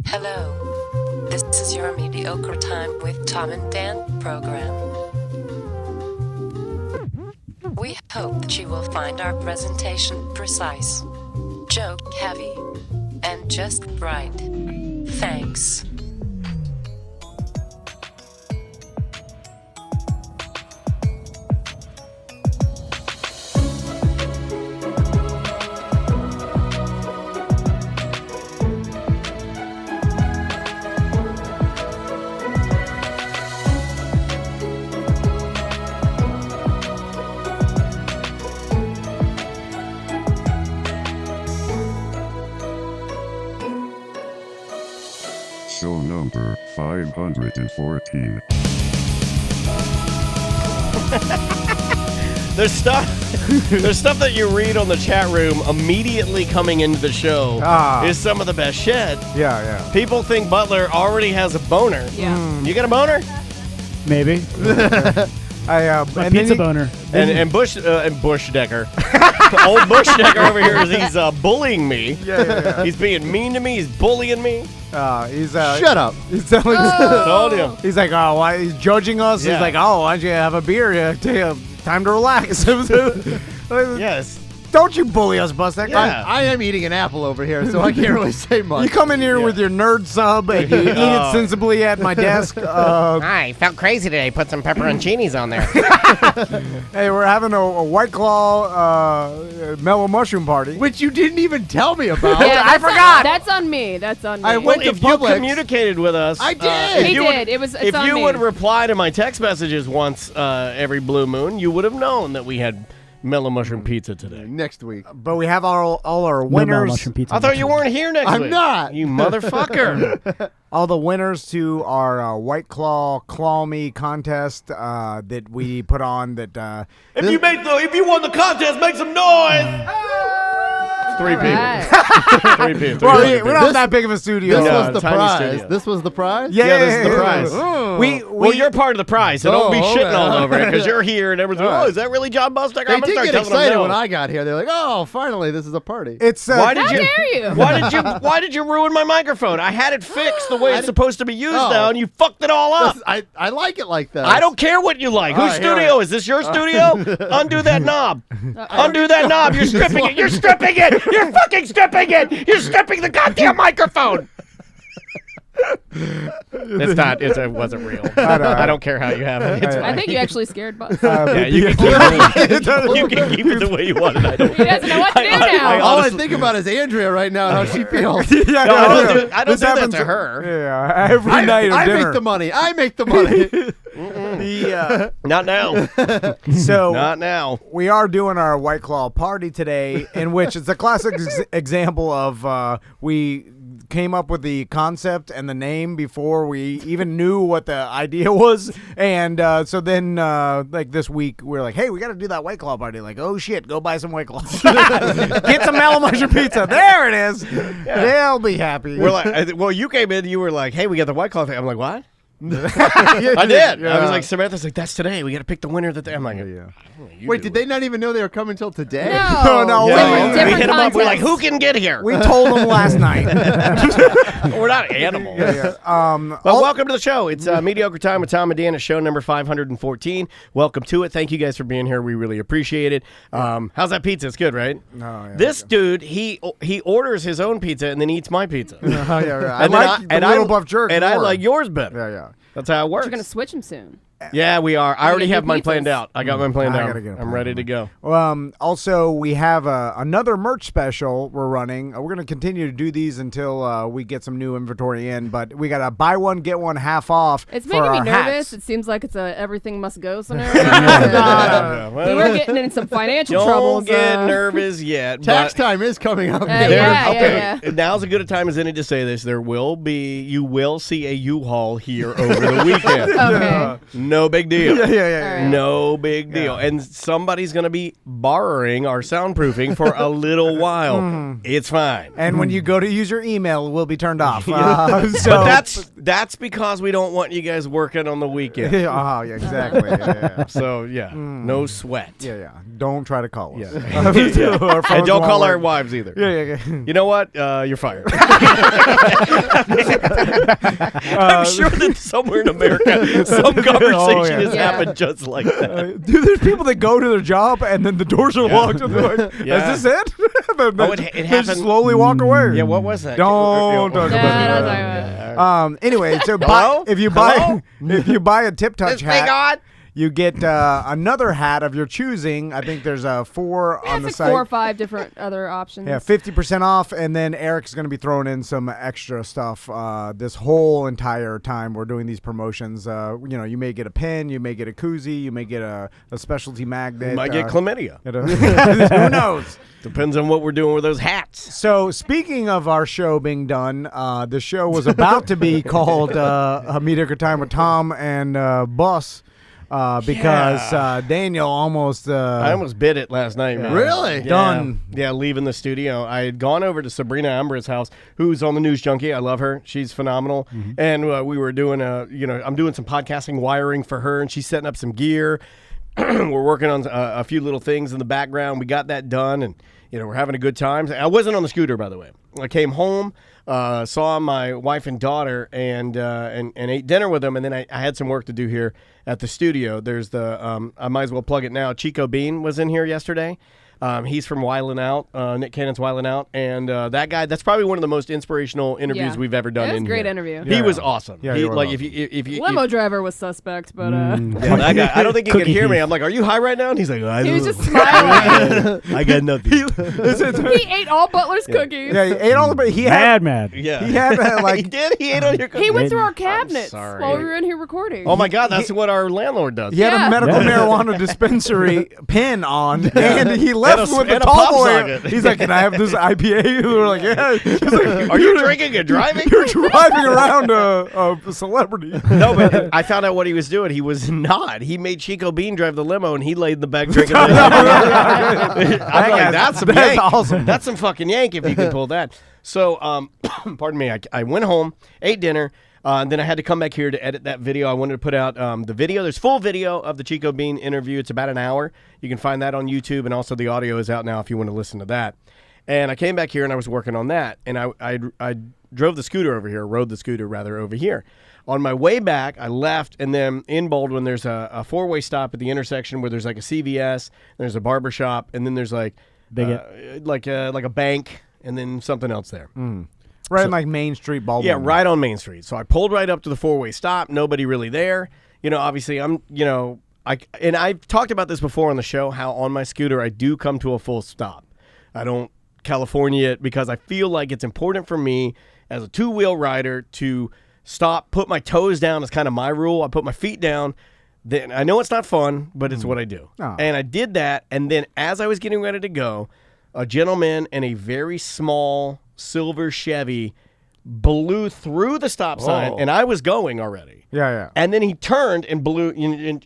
Hello. This is your Mediocre Time with Tom and Dan program. We hope that you will find our presentation precise, joke heavy, and just right. Thanks. Show number 514. There's stuff that you read on the chat room immediately coming into the show is some of the best shit. Yeah. People think Butler already has a boner. Yeah. You got a boner? Maybe. And Pizza boner. And Bush Decker. Old Bush Decker over here he's bullying me. Yeah. He's being mean to me. He's bullying me. Shut up. He's telling Told you. He's like, oh, why? He's judging us. Yeah. He's like, oh, why don't you have a beer? Time to relax. Yes. Don't you bully us, Bustek. Yeah. I am eating an apple over here, so I can't really say much. You come in here with your nerd sub and you eat it sensibly at my desk. I felt crazy today. Put some pepperoncinis on there. Hey, we're having a White Claw mellow mushroom party. Which you didn't even tell me about. Yeah, I forgot. That's on me. That's on me. I went to If you Publix. communicated with us, I did. He did. It's if on you me. would reply to my text messages once every blue moon, you would have known that we had mellow mushroom pizza today. Next week. But we have all our No winners. mushroom pizza. I thought you weren't here next week. I'm not. You motherfucker. All the winners to our White Claw Claw Me contest that we put on. That If you won the contest, make some noise. 3 people. Right. 3 people. well, we're not that big of a studio. This No, was the tiny prize. studio. This was the prize? Yeah, this is the prize. We You're part of the prize, so don't be Oh, shitting okay. all over it because you're here and everyone's like, oh, is that really John Buster? They did get excited when I got here. They're like, oh, finally, this is a party. It's Why did How you? dare you? Why did you ruin my microphone? I had it fixed the way it's supposed to be used Oh. now, and you fucked it all up. Listen, I like it like that. I don't care what you like. All Whose right, here studio I- is this? Your studio? Undo that knob. Undo that knob. You're stripping it. You're stripping it. You're fucking stripping it. You're stripping the goddamn microphone. It wasn't real. I don't care how you have it. It's I fine. think you actually scared Buzz. Yeah, you can keep it. You can keep it the way you want it. I don't. He doesn't know what to do now. All I think about is Andrea right now and how she feels. No, I don't This do that happens to her. Yeah, every night at I dinner. make the money. I make the money. Not now. So Not now. we are doing our White Claw party today, in which it's a classic example of we came up with the concept and the name before we even knew what the idea was, and so then like this week we're like, hey, we got to do that White Claw party. Like, oh shit, go buy some White Claws. Get some mellow mushroom pizza. There it is. They'll be happy. We're like, well, you came in. You were like, hey, we got the White Claw thing. I'm like, what? I did. I was like, Samantha's like, that's today. We got to pick the winner. I'm like, Wait, did they not even know they were coming till today? No, Yeah, Different we hit them up. We're like, context. who can get here? we told them last night. We're not animals. Well, Well, welcome to the show. It's Mediocre Time with Tom and Dan. It's show number 514. Welcome to it. Thank you guys for being here. We really appreciate it. How's that pizza? It's good, right? yeah, This dude, he orders his own pizza and then eats my pizza. I And like then the little buff jerk and I more. like yours better. Yeah. That's how it works. You're going to switch him soon. Yeah, we are. I already gonna have do mine pizzas? planned out. I got mine planned I out. gotta get a I'm ready to go. Also, we have another merch special we're running. We're going to continue to do these until we get some new inventory in, but we got a buy one, get one half off. It's for making me our nervous. hats. It seems like it's a everything must go scenario. Well, We're getting in some financial don't troubles. get nervous yet. Tax but time is coming up. Yeah. Now's as good a time as any to say this. You will see a U-Haul here over the weekend. Okay. no big deal. Yeah. No big deal. And somebody's going to be borrowing our soundproofing for a little while. It's fine. And when you go to use your email, it will be turned off. But that's because we don't want you guys working on the weekend. yeah, exactly. Yeah. So, no sweat. Yeah. Don't try to call us. Yeah. Our And phones don't won't call our work. wives either. Yeah. You know what? You're fired. I'm sure that somewhere in America, some conversation has happened just like that. Dude, there's people that go to their job and then the doors are locked and they're like, Yeah. is this it? Then it they happened. just slowly walk away. Yeah, what was that? Don't talk Yeah, about don't it. talk about it. Anyway, so Hello? if you buy a Tip Touch hat, you get another hat of your choosing. I think there's 4 on It's the like site. 4 or 5 different other options. Yeah, 50% off, and then Eric's going to be throwing in some extra stuff this whole entire time we're doing these promotions. You may get a pen, you may get a koozie, you may get a specialty magnet. You might get chlamydia. Who knows? Depends on what we're doing with those hats. So, speaking of our show being done, the show was about to be called A Mediocre Time with Tom and Bus. Because Daniel almost I almost bid it last night, man. Really? Yeah. Done. Yeah, leaving the studio. I had gone over to Sabrina Ambra's house, who's on the News Junkie. I love her. She's phenomenal. And we were doing I'm doing some podcasting wiring for her, and she's setting up some gear. We're working on a few little things in the background. We got that done, and we're having a good time. I wasn't on the scooter, by the way. I came home, saw my wife and daughter, and ate dinner with them, and then I had some work to do here at the studio. There's I might as well plug it now. Chico Bean was in here yesterday. He's from Wildin' Out, Nick Cannon's Wildin' Out, and that guy, that's probably one of the most inspirational interviews we've ever done. It was in a great here. interview. He was awesome. Yeah, he, he was like awesome. if you Limo driver was suspect, but that guy, I don't think he could hear me. I'm like, "Are you high right now?" And he's like, "I he was don't just smiling. know. I got nothing." He ate all Butler's cookies. Yeah, he ate all the. He had. Mad. Yeah, He had he like. did. He ate on your. He went through our cabinets sorry. while we were in here recording. Oh my God, that's what our landlord does. He had Yeah. a medical marijuana dispensary pin on, and he left And a- with the and a pop tall boy. socket. He's like, "Can I have this IPA?" And we're like, "Yeah." He's like, Are you drinking and driving? "You're driving around a celebrity." No, but I found out what he was doing. He was not. He made Chico Bean drive the limo, and he laid in the back drinking. I'm like, that's some That's yank. awesome. That's some fucking yank if you can pull that. So, pardon me. I went home, ate dinner. And then I had to come back here to edit that video. I wanted to put out the video. There's full video of the Chico Bean interview. It's about an hour. You can find that on YouTube, and also the audio is out now if you want to listen to that. And I came back here, and I was working on that. And I drove the scooter over here, rode the scooter, rather, over here. On my way back, I left, and then in Baldwin, there's a four-way stop at the intersection where there's like a CVS, there's a barber shop, and then there's like a bank, and then something else there. Right in like Main Street, Baldwin. Yeah, right on Main Street. So I pulled right up to the four-way stop. Nobody really there. Obviously I've talked about this before on the show, how on my scooter I do come to a full stop. I don't California it because I feel like it's important for me as a two-wheel rider to stop, put my toes down is kind of my rule. I put my feet down. Then I know it's not fun, but it's what I do. Oh. And I did that, and then as I was getting ready to go, a gentleman in a very small silver Chevy blew through the stop sign, and I was going already. Yeah. And then he turned and blew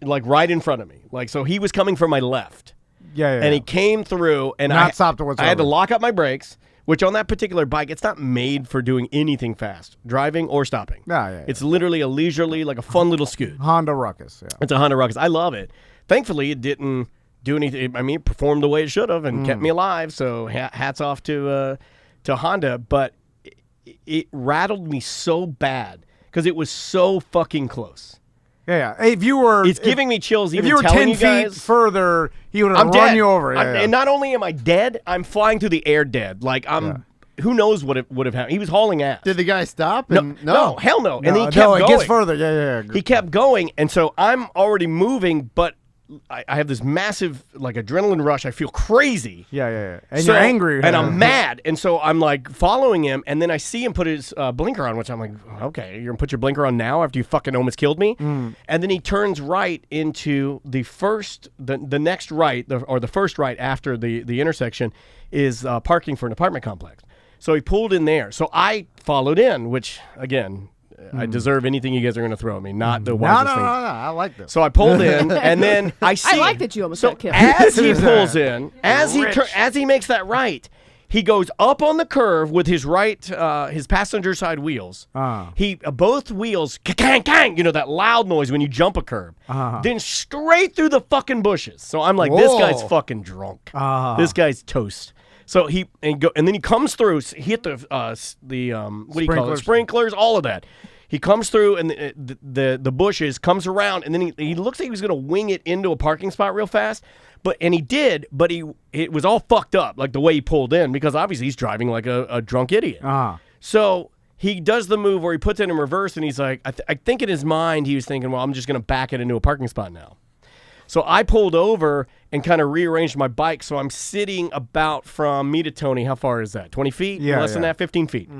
like right in front of me. Like, so he was coming from my left. Yeah. And he came through, and Not stopped whatsoever. I had to lock up my brakes, which on that particular bike, it's not made for doing anything fast, driving or stopping. Yeah. It's literally a leisurely, like a fun little scoot. Honda Ruckus. Yeah. It's a Honda Ruckus. I love it. Thankfully, it didn't do anything. I mean, it performed the way it should have and kept me alive. So hats off to Honda. But it rattled me so bad because it was so fucking close. Yeah. If you were, It's giving me chills. if Even you were telling 10 you feet guys, further, he would have I'm run dead. you over. Yeah. And not only am I dead, I'm flying through the air dead. Like who knows what it would have happened? He was hauling ass. Did the guy stop? No, And, no, hell no. And No, he kept going. it gets further. Yeah. He kept going, and so I'm already moving, but I have this massive like adrenaline rush. I feel crazy. Yeah. And So- you're angry. and I'm mad, and so I'm like following him, and then I see him put his blinker on, which I'm like, okay, you're gonna put your blinker on now after you fucking almost killed me. And then he turns right into the next right, the first right after the intersection is parking for an apartment complex. So he pulled in there. So I followed in, which again, I deserve anything you guys are going to throw at me, not the No, wisest thing. I like this. So I pulled in, and then I see. I like that you almost so got killed. as he pulls in, as he makes that right, he goes up on the curve with his his passenger side wheels. He both wheels, kang, kang, that loud noise when you jump a curb. Then straight through the fucking bushes. So I'm like, this guy's fucking drunk. This guy's toast. So and then he comes through. He hit the what do you call it? Sprinklers, all of that. He comes through and the bushes, comes around, and then he looks like he was going to wing it into a parking spot real fast. And he did, but it was all fucked up, like the way he pulled in, because obviously he's driving like a drunk idiot. So he does the move where he puts it in reverse, and he's like, I think in his mind he was thinking, well, I'm just going to back it into a parking spot now. So I pulled over and kind of rearranged my bike, so I'm sitting about from me to Tony. How far is that? 20 feet? Yeah, Less than that? 15 feet.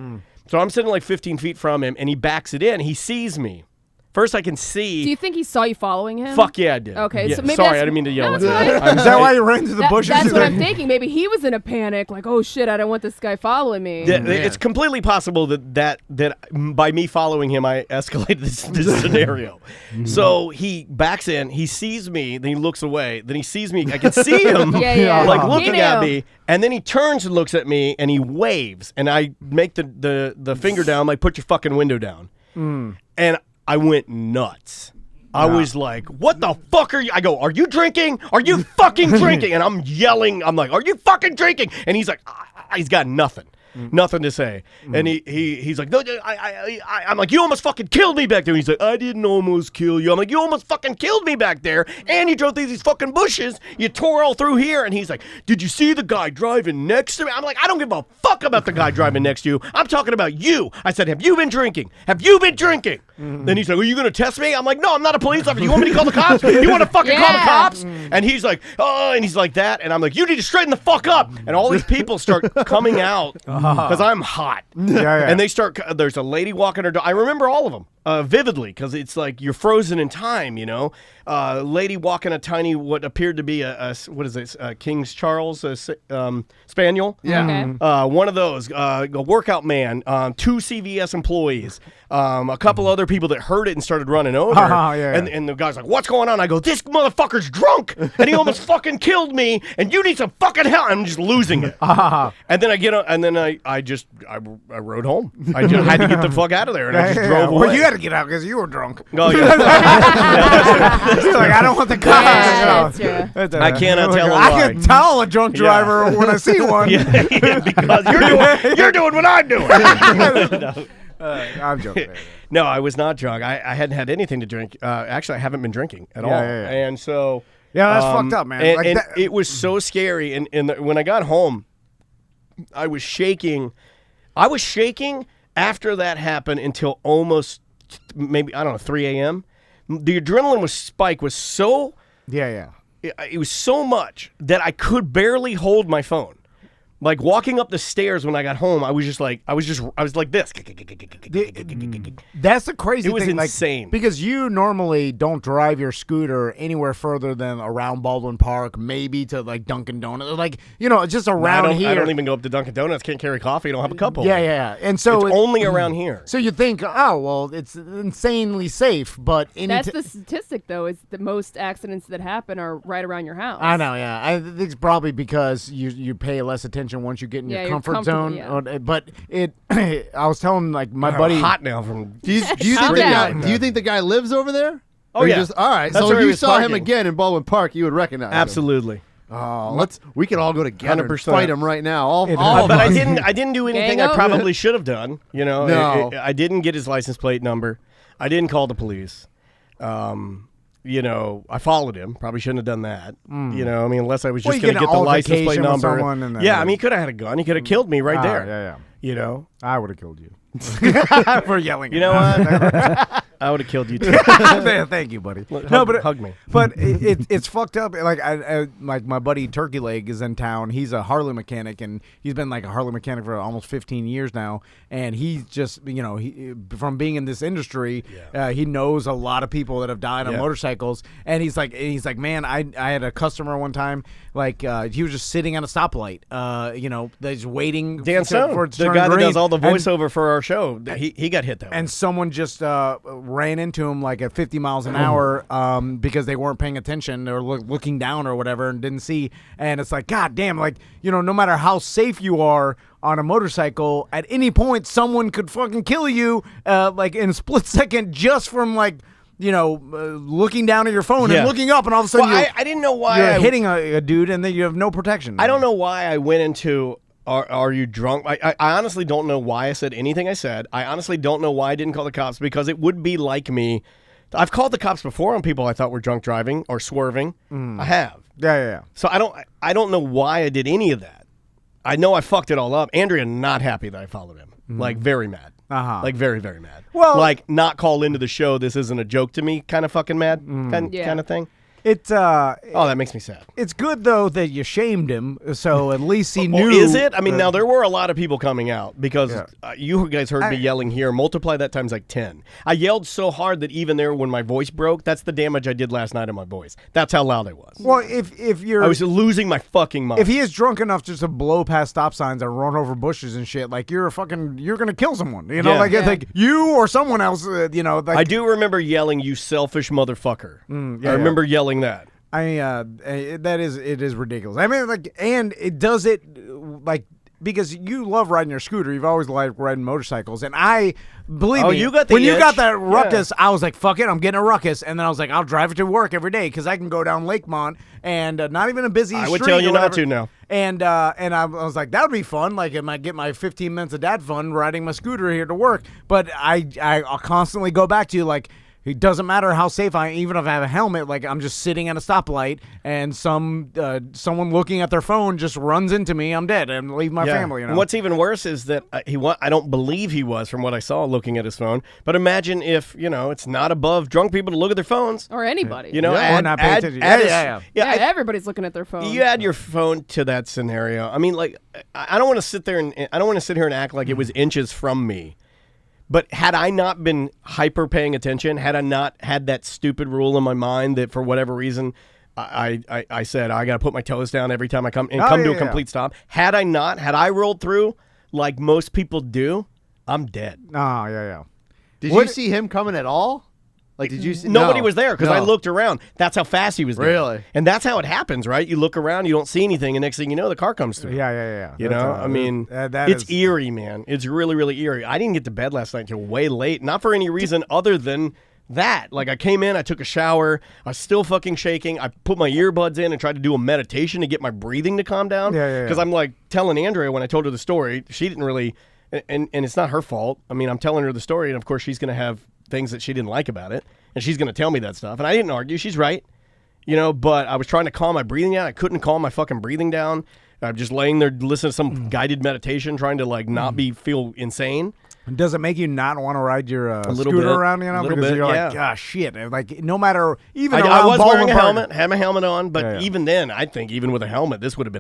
So I'm sitting like 15 feet from him, and he backs it in. He sees me. First, I can see. Do you think he saw you following him? Fuck yeah, I did. Okay, yeah. so maybe Sorry, I didn't mean to yell at you. Is that why you ran through the bushes? That's what I'm thinking. Maybe he was in a panic, like, oh shit, I don't want this guy following me. It's completely possible that by me following him, I escalated this scenario. So he backs in, he sees me, then he looks away, then he sees me. I can see him like looking at me, and then he turns and looks at me, and he waves, and I make the finger down, like, put your fucking window down, and I went nuts. I was like, what the fuck are you? I go, are you drinking? Are you fucking drinking? And I'm yelling. I'm like, are you fucking drinking? And he's like, he's got nothing. Nothing to say. And he's like, no, I'm like, you almost fucking killed me back there. And he's like, I didn't almost kill you. I'm like, you almost fucking killed me back there. And you drove through these fucking bushes. You tore all through here. And he's like, did you see the guy driving next to me? I'm like, I don't give a fuck about the guy driving next to you. I'm talking about you. I said, have you been drinking? Have you been drinking? Then he's like, are you going to test me? I'm like, no, I'm not a police officer. You want me to call the cops? You want to fucking call the cops? And he's like, oh, and he's like that. And I'm like, you need to straighten the fuck up. And all these people start coming out. Because I'm hot. And they start, there's a lady walking her dog. I remember all of them vividly because it's like you're frozen in time, lady walking a tiny, what appeared to be what is this, King Charles Spaniel? Yeah. One of those, a workout man, 2 CVS employees, a couple other people that heard it and started running over. And the guy's like, what's going on? I go, this motherfucker's drunk and he almost fucking killed me and you need some fucking help. I'm just losing it. And then I get on, and then I rode home. I just had to get the fuck out of there and I just drove away. Well, you had to get out because you were drunk. Oh, yeah. You're like, I don't want the cops. That's true. I cannot tell a I lie. can tell a drunk driver when I see one. Because you're doing what I'm doing. I'm joking. No, I was not drunk. I hadn't had anything to drink. Actually, I haven't been drinking at all. And so... Yeah, that's fucked up, man. And it was so scary. And when I got home, I was shaking. I was shaking after that happened until almost maybe, 3 a.m. The adrenaline spike was so... It was so much that I could barely hold my phone. Like walking up the stairs when I got home, I was like this. That's the crazy thing. It was insane. Because you normally don't drive your scooter anywhere further than around Baldwin Park, maybe to like Dunkin' Donuts. Like, just around here. I don't even go up to Dunkin' Donuts. Can't carry coffee. Don't have a cup holder. Yeah. And so it's only around here. So you think, oh, well, it's insanely safe, but... That's the statistic, though, is the most accidents that happen are right around your house. I know, yeah. I think it's probably because you pay less attention once you get in your comfort zone. Yeah. But I was telling like my buddy, hot now from. Do you think the guy lives over there? Oh yeah. All right. That's so if where he you was saw parking. him again in Baldwin Park, you would recognize him. Absolutely. Oh, we could all go together 100%. and fight him right now. All of But us. I didn't do anything I probably should have done. No. I didn't get his license plate number. I didn't call the police. I followed him. Probably shouldn't have done that. Unless I was just going to get the license plate number. He could have had a gun. He could have killed me right there. Yeah. I would have killed you for yelling. You know what? I would have killed you too. Thank you, buddy. Hug me. But it's fucked up. Like like my buddy Turkey Leg is in town. He's a Harley mechanic, and he's been like a Harley mechanic for almost 15 years now. And he's just from being in this industry, he knows a lot of people that have died on motorcycles. And he's like, man, I had a customer one time. Like he was just sitting at a stoplight. Just waiting. Dan Stone, for it to the turn guy that green. does all the voiceover for our show, he got hit that way. And someone just ran into him like at 50 miles an hour because they weren't paying attention or looking down or whatever and didn't see. And it's like, God damn, like, no matter how safe you are on a motorcycle, at any point someone could fucking kill you like in a split second just from like, looking down at your phone and looking up, and all of a sudden I didn't know why you're hitting a dude and then you have no protection. I don't know why I went into are you drunk? I honestly don't know why I said anything I said. I honestly don't know why I didn't call the cops, because it would be like me. I've called the cops before on people I thought were drunk driving or swerving. I have. Yeah. So I don't know why I did any of that. I know I fucked it all up. Andrea not happy that I followed him. Like very mad. Like very, very mad. Well, like not call into the show. This isn't a joke to me. Kind of fucking mad. Kind of thing. It's that makes me sad. It's good though that you shamed him, so at least he knew. Is it? I mean, now there were a lot of people coming out because you guys heard me yelling here. Multiply that times like 10. I yelled so hard that even there, when my voice broke, that's the damage I did last night on my voice. That's how loud I was. Well, if you're, I was losing my fucking mind. If he is drunk enough just to blow past stop signs and run over bushes and shit, like you're gonna kill someone. Like you or someone else. Like, I do remember yelling, "You selfish motherfucker." I remember yelling that. It is ridiculous. I mean, like, and it does it like because you love riding your scooter. You've always liked riding motorcycles, and I believe me. You got the when itch. You got that ruckus, I was like, "Fuck it, I'm getting a ruckus," and then I was like, "I'll drive it to work every day because I can go down Lakemont and not even a busy street." I would tell you not to now. And I was like, that would be fun. Like, I might get my 15 minutes of dad fun riding my scooter here to work. But I'll constantly go back to like. It doesn't matter how safe I am, even if I have a helmet. Like I'm just sitting at a stoplight, and someone looking at their phone just runs into me. I'm dead, and leave my family. And what's even worse is that I don't believe he was, from what I saw looking at his phone. But imagine if it's not above drunk people to look at their phones or anybody. Or not pay attention. Everybody's looking at their phone. You add your phone to that scenario. I mean, like I don't want to sit there and sit here and act like it was inches from me. But had I not been hyper paying attention, had I not had that stupid rule in my mind that for whatever reason I said I got to put my toes down every time I come to a complete stop. Had I rolled through like most people do, I'm dead. Oh, yeah. Did you see him coming at all? Like, did you see? Nobody was there because I looked around. That's how fast he was there. Really? And that's how it happens, right? You look around, you don't see anything, and next thing you know, the car comes through. Yeah. I mean, it's eerie, man. It's really, really eerie. I didn't get to bed last night until way late, not for any reason other than that. Like, I came in, I took a shower, I was still fucking shaking. I put my earbuds in and tried to do a meditation to get my breathing to calm down. Because I'm like telling Andrea when I told her the story, she didn't really, and it's not her fault. I mean, I'm telling her the story, and of course she's going to have things that she didn't like about it, and she's going to tell me that stuff. And I didn't argue. She's right. But I was trying to calm my breathing down. I couldn't calm my fucking breathing down. I'm just laying there listening to some guided meditation, trying to like not feel insane. Does it make you not want to ride your scooter bit, around? a little because bit, you're yeah. like, gosh, shit. Like, no matter even I was wearing a Park, helmet, had my helmet on, but even then, I think even with a helmet, this would have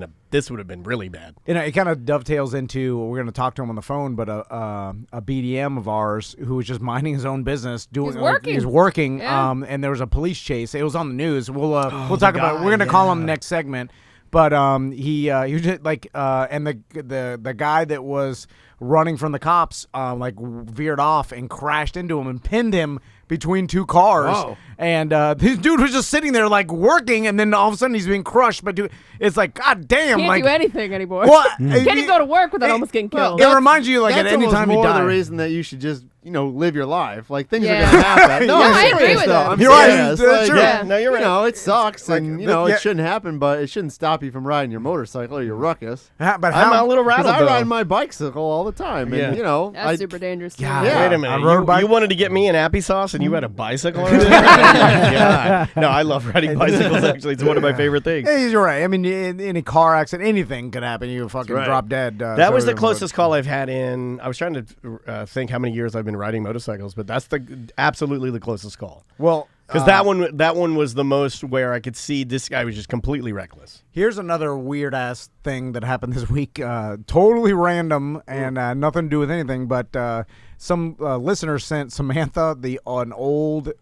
been really bad. It kind of dovetails into we're going to talk to him on the phone, but a BDM of ours who was just minding his own business, doing he's working. Yeah. And there was a police chase. It was on the news. We'll talk about it. We're going to call him next segment. But he was just like and the guy that was running from the cops like veered off and crashed into him and pinned him between two cars. Oh. And this dude was just sitting there like working, and then all of a sudden he's being crushed. But it's like, God damn, Can't like do anything anymore. What? Can't even go to work without almost getting killed. It reminds you like at that's any almost time you more die. the reason that you should just live your life. Like things are Yeah. gonna happen. No, Yeah, I'm I agree serious, with though. that. I'm You're right. serious. That's Like, true. Yeah. No, you're right. It sucks, and yeah. it shouldn't happen, but it shouldn't stop you from riding your motorcycle or your ruckus. But I'm a little Because rattled I though. ride my bicycle all the time. Yeah. And, you know, That's super dangerous. Too. Yeah. Yeah. Wait a minute. On road bike? You wanted to get me an applesauce and you had a bicycle? God. No, I love riding bicycles, actually. It's one of my favorite things. Yeah, you're right. I mean, in any car accident, anything could happen. You fucking right. drop dead. That was the closest call I've had in. I was trying to think how many years I've been riding motorcycles, but that's absolutely the closest call. Well, Because that one was the most where I could see this guy was just completely reckless. here's another weird ass thing that happened this week. Totally random and nothing to do with anything. But some listener sent Samantha an old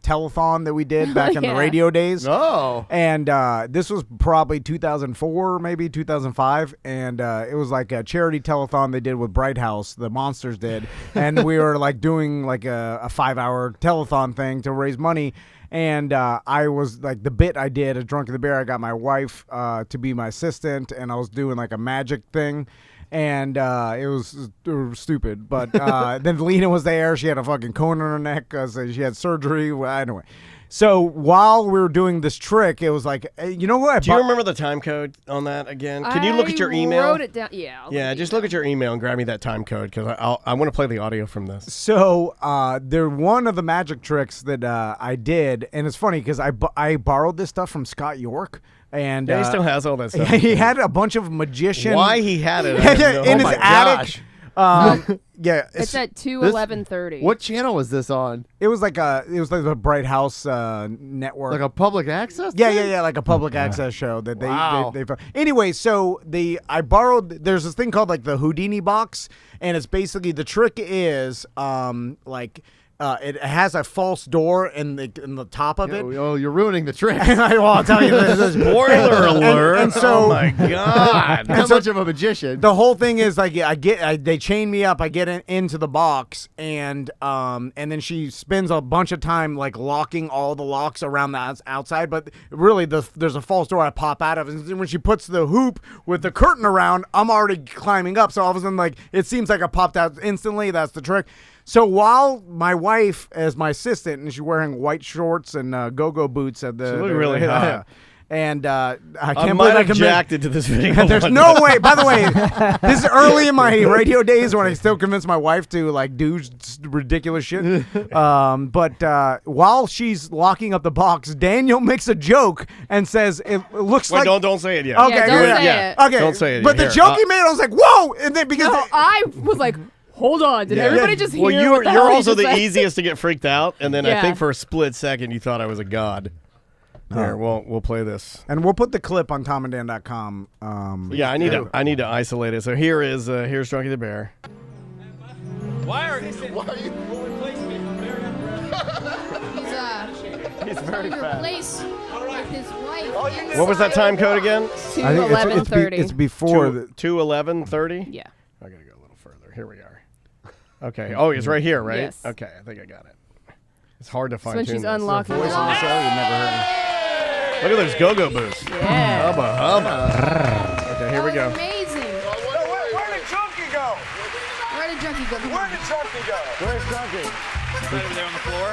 telethon that we did back in the radio days. Oh. And this was probably 2004, maybe 2005. And it was like a charity telethon they did with Bright House, the Monsters did. And we were like doing like a 5-hour telethon thing to raise money. And I was like, the bit I did at Drunk at the Bear, I got my wife to be my assistant, and I was doing like a magic thing. And it was stupid. But then Lena was there. She had a fucking cone on her neck because she had surgery. Well, anyway. So while we were doing this trick, it was like, hey, you know what? Do you remember the time code on that again? Can you look at your email? I wrote it down. Yeah. Yeah, just look at your email and grab me that time code because I want to play the audio from this. So they're one of the magic tricks that I did, and it's funny because I borrowed this stuff from Scott York, and Yeah, he still has all that stuff. he had a bunch of magician. Why he had it? I have no- in oh his my attic. gosh. Yeah, It's at 2:11:30. What channel was this on? it was like the Bright House network. Like a public access? Yeah, thing? yeah, yeah, like a public access show that Wow. they anyway, so I borrowed, there's this thing called like the Houdini Box, and it's basically, the trick is it has a false door in the top of it. Oh, you're ruining the trick. Well, I'll tell you this. Spoiler alert! and so- oh my god! How much of a magician? The whole thing is like they chain me up. I get into the box, and then she spends a bunch of time like locking all the locks around the outside. But really, there's a false door I pop out of, and when she puts the hoop with the curtain around, I'm already climbing up. So all of a sudden, like it seems like I popped out instantly. That's the trick. So while my wife as my assistant, and she's wearing white shorts and go-go boots at the, She looked really hot. and I I can't might believe I have can jacked into this video. There's no way. By the way, this is early in my radio days when I still convinced my wife to like do ridiculous shit. But while she's locking up the box, Daniel makes a joke and says, "It looks Wait, like." don't say it yet. Okay, Yeah, don't good. say Yeah. it. Okay, Don't say it But the here. joke he made, I was like, "Whoa!" And then because No, I was like, hold on. Did everybody just hear Well, what the hell you're he also just the said? easiest to get freaked out, and then I Yeah. think for a split second you thought I was a god. Here, we'll play this. and we'll put the clip on TomandDan.com. Yeah, I need to isolate it. So here's Drunky the Bear. He's very fast. With his wife. What was that time code again? 2:11:30. It's before the. 2:11:30. Yeah. I gotta go a little further. Here we are. Okay. Oh, it's right here, right? Yes. Okay, I think I got it. It's hard to So find. when she's unlocking the Voice on the show, you never heard. Look at those go-go boots. Yeah. Hubba hubba. Okay, here we go. Amazing. Where did Junkie go? Where did Junkie go? Where did Junkie go? Where's Junkie? Right over there on the floor.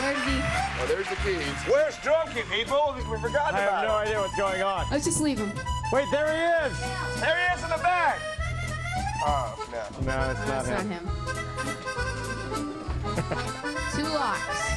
Where did he? Oh, there's the keys. Where's Junkie, people? We forgot about it. I have no idea what's going on. Let's just leave him. Wait, there he is. There he is in the back. Oh, no. No, it's not That's not him. him. 2 locks.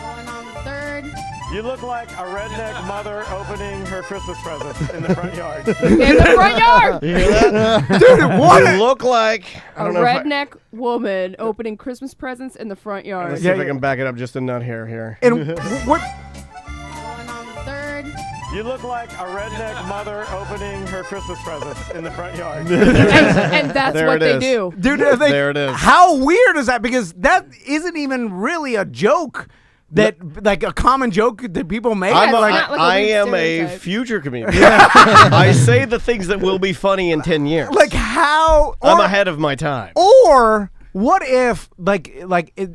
Going on the 3rd. You look like a redneck mother opening her Christmas presents in the front yard. In the front yard. You hear that? Dude, what? You look like I A don't know. redneck woman opening Christmas presents in the front yard. Let's see if I can back it up just a nut hair here. And what? Going on the 3rd. You look like a redneck mother opening her Christmas presents in the front yard. and that's There what it they is. do. Dude, There it is. How weird is that? Because that isn't even really a joke. That like a common joke that people make. I'm it's a, not like a I weird am a stereotype. future comedian. I say the things that will be funny in 10 years. like how? I'm ahead of my time. Or what if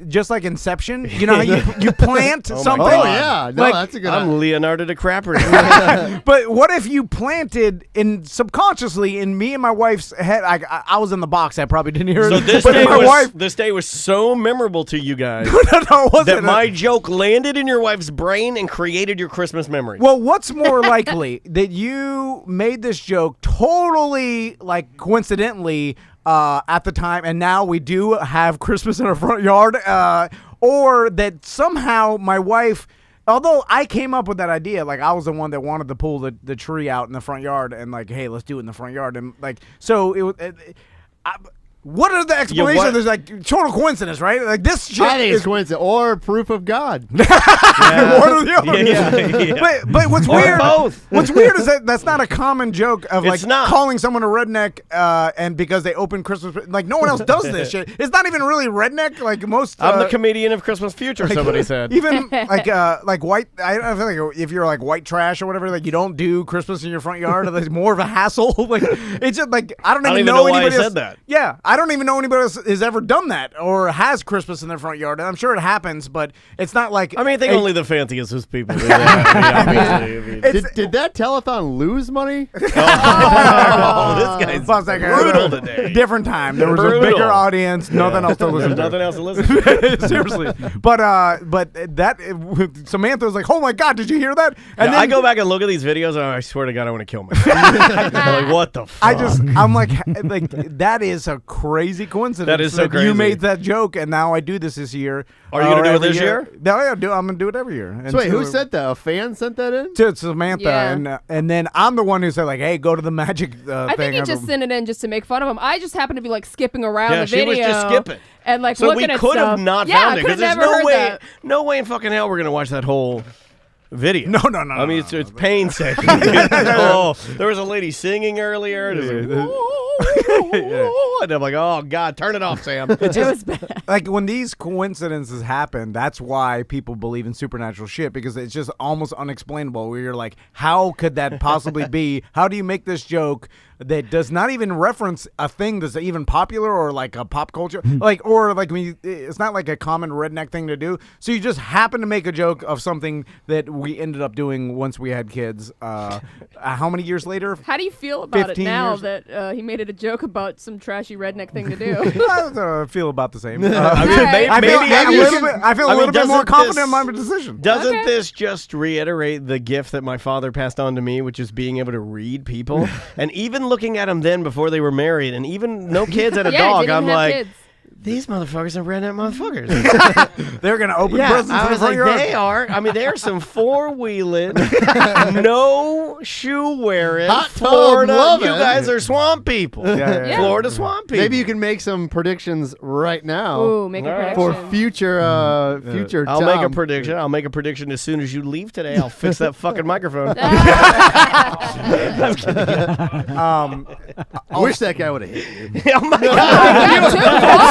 just like Inception? You know how you plant something? Oh yeah, no, Like, that's a good. I'm Leonardo DiCaprio. But what if you planted subconsciously in me and my wife's head? I was in the box. I probably didn't hear So it. this but day, my wife. this day was so memorable to you guys No, it wasn't. that my joke landed in your wife's brain and created your Christmas memory. Well, what's more likely that you made this joke totally like coincidentally at the time, and now we do have Christmas in our front yard, or that somehow my wife, although I came up with that idea, like I was the one that wanted to pull the tree out in the front yard and like, hey, let's do it in the front yard, and like so it was. What are the explanations? There's like total coincidence, right? Like this shit I think is it's coincidence or proof of God. one or the other. Yeah. But what's Or weird? both. What's weird is that that's not a common joke of like It's not. calling someone a redneck, and because they open Christmas, like no one else does this shit. It's not even really redneck. Like most, I'm the comedian of Christmas future. Somebody said. even like white. I feel like if you're like white trash or whatever, like you don't do Christmas in your front yard. It's more of a hassle. Like it's just like I don't even know why I anybody said else. that. Yeah, I don't even know anybody else has ever done that or has Christmas in their front yard. And I'm sure it happens, but it's not like. I mean, I think only the fanciest people do that. Obviously. I mean, Did that telethon lose money? this guy's Plus, like, brutal today. Different time. There was a Brutal. bigger audience. Nothing else to listen There's to. nothing else to listen to. Seriously. But that Samantha was like, "Oh my God, did you hear that?" And I go back and look at these videos, and I swear to God, I want to kill myself. I'm like, what the fuck? I'm like that is a crazy coincidence. That is so You crazy. made that joke, and now I do this year. Are you gonna do it every this year? No, yeah, I'm gonna do it every year. And So wait, who so- sent that? A fan sent that in? To Samantha, Yeah. and then I'm the one who said like, "Hey, go to the magic thing." I think he just sent it in just to make fun of him. I just happened to be like skipping around Yeah, the she video. was just skipping. And like So we looking at could have stuff. not Yeah, found I it could because have there's never no heard way, that. no way in fucking hell we're gonna watch that whole video. No. I mean, it's painstaking. Oh, there was a lady singing earlier. And it was like, and I'm like, oh God, turn it off, Sam. It was bad. like when these coincidences happen, that's why people believe in supernatural shit, because it's just almost unexplainable, where you're like, how could that possibly be? How do you make this joke that does not even reference a thing that's even popular or like a pop culture, like, or like when you, it's not like a common redneck thing to do, so you just happen to make a joke of something that we ended up doing once we had kids. How many years later? How do you feel about it 15 now years. that he made it a joke about some trashy redneck thing to do? I feel about the same. I mean, Alright. I feel, maybe a you little should- bit, I feel I a mean, little bit more doesn't confident in this- my decision. Doesn't Okay. this just reiterate the gift that my father passed on to me, which is being able to read people? And even looking at them then before they were married, and even no kids and a Yeah, dog, didn't I'm have like, kids. these motherfuckers are redneck motherfuckers. They're gonna open Yeah, presents. I in was the like, front yard. they are. I mean, there's some four-wheeling, no shoe wearing, Hot tub Florida. loving. You guys are swamp people. Yeah. Florida swamp people. Maybe you can make some predictions right now Ooh, make a All right. prediction. for future future. I'll make a Tom. prediction. I'll make a prediction as soon as you leave today. I'll fix that fucking microphone. I wish that guy would have hit you. Oh my God! There's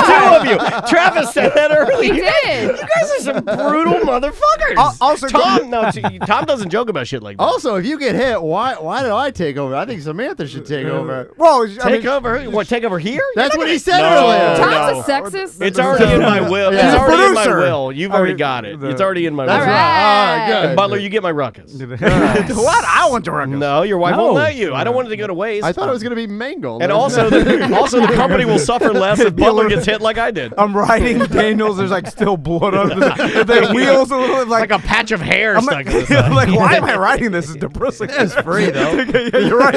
two of you. Travis said that earlier. He did. You guys are some brutal motherfuckers. Also, Tom, no, Tom doesn't joke about shit like that. Also, if you get hit, why did I take over? I think Samantha should take over. Well, I Take mean, over? What? Take over here? That's what he said No. earlier. Tom's No. a sexist. It's already in my will. Yeah. It's He's a already in my producer. will. You've already got it. It's already in my That's will. right. All right, good. Butler, you get my ruckus. what? I want to record. No, your wife won't let you. I don't want it to go to waste. I thought it was going to be mangled. And also, the company will suffer less if Butler gets hit like I did. I'm riding Daniels. There's like still blood on the wheels. A little, Like a patch of hair I'm stuck like, to the side. like, why am I riding this? It's depressing. it's free though. Yeah, you're right.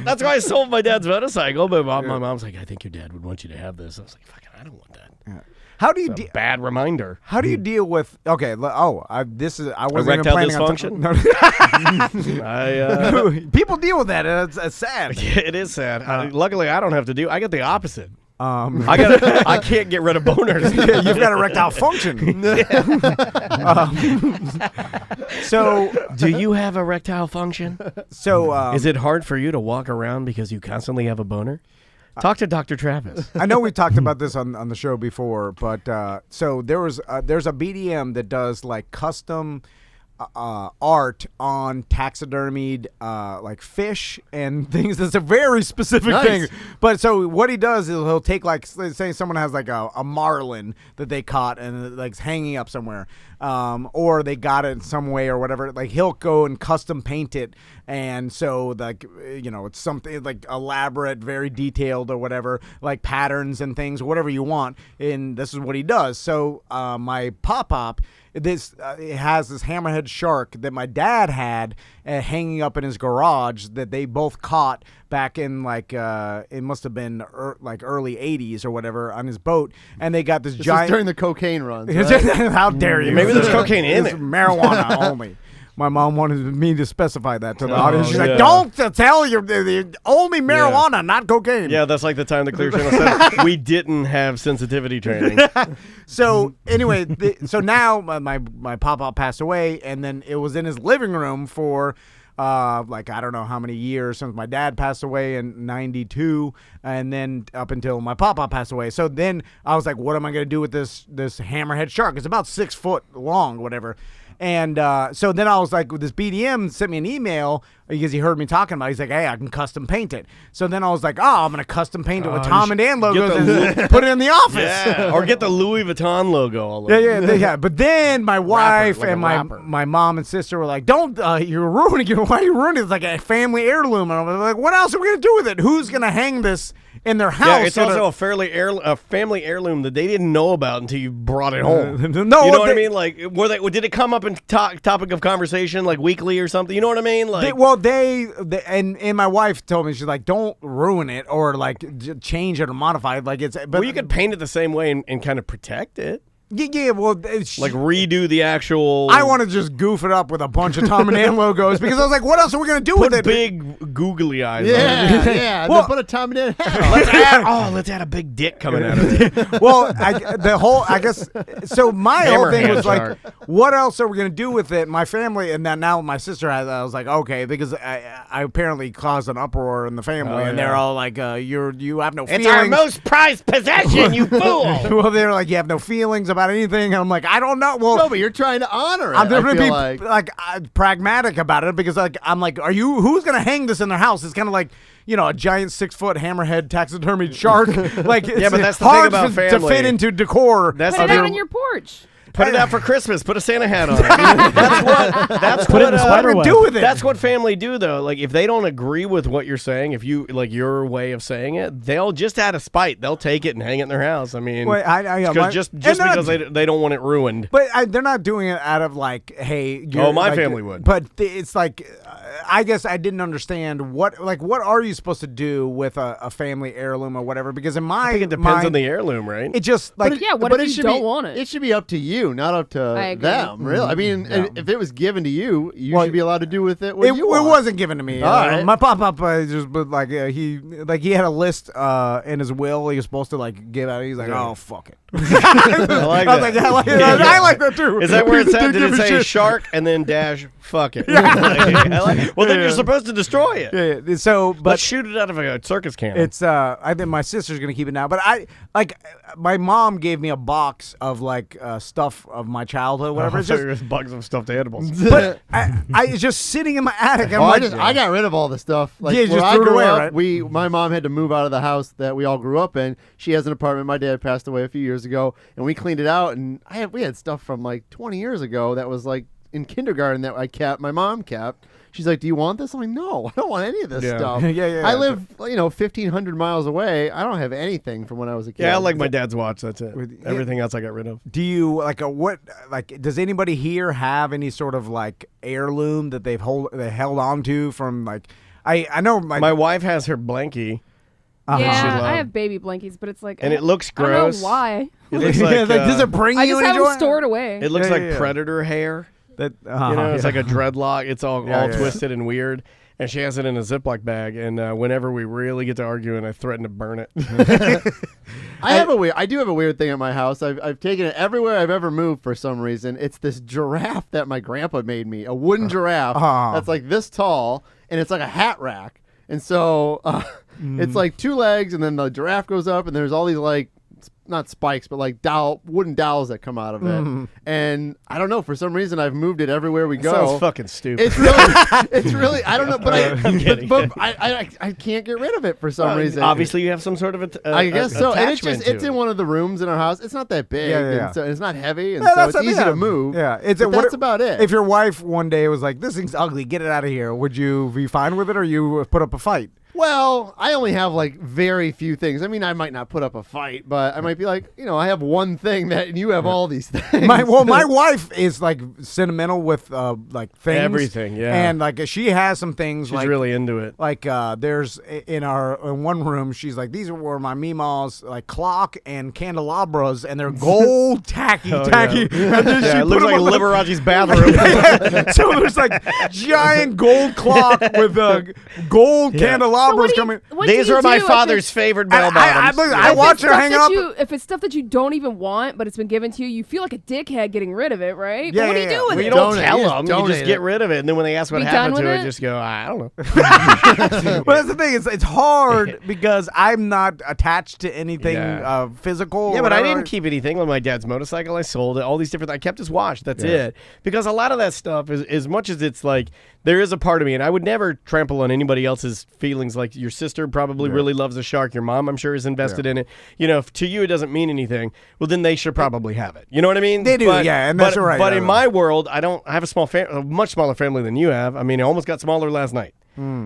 That's why I sold my dad's motorcycle. But my mom's like, I think your dad would want you to have this. I was like, fucking, I don't want that. How do you It's a bad reminder. how do you deal with? Okay, I wasn't even Erectile planning dysfunction? on. People deal with that. And it's sad. It is sad. Luckily, I don't have to do. I get the opposite. Um, I can't get rid of boners. you've got erectile function. So Do you have erectile function? so Is it hard for you to walk around because you constantly have a boner? Talk to Dr. Travis. I know we talked about this on the show before, but so there's a BDM that does like custom art on taxidermied like fish and things. That's a very specific thing. But so what he does is he'll take, like, say someone has like a marlin that they caught and like it's hanging up somewhere, or they got it in some way or whatever. Like he'll go and custom paint it, and so like it's something like elaborate, very detailed or whatever, like patterns and things, whatever you want. And this is what he does. So my pop. This it has this hammerhead shark that my dad had hanging up in his garage that they both caught back in like it must have been like early 80s or whatever on his boat, and they got this giant is during the cocaine runs. Right? How dare you? Maybe there's cocaine in it. Marijuana only. My mom wanted me to specify that to the audience. She's like, "Don't tell you only marijuana, not cocaine." Yeah, that's like the time the Clear Channel said we didn't have sensitivity training. So anyway, so now my pop-up passed away, and then it was in his living room for like I don't know how many years since my dad passed away in '92, and then up until my pop-up passed away. So then I was like, what am I going to do with this hammerhead shark? It's about 6 foot long, whatever. And so then I was like, this BDM sent me an email because he heard me talking about it. He's like, hey, I can custom paint it. So then I was like, I'm going to custom paint it with Tom and Dan logos and put it in the office. Yeah. Or get the Louis Vuitton logo all over. Yeah. But then my wife and my mom and sister were like, don't, you're ruining it. Why are you ruining it? It's like a family heirloom. And I was like, what else are we going to do with it? Who's going to hang this in their house? Yeah, it's also a family heirloom that they didn't know about until you brought it home. No, you know what I mean? Like, did it come up in topic of conversation like weekly or something? You know what I mean? Like, they and my wife told me, she's like, don't ruin it or like change it or modify it. Like but you could paint it the same way and kind of protect it. Yeah, well, like redo the actual. I want to just goof it up with a bunch of Tom and Ann logos because I was like, what else are we gonna do with it? Big googly eyes. Yeah. Well, put a Tom and Ann hat. Let's add a big dick coming out of it. Well, I guess. So my whole thing was like, what else are we gonna do with it? My family, and then now my sister has. I was like, okay, because I apparently caused an uproar in the family, and they're all like, you have no feelings. It's our most prized possession, you fool. Well, they're like, you have no feelings about anything. And I'm like, I don't know. Well, no, but you're trying to honor it. I'm going to be like pragmatic about it because like I'm like, who's going to hang this in their house? It's kind of like, a giant 6 foot hammerhead taxidermied shark. Like, yeah, but that's the hard thing about family. to fit into decor. Put it out on your porch. Put it out for Christmas. Put a Santa hat on it. That's Put it in the spider web. Do with it. That's what family do, though. Like, if they don't agree with what you're saying, if you like your way of saying it, they'll just out of spite, they'll take it and hang it in their house. I mean, just because they don't want it ruined. But they're not doing it out of like, hey. My family would. But it's like, I guess I didn't understand what are you supposed to do with a family heirloom or whatever? Because in I think it depends on the heirloom, right? It just like what if you don't want it? It should be up to you, not up to them. Really, I mean, if it was given to you, you should be allowed to do with it what you want. It wasn't given to me. Right. My pop-up just like he had a list in his will. He was supposed to like give out. He's like, oh fuck it. I like that. I was like, I like that too. Is that where it's at? Did it say shark and then dash fuck it? Well, then you're supposed to destroy it. Yeah. So, but let's shoot it out of a circus cannon. It's I think my sister's gonna keep it now. But my mom gave me a box of like stuff of my childhood, whatever. It's just bugs of stuffed animals. But it's just sitting in my attic. I got rid of all the stuff. Like yeah, when just I threw it grew away, up, right? My mom had to move out of the house that we all grew up in. She has an apartment. My dad passed away a few years ago, and we cleaned it out. And we had stuff from like 20 years ago that was like in kindergarten that I kept. My mom kept. She's like, do you want this? I'm like, no, I don't want any of this stuff. I live, 1,500 miles away. I don't have anything from when I was a kid. Yeah, I like my dad's watch. That's it. Everything else I got rid of. Do you does anybody here have any sort of like heirloom that they held on to from like, I know my wife has her blankie. Yeah, I have baby blankies, but it's like, and it looks gross. I don't know why. It looks like, does it bring you I just have them stored away. It looks like predator hair. That it's like a dreadlock. It's all twisted and weird. And she has it in a Ziploc bag. And whenever we really get to arguing, I threaten to burn it. I do have a weird thing at my house. I've taken it everywhere I've ever moved for some reason. It's this giraffe that my grandpa made me. A wooden giraffe that's like this tall, and it's like a hat rack. And so it's like 2 legs, and then the giraffe goes up, and there's all these like not spikes, but like wooden dowels that come out of it. And I don't know, for some reason I've moved it everywhere we go. Sounds fucking stupid. It's really I don't know, but I'm kidding. but I can't get rid of it for some reason. Obviously, you have some sort of I guess so. And it's in in one of the rooms in our house. It's not that big, Yeah. and so it's not heavy, and Yeah, so it's that's- easy yeah. to move. Yeah, But that's about it. If your wife one day was like, "This thing's ugly, get it out of here," would you be fine with it, or you put up a fight? Well, I only have like very few things. I mean, I might not put up a fight, but I might be like, I have one thing that you have all these things. My wife is like sentimental with like things, Everything, yeah. and like she has some things. She's like, really into it. Like there's in one room, she's like, these were my Meemaw's like clock and candelabras, and they're gold tacky. And then she it put looks them like on the- Liberace's bathroom. So there's like giant gold clock with gold candelabras coming. These are my father's favorite bell bottoms. I watch her hang up. If it's stuff that you don't even want, but it's been given to you, you feel like a dickhead getting rid of it, right? Yeah, But what do you do with Well, it? you don't Donate. tell You just them. You donate just get it. rid of it. And then when they ask what Be happened done to with it, it? just go, I don't know. But that's the thing. It's hard because I'm not attached to anything Yeah. physical. Yeah, or but I whatever. didn't keep anything. Like my dad's motorcycle, I sold it. All these different. I kept his watch. That's it. Because a lot of that stuff is, as much as it's like, there is a part of me, and I would never trample on anybody else's feelings. Like your sister probably really loves a shark. Your mom, I'm sure, is invested in it. If to you it doesn't mean anything, well, then they should probably have it. You know what I mean? They do, yeah, and that's right. But in my world, I have a much smaller family than you have. I mean, it almost got smaller last night.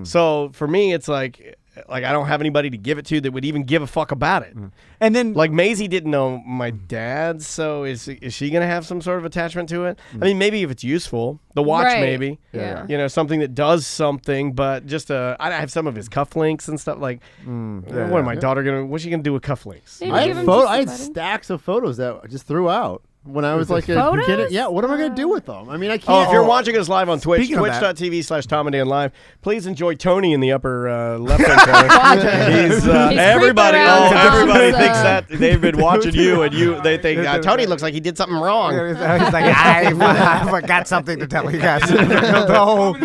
So for me, it's like I don't have anybody to give it to that would even give a fuck about it. And then Like Maisie didn't know my dad, so is she gonna have some sort of attachment to it? I mean, maybe if it's useful, the watch, Right. maybe. Yeah. Something that does something. But just I have some of his cufflinks and stuff. Like, what am my daughter gonna? What's she gonna do with cufflinks? Maybe I give had, 'em to I had somebody. stacks of photos that I just threw out when I was like a Photos? kid. Yeah, what am I going to do with them? I mean, I can't. Oh, if you're watching us live on Twitch, Speaking of that- twitch.tv/Tom and Dan Live, please enjoy Tony in the upper left-hand corner. He's everybody. creeping around Everybody Tom's, thinks that they've been watching you, and they think Tony looks like he did something wrong. he's like, I got something to tell you guys. The whole-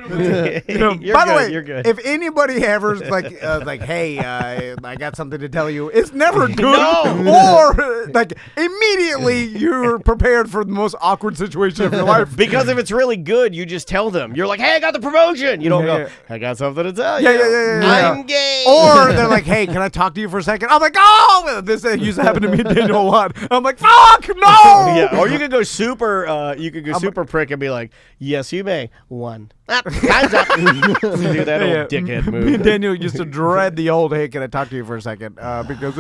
You're by the good, way, you're good. if anybody ever's like, hey, I got something to tell you, it's never good. Or like immediately you're prepared for the most awkward situation of your life. Because if it's really good, you just tell them. You're like, hey, I got the promotion. You don't Yeah, go, I got something to tell you. Yeah. I'm gay. Or they're like, hey, can I talk to you for a second? I'm like, oh, this used to happen to me and Daniel a lot. I'm like, fuck, no. Yeah, or you could go super. Super prick and be like, "Yes, you may." One. Time's up. Do that old dickhead Me move. and Daniel used to dread the old, hey, can I talk to you for a second? Because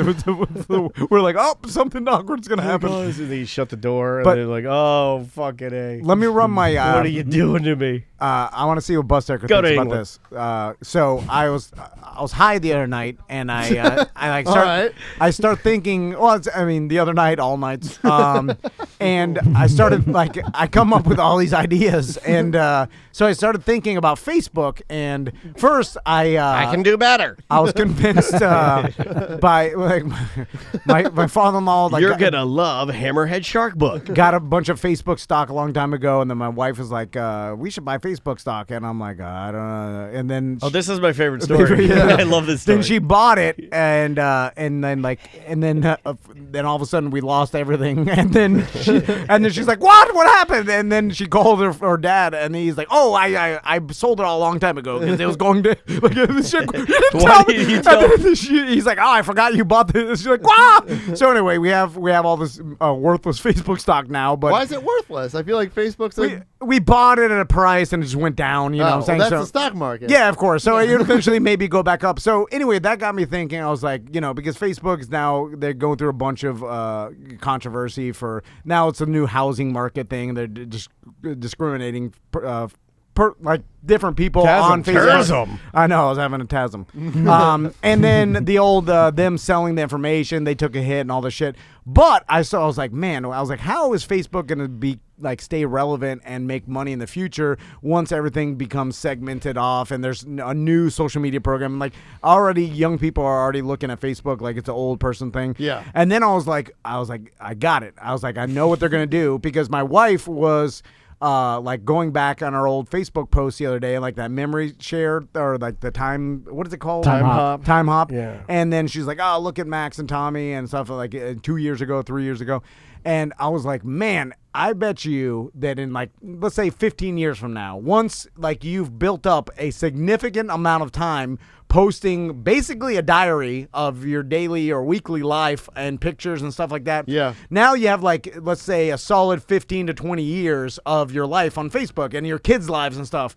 we're like, oh, something awkward's going to happen. And then you shut the door, But- and they're like, "Oh, fucking a." Let me run my. What are you doing to me? I want to see what Butler thinks Go to about England. this. So I was high the other night, and I I start thinking. Well, the other night, all nights, and I started I come up with all these ideas, and so I started thinking about Facebook. And first, I can do better. I was convinced by my father-in-law. You're gonna love Hammerhead Shark Book. Got a bunch of Facebook stock a long time ago, and then my wife was like, we should buy Facebook stock, and I'm like, I don't know. And then Oh, this is my favorite story. I love this story. then she bought it, and then all of a sudden we lost everything, and then she's like, what happened? And then she called her dad, and he's like, oh, I sold it all a long time ago because it was going to like this shit. You didn't Why tell me. didn't you tell And then he's like, oh, I forgot you bought this. She's like, wow. So anyway, we have all this worthless Facebook stock now, but Why is it worthless? I feel like Facebook's we bought it at a price and it just went down. You know what I'm saying? that's So- the stock market. yeah, of course. So it eventually maybe go back up. So anyway, that got me thinking. I was like, because Facebook is now, they're going through a bunch of controversy for, now it's a new housing market thing. They're just discriminating like different people on Facebook. Tasm. I know, I was having a tasm. And then the old them selling the information, they took a hit and all this shit. But I was like, how is Facebook going to be stay relevant and make money in the future once everything becomes segmented off and there's a new social media program? Like already young people are already looking at Facebook like it's an old person thing. Yeah. And then I was like, I got it. I was like, I know what they're going to do, because my wife was like going back on our old Facebook post the other day, like that memory share or like the time, what is it called? Time hop. Time hop. Yeah. And then she's like, oh, look at Max and Tommy and stuff like 2 years ago, 3 years ago. And I was like, man, I bet you that in like, let's say 15 years from now, once like you've built up a significant amount of time posting basically a diary of your daily or weekly life and pictures and stuff like that. Yeah. Now you have like, let's say a solid 15 to 20 years of your life on Facebook and your kids' lives and stuff.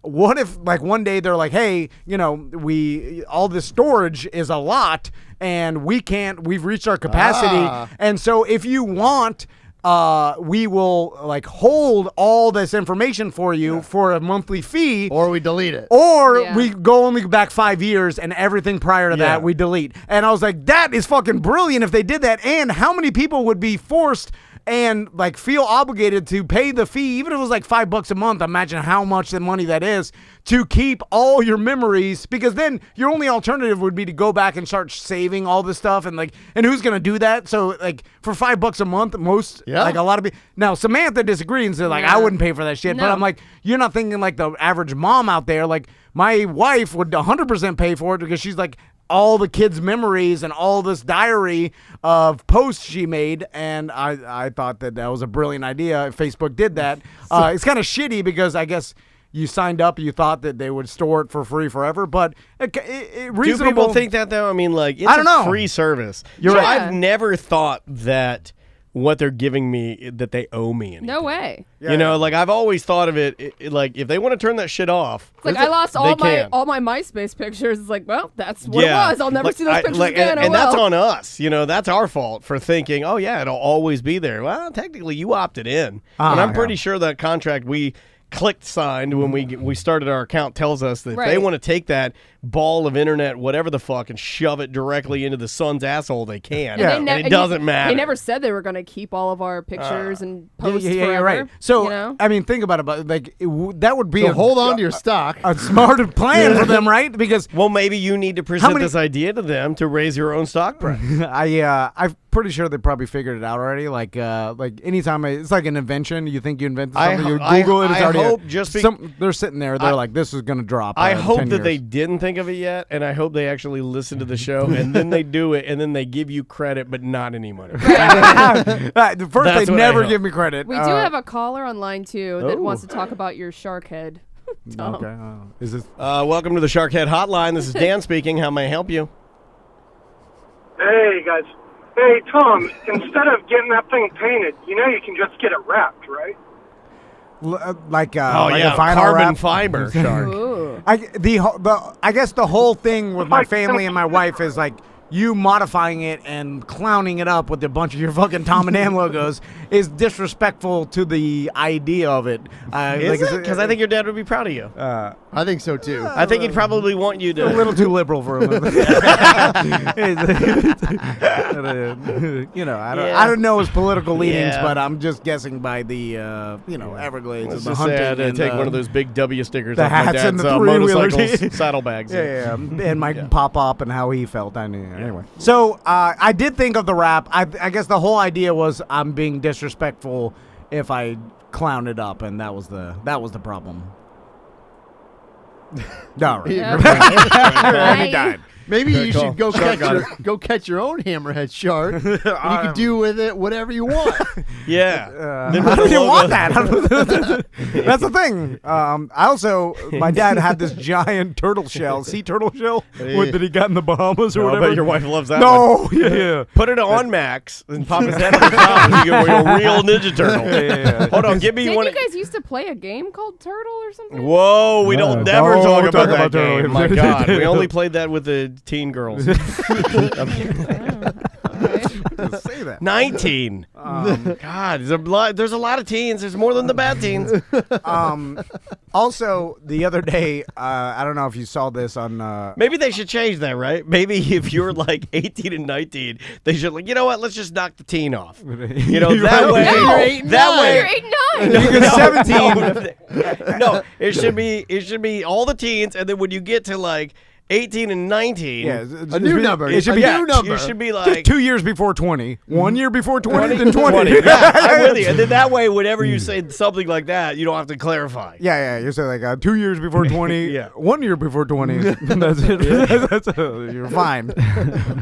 What if like one day they're like, hey, you know, all this storage is a lot and we've reached our capacity. And so if you want, we will like hold all this information for you for a monthly fee. Or we delete it. Or we go only back 5 years and everything prior to that we delete. And I was like, that is fucking brilliant if they did that. And how many people would be forced and like feel obligated to pay the fee, even if it was like $5 a month. Imagine how much the money that is to keep all your memories, because then your only alternative would be to go back and start saving all this stuff, and who's gonna do that? So like for $5 a month, like a lot of people. Now Samantha disagrees and says like I wouldn't pay for that shit, but I'm like, you're not thinking like the average mom out there. Like my wife would 100% pay for it because she's like, all the kids' memories and all this diary of posts she made, and I thought that was a brilliant idea if Facebook did that. It's kind of shitty because I guess you signed up, you thought that they would store it for free forever, but reasonable. Do people think that though? I mean, like, it's I don't know. Free service. You're so right. I've never thought that what they're giving me, that they owe me anything. No way. You know, like I've always thought of it, like if they want to turn that shit off. It's like I lost all my MySpace pictures. It's like, well, that's what it was. I'll never see those pictures again. And that's on us. You know, that's our fault for thinking, oh yeah, it'll always be there. Well, technically you opted in. And I'm pretty sure that contract we signed when we started our account tells us that if they want to take that ball of internet, whatever the fuck, and shove it directly into the sun's asshole, they can. And it doesn't matter. They never said they were going to keep all of our pictures and posts forever. Yeah, right. So, you know? I mean, think about it. But like, that would be So hold on to your stock. A smart plan for them, right? Because well, maybe you need to present this idea to them to raise your own stock price. I'm pretty sure they probably figured it out already. Like anytime it's like an invention, you think you invented something, you Google it. It's already. Hope just they're sitting there. They're like, this is going to drop. I hope 10 that years. they didn't think of it yet, and I hope they actually listen to the show, and then they do it, and then they give you credit, but not any money. First, they never give me credit. We do have a caller on line too that wants to talk about your shark head. Okay. Is this? Welcome to the Shark Head Hotline. This is Dan speaking. How may I help you? Hey guys. Hey Tom. Instead of getting that thing painted, you can just get it wrapped, right? Like a vinyl carbon wrap? fiber shark. Ooh. I guess the whole thing with my family and my wife is like you modifying it and clowning it up with a bunch of your fucking Tom and Dan logos is disrespectful to the idea of it. Is it? Because I think your dad would be proud of you. I think so too. I think he'd probably want you to. A little too liberal for him. I don't know his political leanings, but I'm just guessing by the Everglades Let's and the just say I hunting. had to take one of those big W stickers the off my hats dad's and the three-wheelers. motorcycles, saddlebags. Yeah, and Mike pop up and how he felt. I knew. Anyway, so I did think of the rap. I guess the whole idea was I'm being disrespectful if I clown it up, and that was the problem. All right. He died. Maybe Good you call. should go Shark catch your own hammerhead shark. And you can do with it whatever you want. Yeah. I don't even want that. That's the thing. My dad had this giant sea turtle shell that he got in the Bahamas or whatever. I bet your wife loves that No, one. yeah. Put it on Max and pop his head on the top and you get a real Ninja Turtle. Yeah. Hold on, give me Didn't one. you guys used to play a game called Turtle or something? Whoa, we don't never don't talk about talk that about Turtle. game. My God, we only played that with the teen girls. Say that. 19. God, there's a lot of teens. There's more than the bad teens. Also, the other day, I don't know if you saw this on. Maybe they should change that, right? Maybe if you're like 18 and 19, they should you know what? Let's just knock the teen off. You know, that way. You're 8 and 9. You're 17. No, it should be all the teens, and then when you get to like 18 and 19. A new number. It should be a new number. You should be just like 2 years before 20. 1 year before 20, then 20. Yeah, I'm with you. And then that way, whenever you say something like that, you don't have to clarify. Yeah. You say like 2 years before 20. Yeah. 1 year before 20. That's it. You're fine.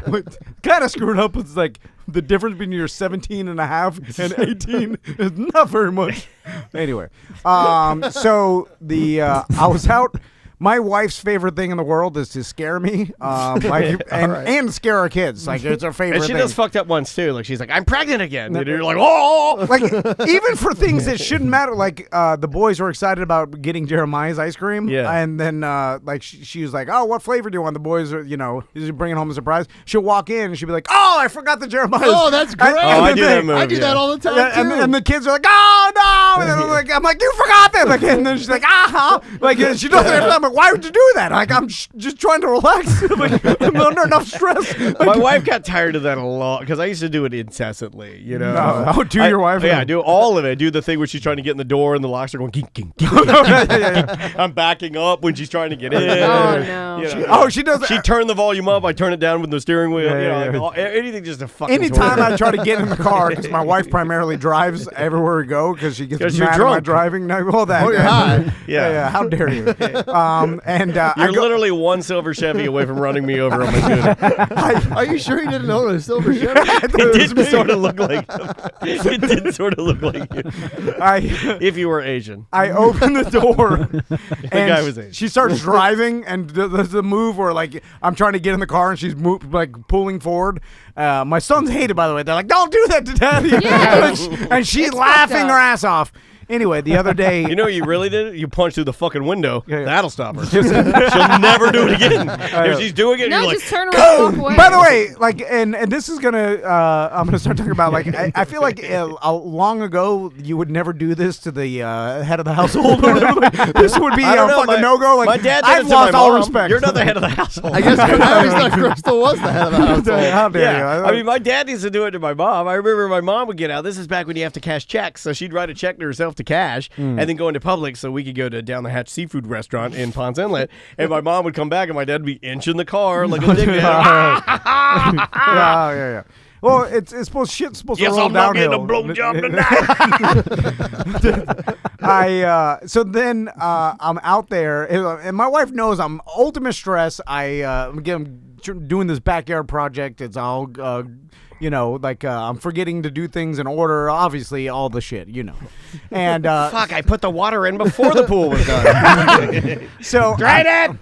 What kind of screwed up is like the difference between your 17 and a half and 18 is not very much. Anyway, so I was out. My wife's favorite thing in the world is to scare me, and scare our kids. Like it's her favorite. And she thing. does fucked up ones too. Like she's like, I'm pregnant again, and you're like, oh, like even for things that shouldn't matter. Like the boys were excited about getting Jeremiah's ice cream, and then like she was like, oh, what flavor do you want? The boys are, he's bringing home a surprise. She'll walk in and she'll be like, oh, I forgot the Jeremiah's. Oh, that's great. I do that move. I do that all the time too. And the kids are like, oh no, and then I'm like, you forgot that. Like, and then she's like, like she does it every time. I'm like, why would you do that? Like, I'm just trying to relax. Like, I'm under enough stress. Like, my wife got tired of that a lot because I used to do it incessantly. You know, your wife? Yeah, I do all of it. I do the thing where she's trying to get in the door and the locks are going ging, ging, ging. I'm backing up when she's trying to get in. Oh no! She does. She turned the volume up. I turn it down with the steering wheel. Like, anything just to fucking. Anytime I try to get in the car, because my wife primarily drives everywhere we go, because she gets mad at my driving. Well, that. Oh, you're high. Yeah. How dare you? You're literally one silver Chevy away from running me over on my scooter. Are you sure you didn't own a silver Chevy? It did sort of look like it did sort of look like you. If you were Asian. I open the door and guy was Asian. She starts driving, and there's the move where like I'm trying to get in the car and she's like pulling forward. My sons hate it, by the way. They're like, don't do that to Daddy. Yes. And she's laughing her ass off. Anyway, the other day... You know what you really did? You punched through the fucking window. Yeah. That'll stop her. She'll never do it again. If she's doing it, you're like, just turn around and walk away. By the way, like, and this is going to... I'm going to start talking about, like, I feel like long ago, you would never do this to the head of the household. This would be a fucking no-go. Like, my dad did I've it to lost my all mom. respect. You're not the head of the household. I guess I always thought Crystal was the head of the household. How dare you? I mean, my dad used to do it to my mom. I remember my mom would get out. This is back when you have to cash checks. So she'd write a check to herself to cash. And then go into Publix so we could go to Down the Hatch Seafood Restaurant in Ponce Inlet. And my mom would come back and my dad would be inching the car like a dickhead. Yeah. Well, it's supposed to roll downhill. Yes, I'm not getting a blowjob tonight. So then I'm out there, and my wife knows I'm ultimate stress. I'm doing this backyard project. It's all, I'm forgetting to do things in order. Obviously, all the shit, And fuck, I put the water in before the pool was done. So drain it.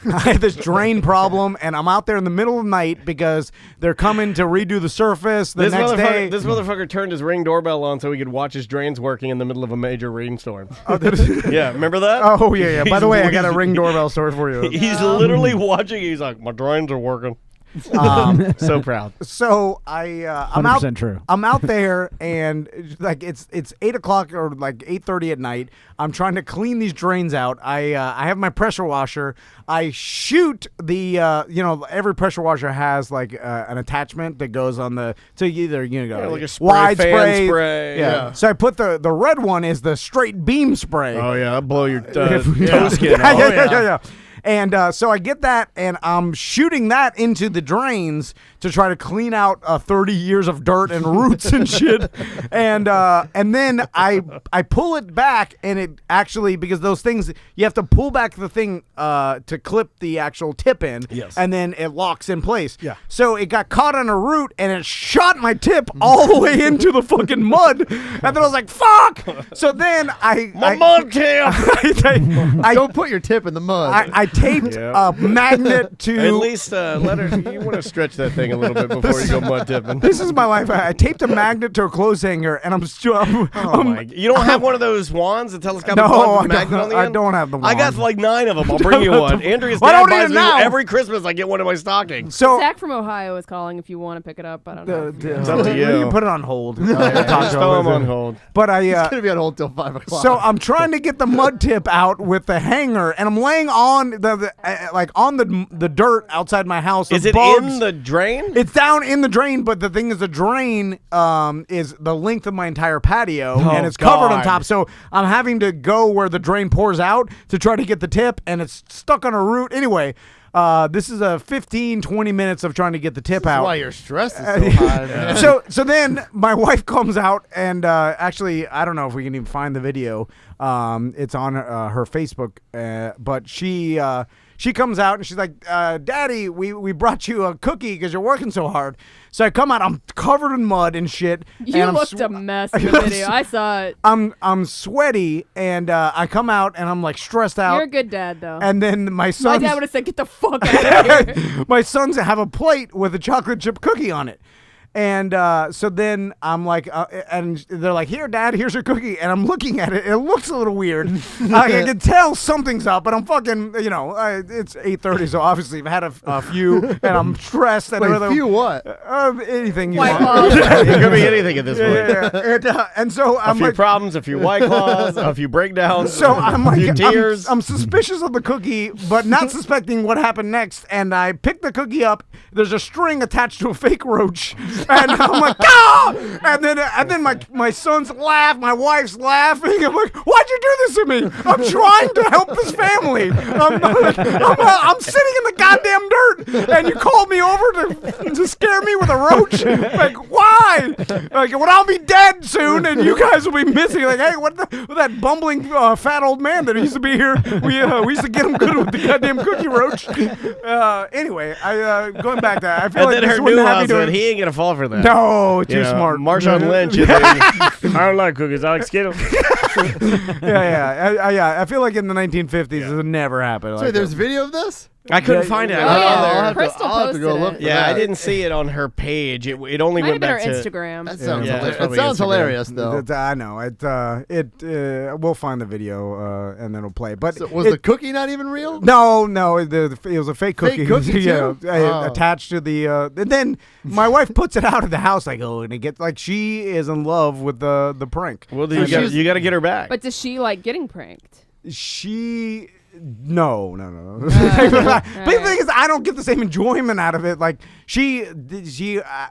I have this drain problem, and I'm out there in the middle of the night because they're coming to redo the surface the next day. This motherfucker turned his Ring doorbell on so he could watch his drains working in the middle of a major rainstorm. Yeah, remember that? Oh, yeah. By the way, I got a Ring doorbell story for you. He's literally watching. He's like, my drains are working. So proud. So I'm out. True. I'm out there, and like it's 8 o'clock or like 8:30 at night. I'm trying to clean these drains out. I have my pressure washer. I shoot the every pressure washer has like an attachment that goes on the either like a wide spray. Yeah. So I put the red one is the straight beam spray. Oh yeah, that'll blow your toe skin. Yeah. And so I get that, and I'm shooting that into the drains to try to clean out 30 years of dirt and roots and shit. And then I pull it back, and it actually, because those things, you have to pull back the thing to clip the actual tip in, yes, and then it locks in place. Yeah. So it got caught on a root, and it shot my tip all the way into the fucking mud. And then I was like, fuck! So then my mud tip! Don't put your tip in the mud. I taped a magnet to... At least let her... You want to stretch that thing a little bit before you go mud tipping. This is my life. I taped a magnet to a clothes hanger, and I'm still... You don't have one of those wands, the telescopic no, wands with magnet on the end? I don't have the wand. I got like 9 of them. I'll bring you one. Andrea's dad buys me every Christmas. I get one in my stocking. So Zach from Ohio is calling if you want to pick it up. I don't know. It's up to you. You can put it on hold. Just throw them on hold. But it's going to be on hold till 5 o'clock. So I'm trying to get the mud tip out with the hanger, and I'm laying on the dirt outside my house. Is it in the drain? It's down in the drain, but the thing is, the drain is the length of my entire patio, and it's covered on top. So I'm having to go where the drain pours out to try to get the tip, and it's stuck on a root. Anyway, This is a 15, 20 minutes of trying to get the tip That's out. why your stress is so high, man. So then my wife comes out, and actually, I don't know if we can even find the video. It's on her Facebook, but she comes out and she's like, Daddy, we brought you a cookie because you're working so hard. So I come out, I'm covered in mud and shit. You and looked a mess in the video. I saw it. I'm sweaty, and I come out and I'm like stressed out. You're a good dad, though. And then my son. My dad would have said, "Get the fuck out of here." My sons have a plate with a chocolate chip cookie on it. And so then I'm like, and they're like, "Here, Dad, here's your cookie." And I'm looking at it. It looks a little weird. I can tell something's up, but I'm fucking, it's 8:30, so obviously I've had a few, and I'm stressed. And Wait, few what? Anything you White want. Claws. It could be anything at this point. And so A I'm few like, problems, a few White Claws, a few breakdowns, so I'm like, a few tears. I'm suspicious of the cookie, but not suspecting what happened next. And I pick the cookie up. There's a string attached to a fake roach, and I'm like, ah! And then my sons laugh, my wife's laughing. I'm like, why'd you do this to me? I'm trying to help this family. I'm sitting in the goddamn dirt, and you called me over to scare me with a roach. Like, why? Like, well, I'll be dead soon, and you guys will be missing. Like, hey, what that bumbling fat old man that used to be here? We used to get him good with the goddamn cookie roach. Anyway, going back to that, I feel And like then this her wouldn't new have me house, doing. he ain't gonna fall for that. No, too smart. Marshawn Lynch. I don't like cookies. I like Skittles. Yeah. I feel like in the 1950s, this would never happen. Sorry, there's video of this? I couldn't find it. Oh, yeah. I'll have to go look for Yeah, that. I didn't see it on her page. It only Might went have been back our to Instagram. That sounds, Yeah, hilarious. probably It sounds Instagram. hilarious, though. I know. We'll find the video and then we'll play. But So was the cookie not even real? No, it was a fake cookie. Fake cookie, too? Attached to the. And then my wife puts it out of the house. I go, and it gets like she is in love with the prank. Well, then you got to get her back. But does she like getting pranked? She. No. But the thing is, I don't get the same enjoyment out of it. Like she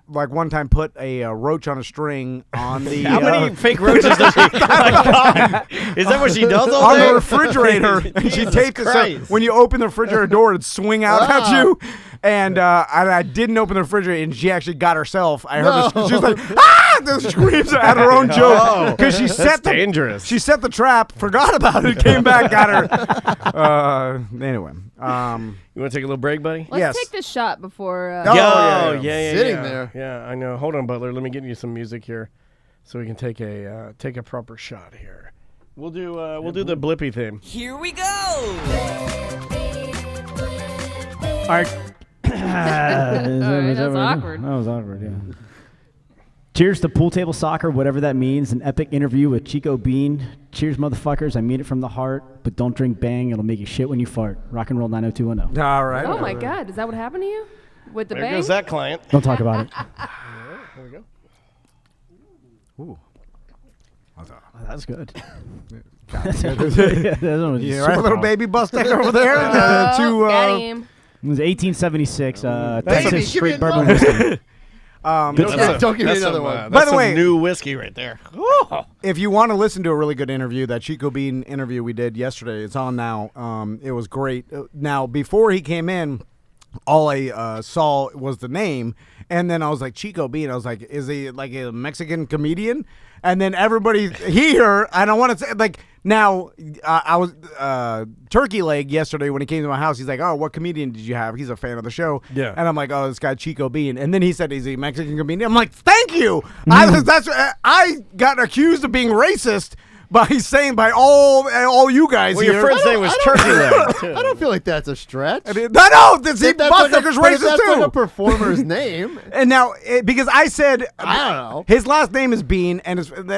like one time put a roach on a string on the. How many fake roaches does she? Is that what she does all on day? the refrigerator? She taped it so when you open the refrigerator door, it'd swing out at you. And I didn't open the refrigerator, and she actually got herself. I heard she was like, ah! The screams at her own joke because she set the dangerous. She set the trap, forgot about it, came back, got her. Anyway, You want to take a little break, buddy? Let's take this shot before. Yeah. Sitting there. Yeah, I know. Hold on, Butler. Let me get you some music here, so we can take a proper shot here. We'll do the Blippy theme. Here we go. All right. That was awkward. That was awkward, yeah. Cheers to pool table soccer, whatever that means. An epic interview with Chico Bean. Cheers, motherfuckers. I mean it from the heart, but don't drink bang. It'll make you shit when you fart. Rock and roll 90210. All right. Oh my God, is that what happened to you with the There bang? goes that client. Don't talk about it. There we go. Ooh. That's good. Yeah, right, little baby Bustek over there. Got him. It was 1876. Baby, Texas give me straight bourbon whiskey. Don't give me another one. By the way, new whiskey right there. if you want to listen to a really good interview, that Chico Bean interview we did yesterday, it's on now. It was great. Now, before he came in, all I saw was the name, and then I was like, Chico Bean. I was like, is he like a Mexican comedian? And then everybody here, I don't want to say, like, now, I was Turkey Leg yesterday when he came to my house. He's like, oh, what comedian did you have? He's a fan of the show. Yeah. And I'm like, oh, this guy Chico Bean. And then he said he's a Mexican comedian. I'm like, thank you. I got accused of being racist by all you guys Well, here. your friend's name was Turkey Leg, too. I don't feel like that's a stretch. No, that's Buster's racist that's too. like a performer's name. And now, because I said, I don't know. his last name is Bean,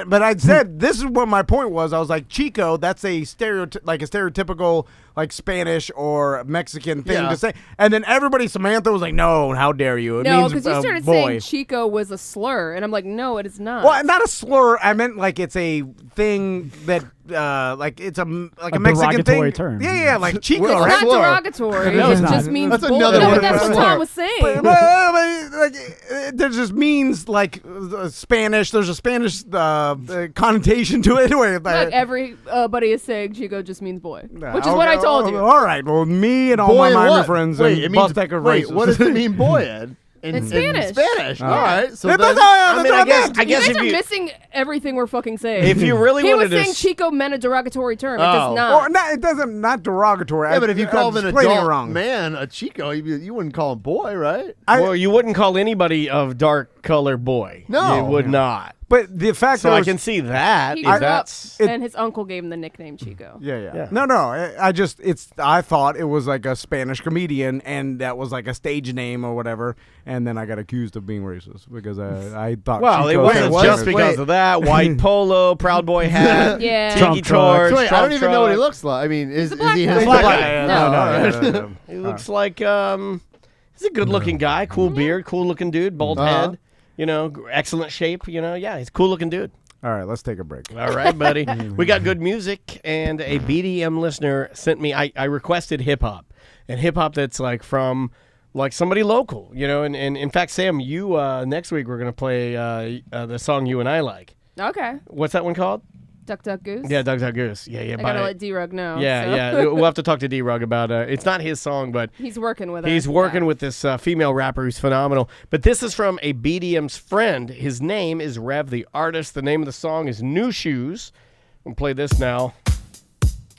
but I said this is what my point was. I was like, Chico, that's a stereotypical like Spanish or Mexican thing to say. And then everybody, Samantha was like, no, how dare you? It No, means because you started boy. saying Chico was a slur, and I'm like, no, it is not. Well, not a slur. I meant like it's a thing that it's a Mexican thing. Term. Yeah, like Chico, It's right? not derogatory. No, it's it not. just means That's bull. another No, word but that's for what slur. Tom was saying. But, that just means like Spanish. There's a Spanish connotation to it. Anyway, Like everybody is saying Chico just means boy, which is okay, what I told you. All right. Well, me and all Boy my what? mimer friends Wait, and it means, Bustecker wait, races. what does it mean, boy, Ed? In Spanish. Spanish. All right. So That's then, I guess You guys if are you missing everything we're fucking saying. if you really he wanted was to saying Chico meant a derogatory term. It Oh. does not. Or not, it doesn't not derogatory. yeah, but if you call him an explaining it adult wrong. man a Chico, you wouldn't call him boy, right? well, you wouldn't call anybody of dark color boy. No. you would not. But the fact So that I it was- can see that. He If grew up, that's and his uncle gave him the nickname Chico. Yeah. No. I thought it was like a Spanish comedian, and that was like a stage name or whatever. And then I got accused of being racist because I thought. well, it Chico wasn't was just Spanish. because of that. White polo, Proud Boy hat, Yeah. tiki Trump truck. torch. So wait, I Trump don't even know what he truck. looks like. I mean, is a black he guy. his Black black guy. No. He looks like he's a good-looking guy, cool beard, cool-looking dude, bald head. You know, excellent shape. You know, yeah, he's a cool-looking dude. All right, let's take a break. All right, buddy. We got good music, and a BDM listener sent me. I requested hip hop, and hip hop that's like from like somebody local, you know. And in fact, Sam, you next week we're gonna play the song you and I like. Okay. What's that one called? Duck, duck, goose. Yeah, Duck Duck Goose. Yeah. I gotta let D-Rug know. Yeah, so. yeah. We'll have to talk to D-Rug about it's not his song, but He's working with her. he's working Yeah. with this female rapper who's phenomenal. But this is from a BDM's friend. His name is Rev the Artist. The name of the song is New Shoes. We'll play this now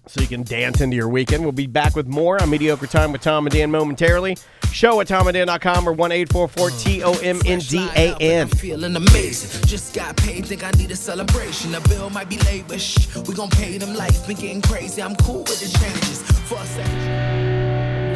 so you can dance into your weekend. We'll be back with more on Mediocre Time with Tom and Dan momentarily. Show at tomandan.com or 1-844-TOMNDAN. Feeling amazing. Just got paid, think I need a celebration. The bill might be late, but shh, we gon' pay them. Life been getting crazy. I'm cool with the changes. For a second.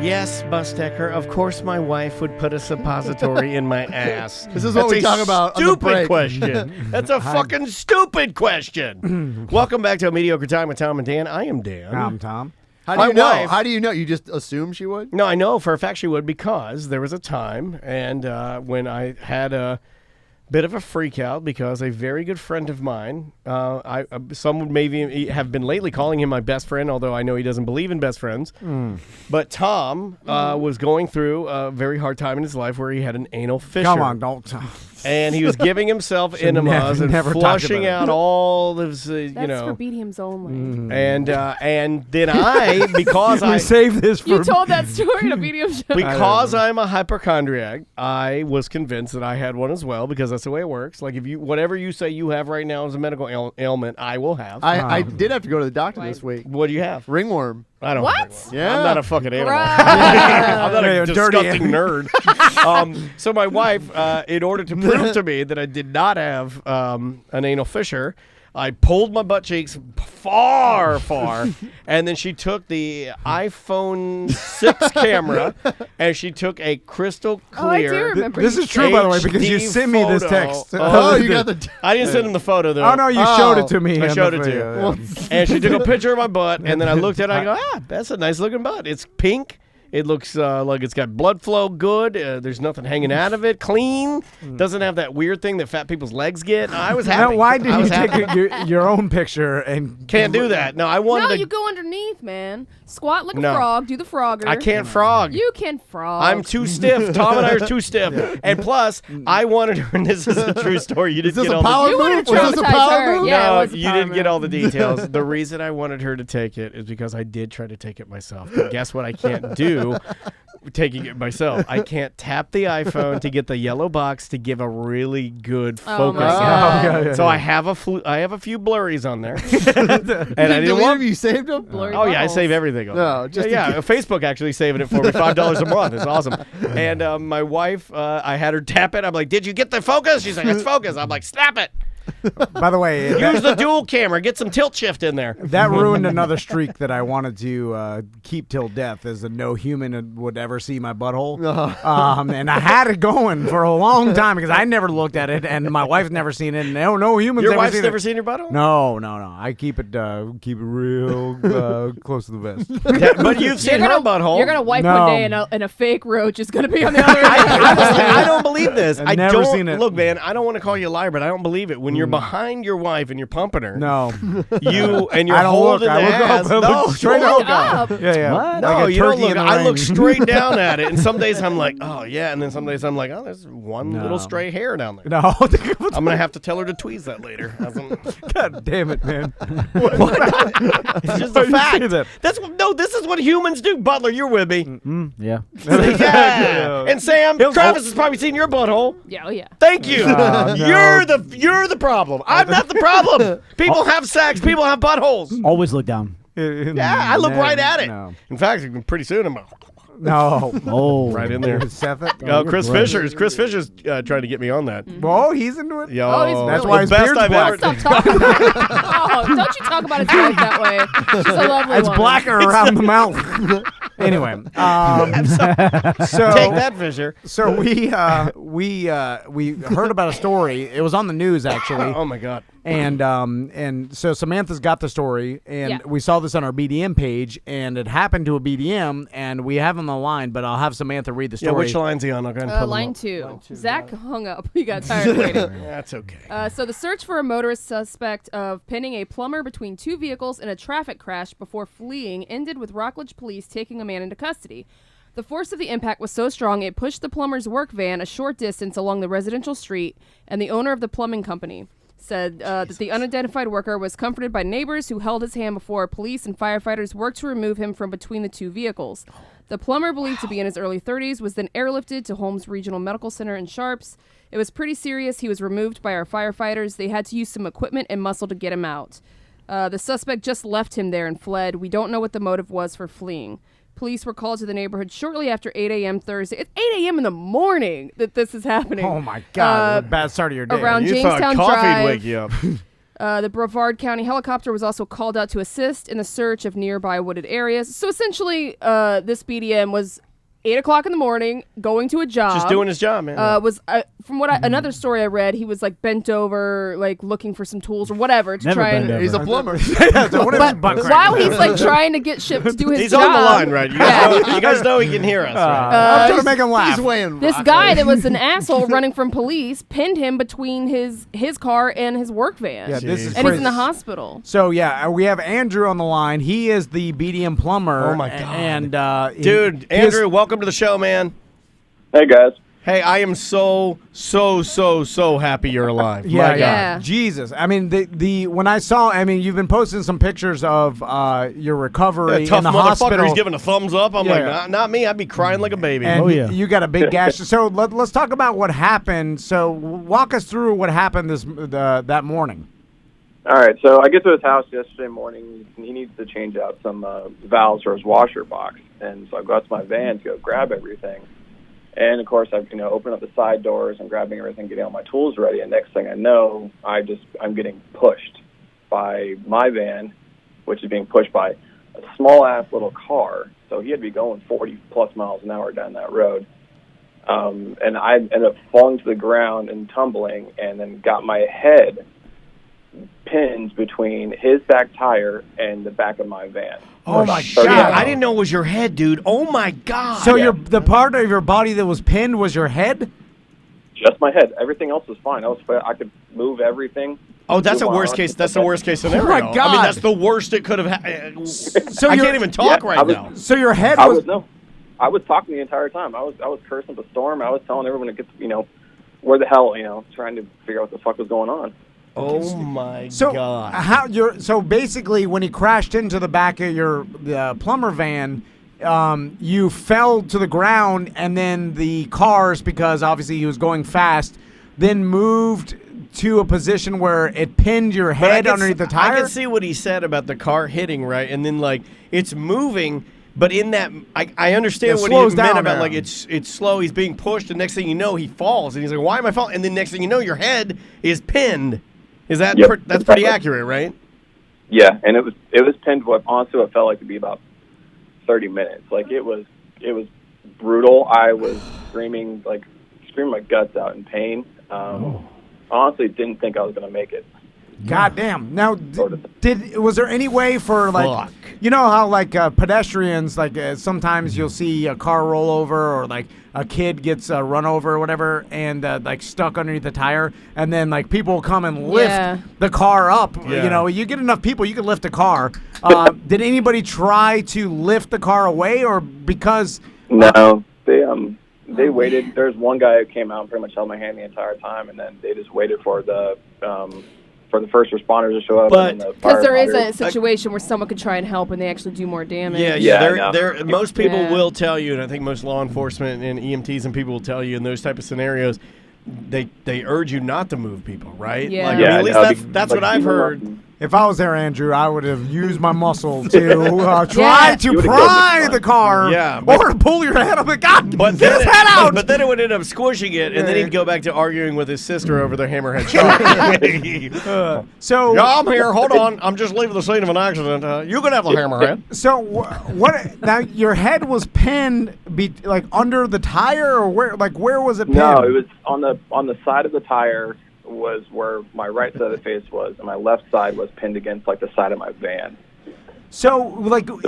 Yes, Bustecker, of course my wife would put a suppository in my ass. This is what we talk about on the Stupid break. question. That's a fucking stupid question. Welcome back to A Mediocre Time with Tom and Dan. I am Dan. I'm Tom. How do My you know? wife- How do you know? You just assume she would? No, I know for a fact she would because there was a time and when I had a bit of a freak out because a very good friend of mine, some would maybe have been lately calling him my best friend, although I know he doesn't believe in best friends. But Tom was going through a very hard time in his life where he had an anal fissure. Come on, don't. And he was giving himself enemas and never talk flushing about it. out all of his, That's you know. for BDMs only. And then I, because We I saved this for. You told that story in a BDM show. because I'm a hypochondriac, I was convinced that I had one as well because that's the way it works. Like if you whatever you say you have right now is a medical ailment, I will have. I did have to go to the doctor this week. What do you have? Ringworm. I don't. What? have ringworm. Yeah. I'm not a fucking animal. Gross. I'm not Yeah, a you're dirty. disgusting nerd. So my wife, in order to prove to me that I did not have an anal fissure, I pulled my butt cheeks far, and then she took the iPhone 6 camera and she took a crystal Oh, I do clear. remember. This you is true, by the way, because you HD sent me this photo. text. Oh, you got the. I didn't send him the photo though. Oh no, you showed it to me. I on showed the it to you. video, yeah. And she took a picture of my butt, and then I looked at it. I go, that's a nice looking butt. It's pink. It looks like it's got blood flow good. There's nothing hanging out of it. Clean. Doesn't have that weird thing that fat people's legs get. I was happy. Now, why did I you was take happy. your own picture and Can't do that. No, I wanted No, to. you go underneath, man. Squat like No. a frog. Do the frogger. I can't frog. You can frog. I'm too stiff. Tom and I are too stiff. And plus, I wanted her, and this is a true story. You didn't Is this get a all power the You wanted to move? Was this a traumatize power her. move? Yeah, it No, was a you power didn't get move. all the details. The reason I wanted her to take it is because I did try to take it myself. But guess what I can't do taking it myself? I can't tap the iPhone to get the yellow box to give a really good focus. Oh my on it. God. yeah, So I have a few blurries on there. And I didn't want You saved him? Blurry Oh yeah, I balls. save everything on No, there. just to yeah. Facebook actually saving it for me, $5 a month. It's awesome. And my wife, I had her tap it. I'm like, "Did you get the focus?" She's like, "It's focused." I'm like, "Snap it." By the way, use the dual camera. Get some tilt shift in there. That ruined another streak that I wanted to keep till death, as no human would ever see my butthole. And I had it going for a long time because I never looked at it, and my wife's never seen it, and no humans. Your ever wife's seen never it. seen your butthole? No. I keep it real close to the vest. Yeah, but you've seen her butthole. You're gonna wipe one day, and a fake roach is gonna be on the other end. I don't believe this. I've never seen it. Look, man, I don't want to call you a liar, but I don't believe it. When you're behind your wife and you're pumping her, no, you're I don't holding look. the I look ass. up. No, straight up. Yeah. What? No, Like a you don't turkey look. in the I look rain. straight down at it, and some days I'm like, oh yeah, and then some days I'm like, oh, there's one little stray hair down there. No, I'm gonna have to tell her to tweeze that later. God damn it, man. It's just a fact. This is what humans do. Butler, you're with me. Yeah. Yeah. And Sam, Travis has probably seen your butthole. Yeah, oh yeah. Thank you. No. You're the problem. I'm not the problem. People have sex. People have buttholes. Always look down. Yeah, I look right at it. No. In fact, pretty soon I'm No. Oh. right in there. Seth it? Chris Fisher's trying to get get me on that. Whoa, he's into it. Yo, Oh, he's That's really why his the best beard's I've black. ever. Stop talking about it. Oh, don't you talk about his wife that way. She's a lovely It's woman. blacker around the mouth. Anyway, so Take that, Fisher. So we heard about a story. It was on the news actually. Oh my God. And so Samantha's got the story, and Yeah. we saw this on our BDM page, and it happened to a BDM, and we have him on the line, but I'll have Samantha read the story. Yeah, which line's he on? I'll go ahead and pull him Line up. 2. Zach hung up. He got tired of waiting. That's okay. So the search for a motorist suspect of pinning a plumber between two vehicles in a traffic crash before fleeing ended with Rockledge police taking a man into custody. The force of the impact was so strong it pushed the plumber's work van a short distance along the residential street, and the owner of the plumbing company said that the unidentified worker was comforted by neighbors who held his hand before police and firefighters worked to remove him from between the two vehicles. The plumber, believed to be in his early 30s, was then airlifted to Holmes Regional Medical Center in Sharps. It was pretty serious. He was removed by our firefighters. They had to use some equipment and muscle to get him out. The suspect just left him there and fled. We don't know what the motive was for fleeing. Police were called to the neighborhood shortly after 8 a.m. Thursday. It's 8 a.m. in the morning that this is happening. Oh, my God. Bad start of your day. Around You Jamestown thought coffee'd Drive. wake you up. The Brevard County helicopter was also called out to assist in the search of nearby wooded areas. So essentially, this BDM was 8 o'clock in the morning, going to a job. Just doing his job, man. From what another story I read, he was like bent over, like looking for some tools or whatever to Never try bend and. over. He's a plumber. But while he's like trying to get shipped to do his He's job, on the line, right? You guys know he can hear us, right? I'm trying to make him laugh. He's weighing this rock. guy that was an asshole running from police pinned him between his car and his work van. Yeah, this is and he's crazy. in the hospital. So, yeah, we have Andrew on the line. He is the BDM plumber. Oh, my God. And, Dude, Andrew, welcome to the show, man. Hey, guys. Hey, I am so happy you're alive. Yeah, My God. Yeah. Jesus. I mean, when I saw, you've been posting some pictures of your recovery Tough in the motherfucker hospital. who's giving a thumbs up. I'm Yeah. like, not me. I'd be crying like a baby. And Oh, yeah. you got a big gash. So let's talk about what happened. So walk us through what happened that morning. All right, so I get to his house yesterday morning. He needs to change out some valves for his washer box. And so I go out to my van to go grab everything. And, of course, I open up the side doors and grabbing everything, getting all my tools ready. And next thing I know, I'm getting pushed by my van, which is being pushed by a small-ass little car. So he had to be going 40-plus miles an hour down that road. And I ended up falling to the ground and tumbling and then got my head pinned between his back tire and the back of my van. Oh, my So, God. yeah. I didn't know it was your head, dude. Oh, my God. So the part of your body that was pinned was your head? Just my head. Everything else was fine. I could move everything. Oh, that's Move a my worst arms. case. That's the worst case scenario. my I mean, God. that's the worst it could have happened. So I you're- can't even talk Yeah, right now. So your head I was... was talking the entire time. I was cursing up a storm. I was telling everyone to get, where the hell, trying to figure out what the fuck was going on. Oh, my So God. So basically, when he crashed into the back of the plumber van, you fell to the ground, and then the cars, because obviously he was going fast, then moved to a position where it pinned your head underneath the tire. I can see what he said about the car hitting, right? And then, like, it's moving, but in that, I understand It what slows he meant down about, there. like, it's slow, he's being pushed, and next thing you know, he falls. And he's like, why am I falling? And then next thing you know, your head is pinned. Is that Yep, that's pretty exactly. accurate, right? Yeah, and it was pinned honestly what felt like to be about 30 minutes. Like it was brutal. I was screaming my guts out in pain. Honestly, didn't think I was going to make it. God damn. Now, was there any way for you know how pedestrians sometimes you'll see a car roll over or a kid gets run over or whatever and stuck underneath the tire and then people will come and lift the car up. Yeah. You know, you get enough people, you can lift a car. Did anybody try to lift the car away or because? No, they waited. There's one guy who came out and pretty much held my hand the entire time, and then they just waited for the first responders to show up. But because there is a situation where someone could try and help and they actually do more damage. Yeah. Most people will tell you, and I think most law enforcement and EMTs and people will tell you in those type of scenarios, they urge you not to move people, right? Yeah. At least that's what I've heard. If I was there, Andrew, I would have used my muscle to try to pry the car or pull your head up. God, get his head out! But then it would end up squishing it, and then he'd go back to arguing with his sister over the hammerhead shot. I'm here. Hold on. I'm just leaving the scene of an accident. You can have the hammerhead. So what? Now your head was pinned, under the tire, or where was it pinned? No, it was on the side of the tire. Was where my right side of the face was, and my left side was pinned against the side of my van. So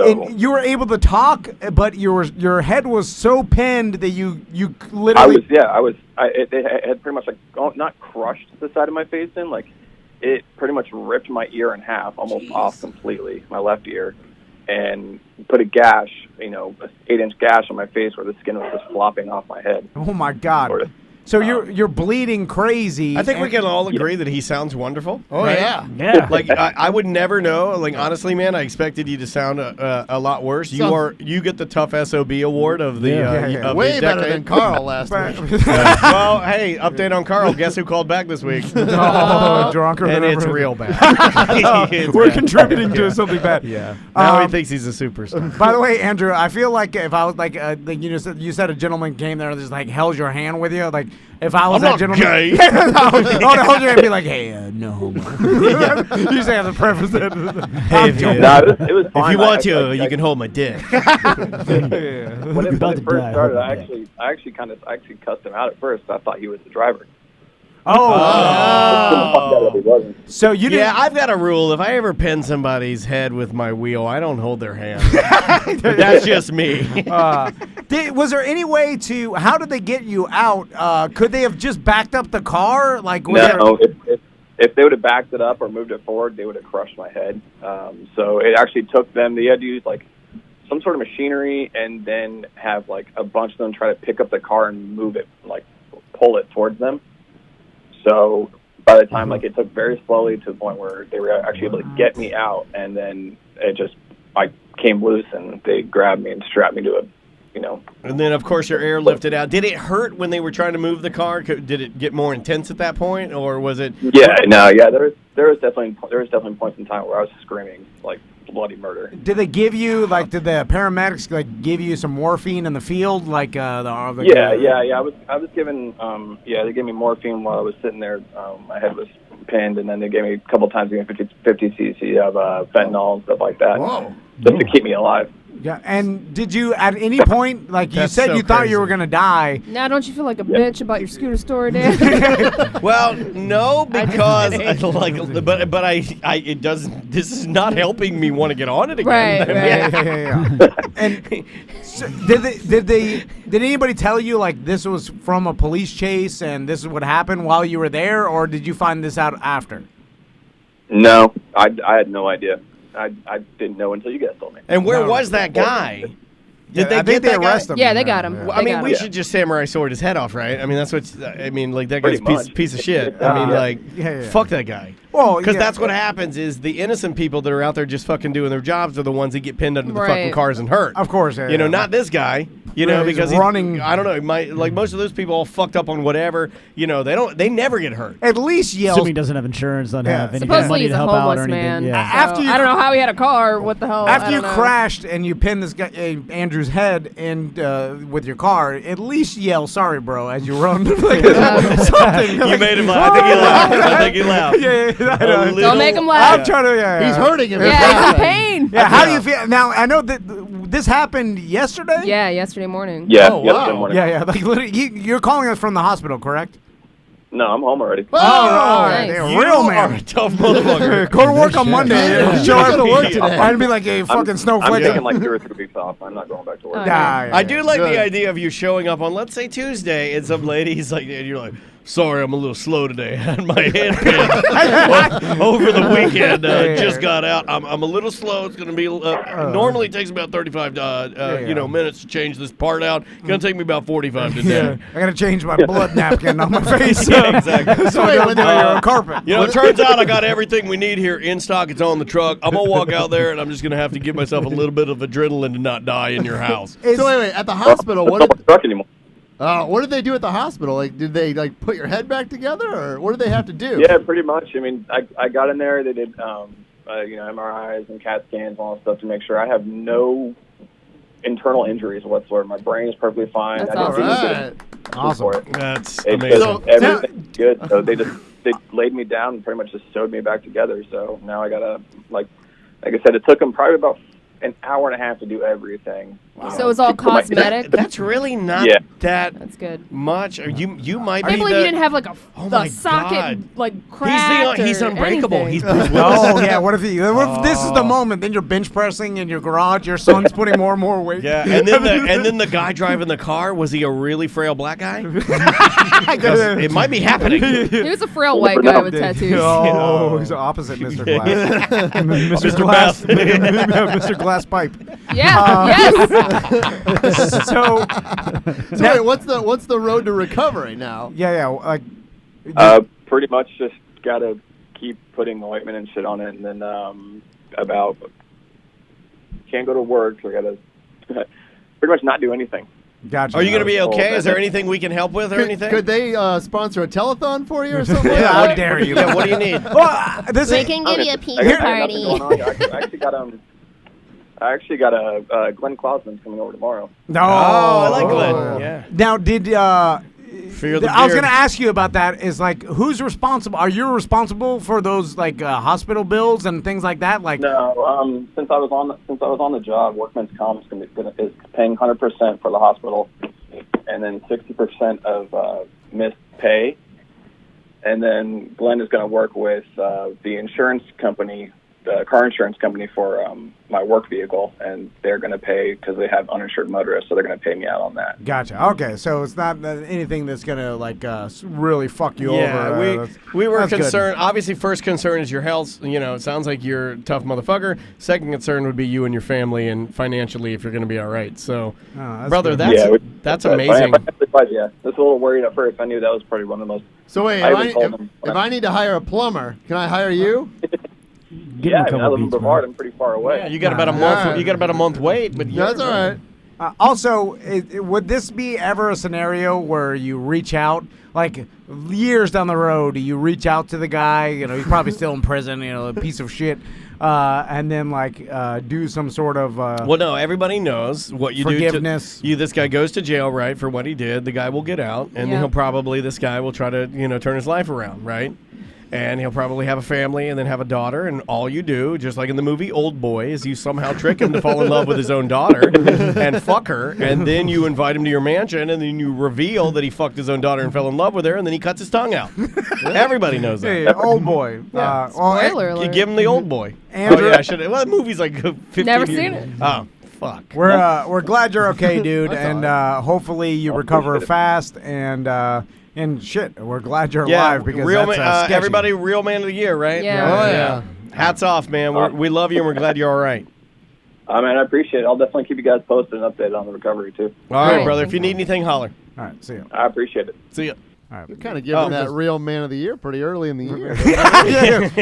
and you were able to talk, but your head was so pinned that you literally. It had pretty much not crushed the side of my face in, it pretty much ripped my ear in half, almost off completely, my left ear, and put a gash, an 8-inch gash on my face where the skin was just flopping off my head. Oh my God. Sort of. So you're bleeding crazy. I think we can all agree that he sounds wonderful. Oh, right? yeah. I would never know. Honestly, man, I expected you to sound a lot worse. You get the tough SOB award of the of way the better decade. than Carl last week. Well, hey, update on Carl. Guess who called back this week? Drunker and than it's ever. real bad. We're contributing to something bad. Yeah. Now he thinks he's a superstar. By the way, Andrew, I feel like if I was you said a gentleman came there and just held your hand with you, if I was that gentleman, gay. I would hold your hand and be like, hey, no homo. You just have to preface it. It was fine. If you want to, you can hold my dick. When it first started, I actually cussed him out at first. I thought he was the driver. So you didn't. Yeah, I've got a rule. If I ever pin somebody's head with my wheel, I don't hold their hand. That's just me. Was there any way to? How did they get you out? Could they have just backed up the car? No. If they would have backed it up or moved it forward, they would have crushed my head. So it actually took them. They had to use some sort of machinery and then have a bunch of them try to pick up the car and move it, pull it towards them. So by the time, it took very slowly to the point where they were actually able to get me out, and then I came loose, and they grabbed me and strapped me to a, And then, of course, your air lifted out. Did it hurt when they were trying to move the car? Did it get more intense at that point, or was it? Yeah, no, yeah. There was definitely points in time where I was screaming bloody murder. Did they give you did the paramedics give you some morphine in the field Yeah. I was given they gave me morphine while I was sitting there. My head was pinned, and then they gave me a couple times 50 cc of fentanyl and stuff like that, just to keep me alive. Yeah, and did you at any point, you said you thought you were gonna die? Now, don't you feel like a bitch about your scooter story, Dan? Well, no, because but it doesn't. This is not helping me want to get on it again. Right. And so did anybody tell you this was from a police chase and this is what happened while you were there, or did you find this out after? No, I had no idea. I didn't know until you guys told me. And where was that guy? Did they get that arrest guy? him? Yeah, they got him. Well, I mean, we should just samurai sword his head off, right? I mean, that's what. That guy's piece of shit. Fuck that guy. Well, because that's what happens is the innocent people that are out there just fucking doing their jobs are the ones that get pinned under the fucking cars and hurt. Of course, not this guy. Because he's running. I don't know. Most of those people all fucked up on whatever. They never get hurt. At least yell. Assuming he doesn't have insurance, doesn't have any Supposedly money he's to a help out or homeless anything. man. Yeah. After I don't know how he had a car. What the hell? After you crashed and you pinned this guy, Andrew's head in with your car, at least yell "sorry, bro" as you run. Something. You made him laugh. I think he laughed. Yeah. Don't make him laugh. I'm trying to. He's hurting him. Yeah, he's in pain. Yeah, how do you feel now? I know that this happened yesterday. Yeah, yesterday morning. Yeah, Oh, yesterday wow. morning. Yeah. Like literally, you're calling us from the hospital, correct? No, I'm home already. Oh, right. nice. Damn, real man. are a tough motherfucker. Go to work on Monday. Yeah. Show You up gotta work today. I'd be like a fucking I'm snowflake. taking like 2 or 3 weeks off. I'm not going back to work. Yeah, I do like Good. the idea of you showing up on, let's say, Tuesday, and some lady's like, and you're like, sorry, I'm a little slow today. I had my head pinned over the weekend. Just got out. I'm a little slow. It's going to be, normally it takes about 35 minutes to change this part out. It's going to take me about 45 today. I gotta change my blood napkin on my face. Yeah, exactly. So I don't go carpet. You know, it turns out I got everything we need here in stock. It's on the truck. I'm going to walk out there, and I'm just going to have to give myself a little bit of adrenaline to not die in your house. So wait, at the hospital, Don't the truck anymore. what did they do at the hospital? Like, did they like put your head back together, or what did they have to do? Yeah, pretty much. I mean, I got in there. They did, MRIs and CAT scans and all that stuff to make sure I have no internal injuries whatsoever. My brain is perfectly fine. That's I didn't awesome. see anything Awesome. for it. That's It's amazing. just everything's good. So they laid me down and pretty much just sewed me back together. So now I gotta like I said, it took them probably about an hour and a half to do everything. So it's all cosmetic? That's really not that That's good. much. Or you might I be can't believe you didn't have like a socket God. like cracked He's or unbreakable. anything. He's Bruce Willis. Oh yeah, what if this is the moment? Then you're bench pressing in your garage. Your son's putting more and more weight. Yeah, and then the guy driving the car, was he a really frail black guy? 'Cause it might be happening. He was a frail white guy with tattoos. Oh, he's the opposite, Mr. Glass. Mr. Glass. Mr. Glasspipe. Yeah. Yes. So wait, what's the road to recovery now? yeah, like Pretty much just gotta keep putting ointment and shit on it, and then can't go to work, so I gotta pretty much not do anything. Gotcha. Are you going to be okay? Is there anything we can help with or anything? Could they sponsor a telethon for you or something? How dare you? Yeah, what do you need? Well, We can give you a pizza I got party. nothing going on. I actually got Glenn Klausman's coming over tomorrow. No. Oh, I like Glenn. Yeah. Now, did Fear the I was beard. going to ask you about that. Is like, who's responsible? Are you responsible for those like hospital bills and things like that? Like, No, since I was on the job, Workman's Comp is paying 100% for the hospital, and then 60% of missed pay, and then Glenn is going to work with the insurance company, the car insurance company for my work vehicle, and they're going to pay because they have uninsured motorists, so they're going to pay me out on that. Gotcha. Okay, so it's not anything that's going to like really fuck you over. Yeah, we were that's good. concerned. Obviously, first concern is your health. You know, it sounds like you're a tough motherfucker. Second concern would be you and your family and financially if you're going to be all right. So, that's brother, good. that's amazing. Yeah, just a little worried at first. I knew that was probably one of the most. So wait, if I need to hire a plumber, can I hire you? Yeah, I live in Brevard. I'm pretty far away. Yeah, you got about a month. You got about a month wait, but That's all right. Also, would this be ever a scenario where you reach out, like years down the road, you reach out to the guy, you know, he's probably still in prison, you know, a piece of shit, and then like do some sort of well, no, everybody knows what you forgiveness. do. This guy goes to jail, right, for what he did. The guy will get out, and then this guy will try to, turn his life around, right? And he'll probably have a family and then have a daughter. And all you do, just like in the movie Old Boy, is you somehow trick him to fall in love with his own daughter and fuck her. And then you invite him to your mansion and then you reveal that he fucked his own daughter and fell in love with her. And then he cuts his tongue out. Everybody knows that. Yeah, Old Boy. Spoiler You alert. give him the Old Boy. Andrew- Oh, yeah, I should have. Well, the movie's like 15 Never years. seen it. Oh, fuck. We're glad you're okay, dude, and hopefully you recover fast and shit. We're glad you're alive because real that's sketchy. everybody, real man of the year, right? Yeah. Oh yeah. Hats off, man. We love you and we're glad you're all right. Man, I appreciate it. I'll definitely keep you guys posted and updated on the recovery, too. All right, Right. brother. If you need anything, holler. All right, see you. I appreciate it. See ya. All right. You're kind of giving that real man of the year pretty early in the year.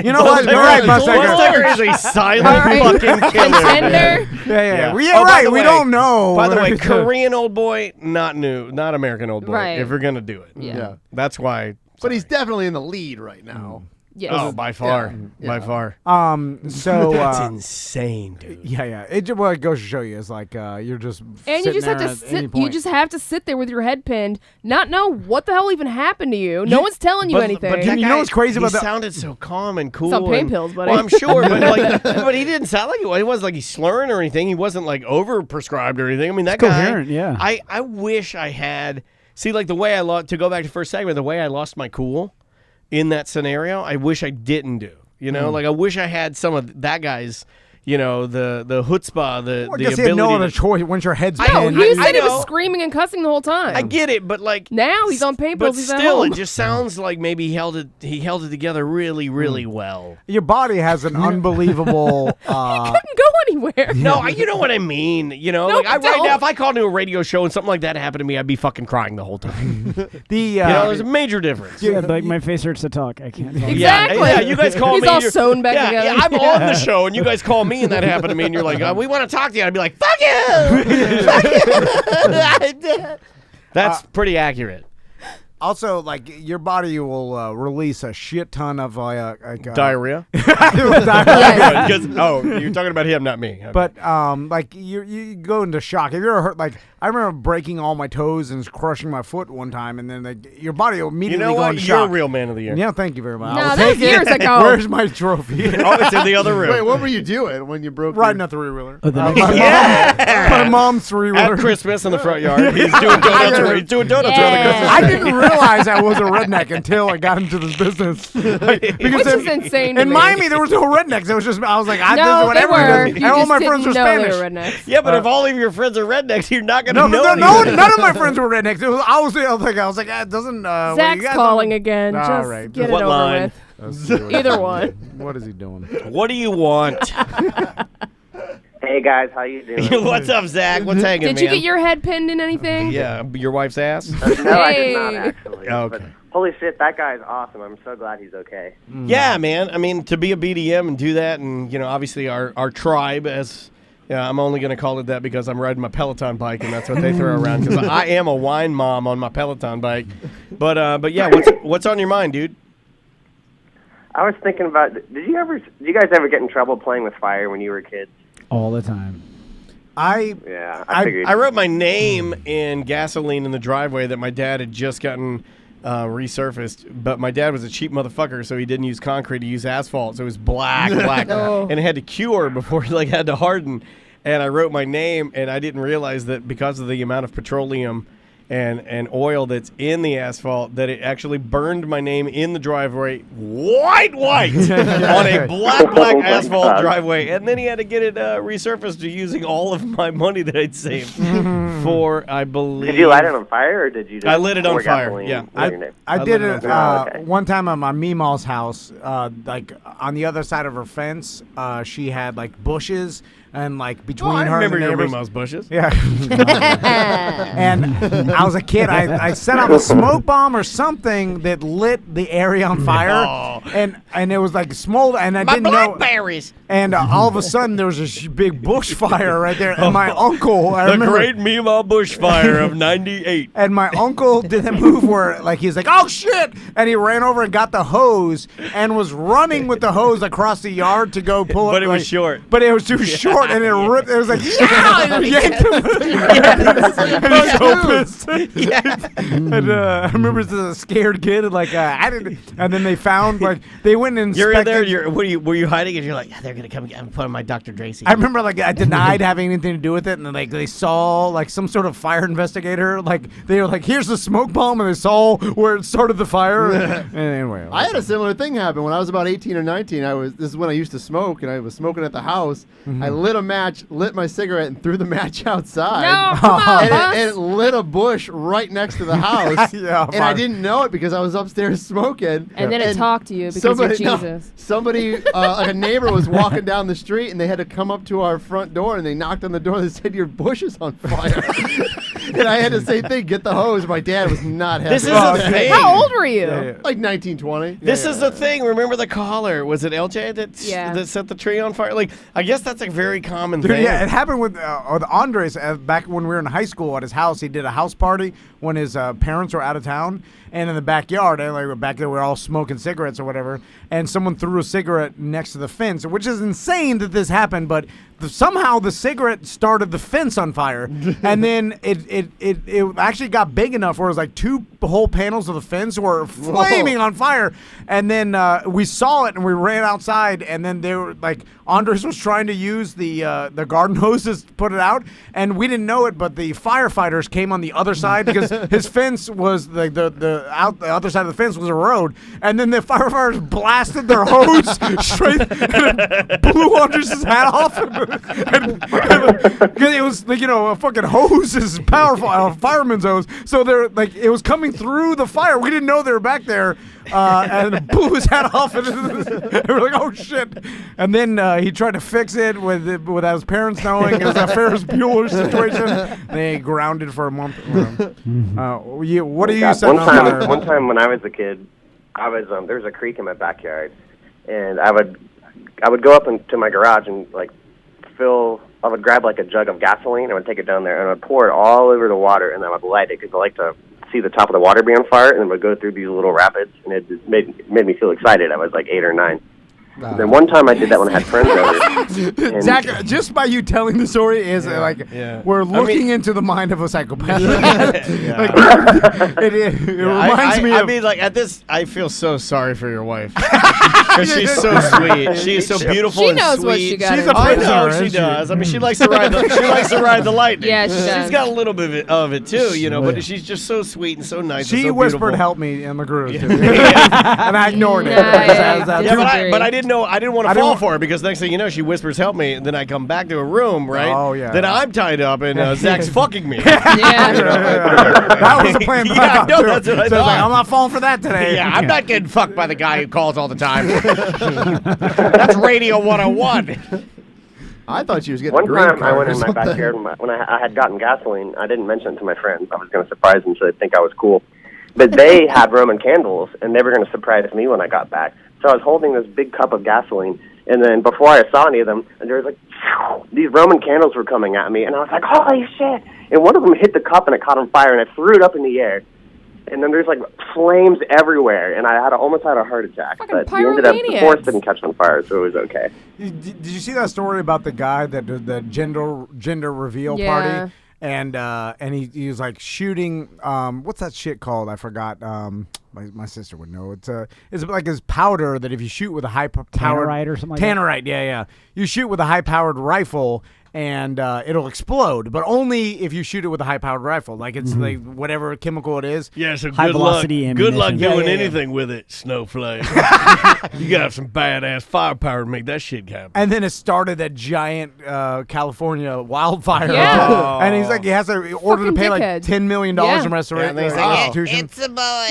You know what? You're right, Mustanger Mustanger. is a silent Right. fucking killer. Contender. Yeah. Well, Oh, by right. the We way- don't know. By the way, Korean Old Boy, not new, not American Old Boy. Right. If we're gonna do it, Yeah. that's why. But he's definitely in the lead right now. Yes. Oh, by far. By far. So That's insane, dude. Yeah. It goes to show you, it's like you're just And you just have to sit. You just have to sit there with your head pinned, not know what the hell even happened to you. No one's telling you anything. But you know what's crazy about that? He sounded so calm and cool. Some pain pills, buddy. Well, I'm sure, but but he didn't sound like it. It wasn't like he's slurring or anything. He wasn't like over prescribed or anything. I mean, that guy. Coherent, yeah. I wish I had. See, like the way I lost. To go back to first segment, the way I lost my cool in that scenario, I wish I didn't do. You know, like I wish I had some of that guy's. You know, the chutzpah, the I guess ability. he had no other choice once your head's No, pinned. he said he know. was screaming and cussing the whole time. I get it, but like now he's on pain pills. But He's at still, home. it just sounds like maybe he held it together really, really well. Your body has an unbelievable. He couldn't go anywhere. No, you know what I mean. You know, No, like right don't. now, if I called into a radio show and something like that happened to me, I'd be fucking crying the whole time. You know, there's a major difference. Yeah, like my face hurts to talk. I can't. Talk. Exactly. Yeah, you guys call He's me. all you're- sewn back together. Yeah, I'm on the show, and you guys call me, and that happened to me, and you're like, we want to talk to you. I'd be like, fuck you. Fuck you. That's pretty accurate. Also, like your body will release a shit ton of Diarrhea. diarrhea. You're talking about him, not me. Okay. But like you go into shock. Have you ever heard? Like I remember breaking all my toes and crushing my foot one time, and then like, your body will immediately you know go what? into You're shock. a real man of the year. Yeah, thank you very much. No, I will that was take it. years ago. Where's my trophy? Oh, it's in the other room. Wait, what were you doing when you broke? Riding a three-wheeler. Yeah. My mom's three-wheeler. At Christmas in the front yard, he's doing donuts. He's doing donuts around the Christmas I tree. didn't realize I was a redneck until I got into this business. Which is insane to in me. Miami, there was no rednecks. It was just I was like, this is No, what they everyone were. does. You And all just my didn't friends were know they Spanish. were rednecks. Yeah, but if all of your friends are rednecks, you're not going to No, know. none of my friends were rednecks. It was, I was like, it doesn't. What do you Zach's guys calling know? again. All Just right. get What it over line? with. Either one. What is he doing? What do you want? Hey guys, how you doing? What's up, Zach? What's hanging, Did man? you get your head pinned in anything? Yeah, your wife's ass? No, I did not Hey. actually. Okay. But holy shit, that guy's awesome. I'm so glad he's okay. Yeah, man. I mean, to be a BDM and do that, and, obviously our tribe, I'm only going to call it that because I'm riding my Peloton bike, and that's what they throw around, because I am a wine mom on my Peloton bike. But yeah, what's on your mind, dude? I was thinking about, did you guys ever get in trouble playing with fire when you were kids? All the time. Yeah, I figured. I wrote my name in gasoline in the driveway that my dad had just gotten resurfaced, but my dad was a cheap motherfucker, so he didn't use concrete, he used asphalt, so it was black, Oh. and it had to cure before it had to harden. And I wrote my name, and I didn't realize that because of the amount of petroleum and oil that's in the asphalt, that it actually burned my name in the driveway white on a black asphalt driveway. And then he had to get it resurfaced using all of my money that I'd saved for, I believe. Did you light it on fire, or did you just I lit it on pour fire, gasoline yeah. in your name? I I did lit it it on fire. Okay. one time at my Meemaw's house. Like on the other side of her fence, she had like bushes, and like between I her remember and the your neighbors. Meemaw's bushes. Yeah. And I was a kid. I set off a smoke bomb or something that lit the area on fire, Oh. and it was like smolder, and I My didn't know. blackberries. And all of a sudden, there was this big bushfire right there, and my uncle, I The remember, great Meemaw bushfire of '98. and my uncle did that move where, like, he's like, "Oh shit!" and he ran over and got the hose and was running with the hose across the yard to go pull it. But it was like- short. But it was too short, and it ripped. It was like, yeah, and it yanked him. And he was so pissed. And I remember as a scared kid, and like I didn't. And then they found like they went and You're in there. inspected- Were you hiding? And you're like, they're gonna come and put on my Dr. Tracy. I remember like I denied having anything to do with it, and then like they saw like some sort of fire investigator, like they were like, "Here's the smoke bomb," and they saw where it started the fire. And anyway, I had a similar thing happen when I was about 18 or 19. This is when I used to smoke, and I was smoking at the house. I lit a match, lit my cigarette, and threw the match outside. No, come on, and boss. it lit a bush right next to the house. Yeah, and I fine. didn't know it because I was upstairs smoking. And then it talked to you because you're Jesus. Somebody, like a neighbor, was walking down the street, and they had to come up to our front door, and they knocked on the door. They said, "Your bush is on fire." And I had the same thing. Get the hose. My dad was not happy. This is about the that. thing. How old were you? Like 1920. This is the thing. Remember the caller? Was it LJ Yeah. that set the tree on fire? Like, I guess that's a very common Dude, thing. yeah, it happened with Andres back when we were in high school at his house. He did a house party when his parents were out of town, and in the backyard, and like back there, we were all smoking cigarettes or whatever, and someone threw a cigarette next to the fence, which is insane that this happened, but somehow the cigarette started the fence on fire, and then it actually got big enough where it was like 2 whole panels of the fence were flaming on fire, and then we saw it and we ran outside, and then they were like, Andres was trying to use the garden hoses to put it out, and we didn't know it, but the firefighters came on the other side because his fence was the other side of the fence was a road, and then the firefighters blasted their hose straight and blew Andres' hat off. And it was like, a fucking hose is powerful, a fireman's hose. So they're like, it was coming through the fire. We didn't know they were back there, and it blew his hat off. And we were like, oh shit! And then he tried to fix it without his parents knowing. It was a Ferris Bueller situation. They grounded for a month. What do you say? One time when I was a kid, I was there was a creek in my backyard, and I would go up into my garage and like I would grab like a jug of gasoline, I would take it down there, and I would pour it all over the water, and I would light it because I like to see the top of the water be on fire, and then would go through these little rapids, and it just made me feel excited. I was like 8 or 9. Then one time I did that when I had friends over. Zach, just by you telling the story is we're looking into the mind of a psychopath. It reminds me of... I mean, like, at this, I feel so sorry for your wife. Because she's so sweet. She is so beautiful and sweet. She knows what she got. She's a prisoner. I know she does. I mean, she likes to ride the lightning. Yeah, she does. She's got a little bit of it too, but she's just so sweet and so nice. She and so whispered, beautiful. "Help me," in the groove, and I ignored it. But I didn't know. I didn't want to fall for her because next thing you know, she whispers, "Help me," and then I come back to a room, right? Oh yeah. Then I'm tied up and Zach's fucking me. That was the plan. Yeah, I know, that's what I thought. Like, I'm not falling for that today. Yeah, I'm not getting fucked by the guy who calls all the time. That's Radio 101. I thought she was getting One a green time I card went or in my something. backyard when I had gotten gasoline. I didn't mention it to my friends. I was going to surprise them so they'd think I was cool. But they had Roman candles, and they were going to surprise me when I got back. So I was holding this big cup of gasoline, and then before I saw any of them, and there was like, these Roman candles were coming at me, and I was like, holy shit! And one of them hit the cup, and it caught on fire, and I threw it up in the air. And then there's like flames everywhere, and I almost had a heart attack. But the forest didn't catch on fire, so it was okay. Did you see that story about the guy that did the gender reveal party? And he was like shooting. What's that shit called? I forgot. My sister would know. It's like his powder that if you shoot with a high powered Tannerite or something like that. Tannerite, yeah. You shoot with a high powered rifle, and it'll explode, but only if you shoot it with a high-powered rifle. Like it's like whatever chemical it is. Yeah, so high velocity ammunition. Good luck doing anything with it, Snowflake. You got some badass firepower to make that shit happen. And then it started that giant California wildfire. Yeah. And he's like, he has to order to pay like $10 million in restoration. It's a boy.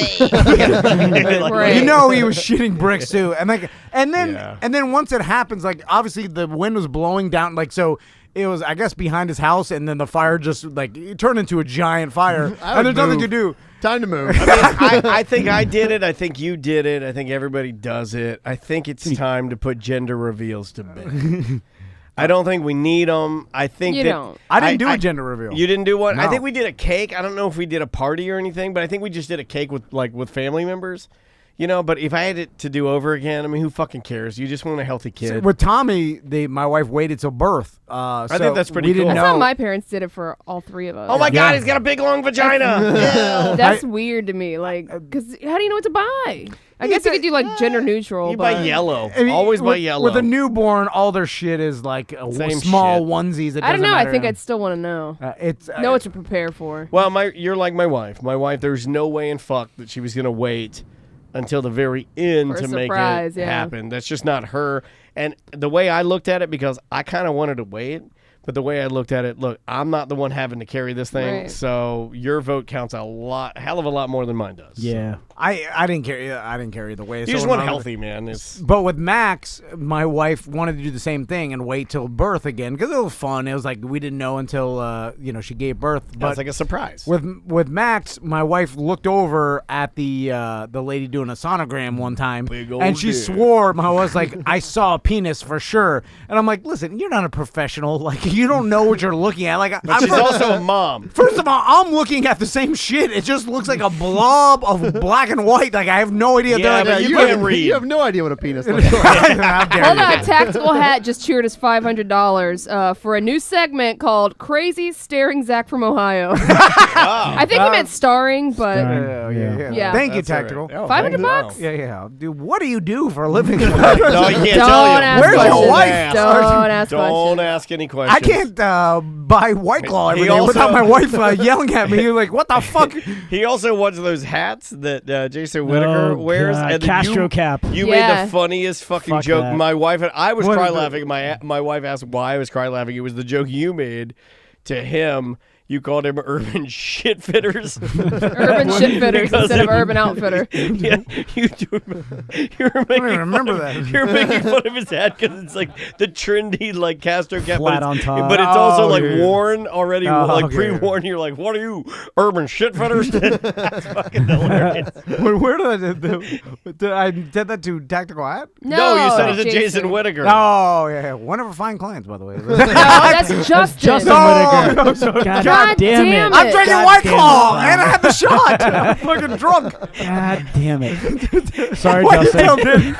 Right. You know he was shitting bricks too. And then once it happens, like obviously the wind was blowing down, like so. It was, I guess, behind his house, and then the fire just, like, it turned into a giant fire. And there's nothing to do. Time to move. I think I did it. I think you did it. I think everybody does it. I think it's time to put gender reveals to bed. I don't think we need them. I think you don't. I didn't do a gender reveal. You didn't do one? No. I think we did a cake. I don't know if we did a party or anything, but I think we just did a cake with family members. But if I had it to do over again, I mean, who fucking cares? You just want a healthy kid. So with Tommy, my wife waited till birth. I think that's pretty cool. That's how my parents did it for all 3 of us. Oh my God, he's got a big long vagina. That's weird to me. Like, because how do you know what to buy? I guess you could do like gender neutral. You buy yellow. Always buy yellow. With a newborn, all their shit is like small onesies. It I don't know. matter. I think I'd still want to know. Know what to prepare for. Well, you're like my wife. My wife, there's no way in fuck that she was gonna wait until the very end to make it happen. That's just not her. And the way I looked at it, because I kind of wanted to wait, but the way I looked at it, look, I'm not the one having to carry this thing, so your vote counts hell of a lot more than mine does. Yeah, I didn't carry the way. You just want healthy, man. But with Max, my wife wanted to do the same thing and wait till birth again because it was fun. It was like we didn't know until she gave birth. But it's like a surprise. With Max, my wife looked over at the lady doing a sonogram one time, and she swore. My wife was like, "I saw a penis for sure," and I'm like, "Listen, you're not a professional. Like you don't know what you're looking at. Like, She's also a mom. First of all, I'm looking at the same shit. It just looks like a blob of black and white. Like, I have no idea. Yeah, but you can't read. You have no idea what a penis looks like. How dare Hold you. on, Tactical Hat just cheered us $500 for a new segment called Crazy Staring Zach from Ohio. I think he meant starring, but Yeah. Thank you, That's all right. Tactical. Oh, $500? Yeah. Dude, what do you do for a living? No, I can't tell you. Ask Where's your questions. wife? Don't ask Don't questions. ask any questions. I can't buy White Claw every He day also- without my wife yelling at me. Like, what the fuck? He also wants those hats that Jason Whitaker wears. God, And then Castro cap. You Yeah. made the funniest fucking Fuck joke. that. My wife and I was What cry is it? laughing. My wife asked why I was cry laughing. It was the joke you made to him. You called him urban shitfitters. Urban shitfitters Because instead of urban outfitter. Yeah, you're making even remember that. You're making fun of his hat because it's like the trendy like Castro cap, Flat but on it's, top. but it's also like yeah. worn already, Oh, like okay. pre-worn. You're like, what are you, urban shitfitters? That's fucking hilarious. Where did I did that to Tactical Hat? No, you said it to Jason Whitaker. Oh, yeah. One of our fine clients, by the way. No, that's Justin. Justin Oh, Whitaker. God God damn it. I'm drinking God White damn Claw, it. and I had the shot. I'm fucking drunk. God damn it. Sorry, What Justin. you did?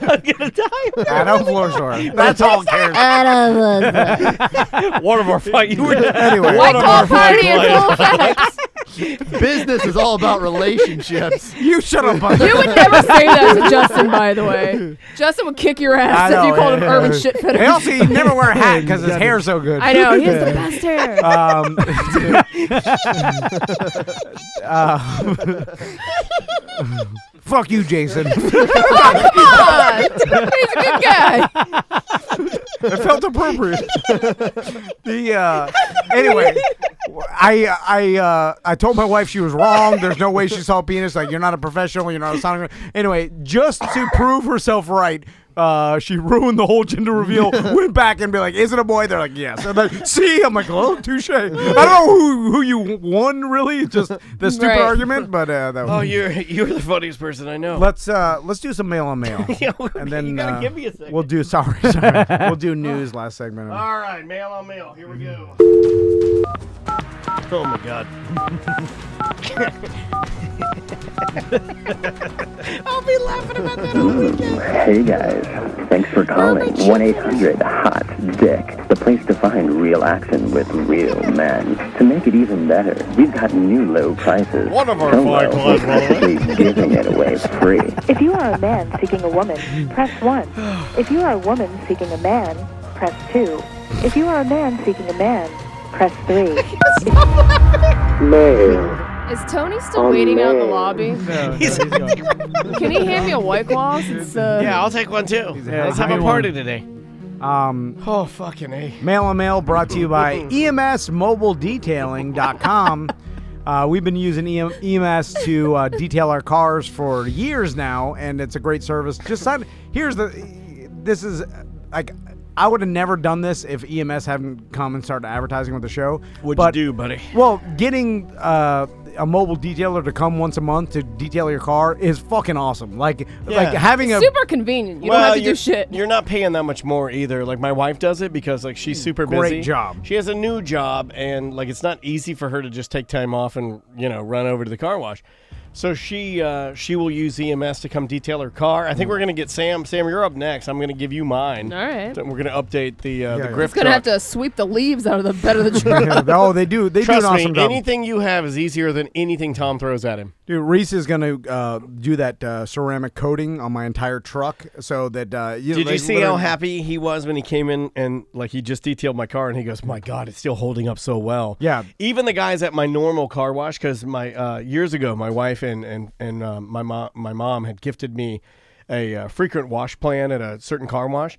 I'm gonna die. Adam Florsor. That's all cares. One of our fight. You were Anyway. one White of Claw our fight party in full players. effect. Business is all about relationships. You shut up, buddy. You would never say that to Justin, by the way. Justin would kick your ass if you called him urban shitfitter. Hey, also, he'd never wear a hat because his hair's so good. I know, he has the best hair. Fuck you, Jason. Come on! He's a good guy. It felt appropriate. Anyway, I told my wife she was wrong. There's no way she saw a penis. Like, you're not a professional. You're not a sonogram. Anyway, just to prove herself right, she ruined the whole gender reveal. Went back and be like, "Is it a boy?" They're like, "Yes." And then, see, I'm like, "Oh, touche." I don't know who you won really. Just the stupid Right. argument, but that was. Oh, you're the funniest person I know. Let's do some mail on mail, Yeah, and then you gotta give me a second. we'll do we'll do news last segment. All right, mail on mail. Here we go. Oh my God. I'll be laughing about that all weekend. Hey guys, thanks for calling 1-800-HOT-DICK, the place to find real action with real men. To make it even better, we've got new low prices. One of our So fine low, clients, we're practically giving it away free. If you are a man seeking a woman, press 1. If you are a woman seeking a man, press 2. If you are a man seeking a man, press 3. Is Tony still waiting out in the lobby? Can he hand me a White Claw? Yeah, I'll take one too. Let's have a party today. Oh, fucking A. Mail on Mail brought to you by EMSMobileDetailing.com. We've been using EMS to detail our cars for years now, and it's a great service. This is like, I would have never done this if EMS hadn't come and started advertising with the show. What'd you do, buddy? Well, getting a mobile detailer to come once a month to detail your car is fucking awesome. Like having a super convenient. You don't have to do shit. You're not paying that much more either. Like my wife does it because like she's super busy. Great job. She has a new job and like it's not easy for her to just take time off and run over to the car wash. So she will use EMS to come detail her car. I think we're gonna get Sam. Sam, you're up next. I'm gonna give you mine. All right. We're gonna update the grip He's gonna truck. have to sweep the leaves out of the bed of the truck. Oh, they do. They Trust do an awesome me, job. anything you have is easier than anything Tom throws at him. Dude, Reese is gonna do that ceramic coating on my entire truck, so that Did you see how happy he was when he came in and like he just detailed my car and he goes, "My God, it's still holding up so well." Yeah. Even the guys at my normal car wash, because my years ago, my wife and my mom had gifted me a frequent wash plan at a certain car wash.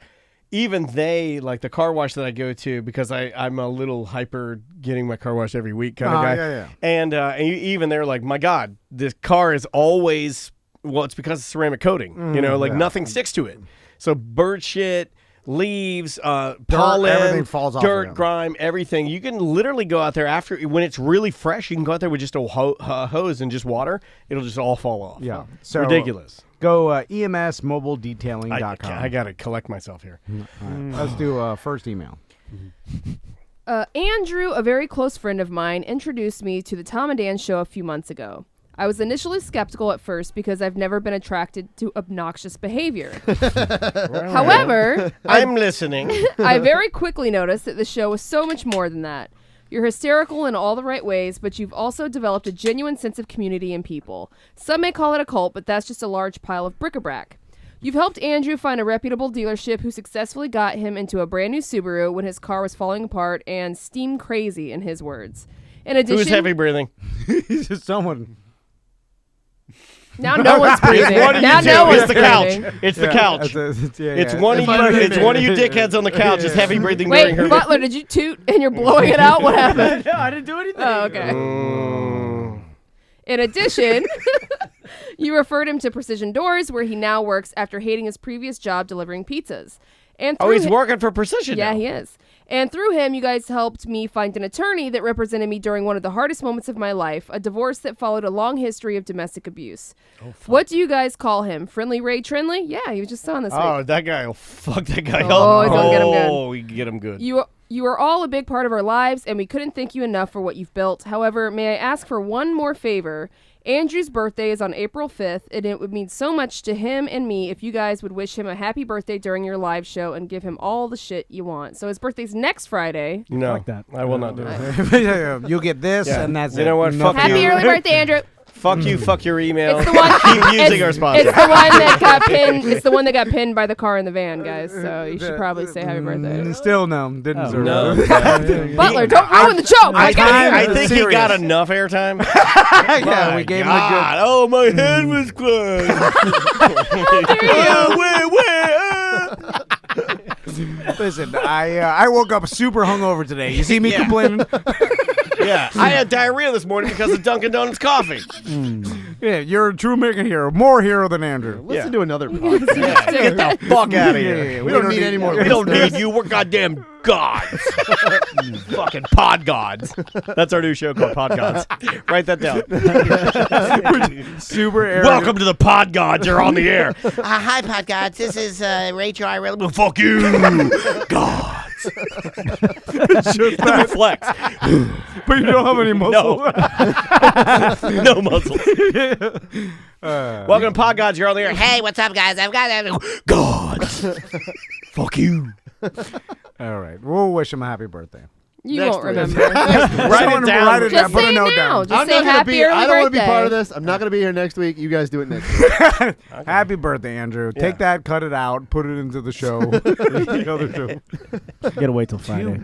Even they, like the car wash that I go to, because I'm a little hyper getting my car washed every week kind of guy. Yeah. And even they're like, "My God, this car is always," well, it's because of ceramic coating. Nothing sticks to it. So bird shit, leaves, pollen, everything falls off dirt, of it. grime, everything. You can literally go out there after, when it's really fresh, you can go out there with just a hose and just water. It'll just all fall off. Yeah. So ridiculous. Go EMSMobileDetailing.com. I got to collect myself here. Let's do first email. Andrew, a very close friend of mine, introduced me to the Tom and Dan show a few months ago. I was initially skeptical at first because I've never been attracted to obnoxious behavior. However, I'm listening. I very quickly noticed that the show was so much more than that. You're hysterical in all the right ways, but you've also developed a genuine sense of community and people. Some may call it a cult, but that's just a large pile of bric-a-brac. You've helped Andrew find a reputable dealership who successfully got him into a brand new Subaru when his car was falling apart and steam crazy, in his words. In addition, Who's heavy breathing? Someone. Now no one's breathing. Now no one's It's the couch. breathing. It's the couch. It's one of you. It's one of you dickheads on the couch. Is heavy breathing Wait, during her. Butler, did you toot and you're blowing it out? What happened? No, I didn't do anything. Oh, okay. In addition, you referred him to Precision Doors, where he now works after hating his previous job delivering pizzas. And He's working for Precision Yeah, now. he is. And through him, you guys helped me find an attorney that represented me during one of the hardest moments of my life, a divorce that followed a long history of domestic abuse. What do you guys call him? Friendly Ray Trinley? Yeah, he was just on this week. Oh, that guy will fuck that guy up. Oh, he's gonna get him good. Oh, we can get him good. You are all a big part of our lives, and we couldn't thank you enough for what you've built. However, may I ask for one more favor? Andrew's birthday is on April 5th, and it would mean so much to him and me if you guys would wish him a happy birthday during your live show and give him all the shit you want. So his birthday's next Friday. No, Fuck that. I will not do it. You'll get this, and that's it. You know what? Fuck you. Happy early birthday, Andrew. Fuck you. Fuck your email. It's the one. Keep using our sponsor. It's the one that got pinned. It's the one that got pinned by the car in the van, guys. So you should probably say happy birthday. Still no. Didn't deserve no. it. Butler, don't ruin the joke. I think he got enough airtime. Yeah, we gave him a good. Oh, my head was closed. Listen, I woke up super hungover today. You see me complaining? Yeah, I had diarrhea this morning because of Dunkin' Donuts coffee. Yeah, you're a true American hero. More hero than Andrew. Listen to another podcast. Get the fuck out of here. Yeah, we don't need any more. We don't need you. We're goddamn gods. Fucking pod gods. That's our new show called Pod Gods. Write that down. Super arrogant. Welcome to the Pod Gods. You're on the air. Hi, Pod Gods. This is Rachel. I really. Well, fuck you, gods. Just that flex. But you don't have any muscle. No muscle. Welcome to Pod Gods. You're on the air. Hey, what's up, guys? I've got gods. Fuck you. All right. We'll wish him a happy birthday. You Next won't week. remember. Write it down. Write it down. Just Put say a it note now. down. Just I'm say not gonna happy be. early I don't want to be birthday. part of this. I'm not going to be here next week. You guys do it next week. Happy birthday, Andrew. Take that, cut it out, put it into the show. The other show. You gotta wait till Friday.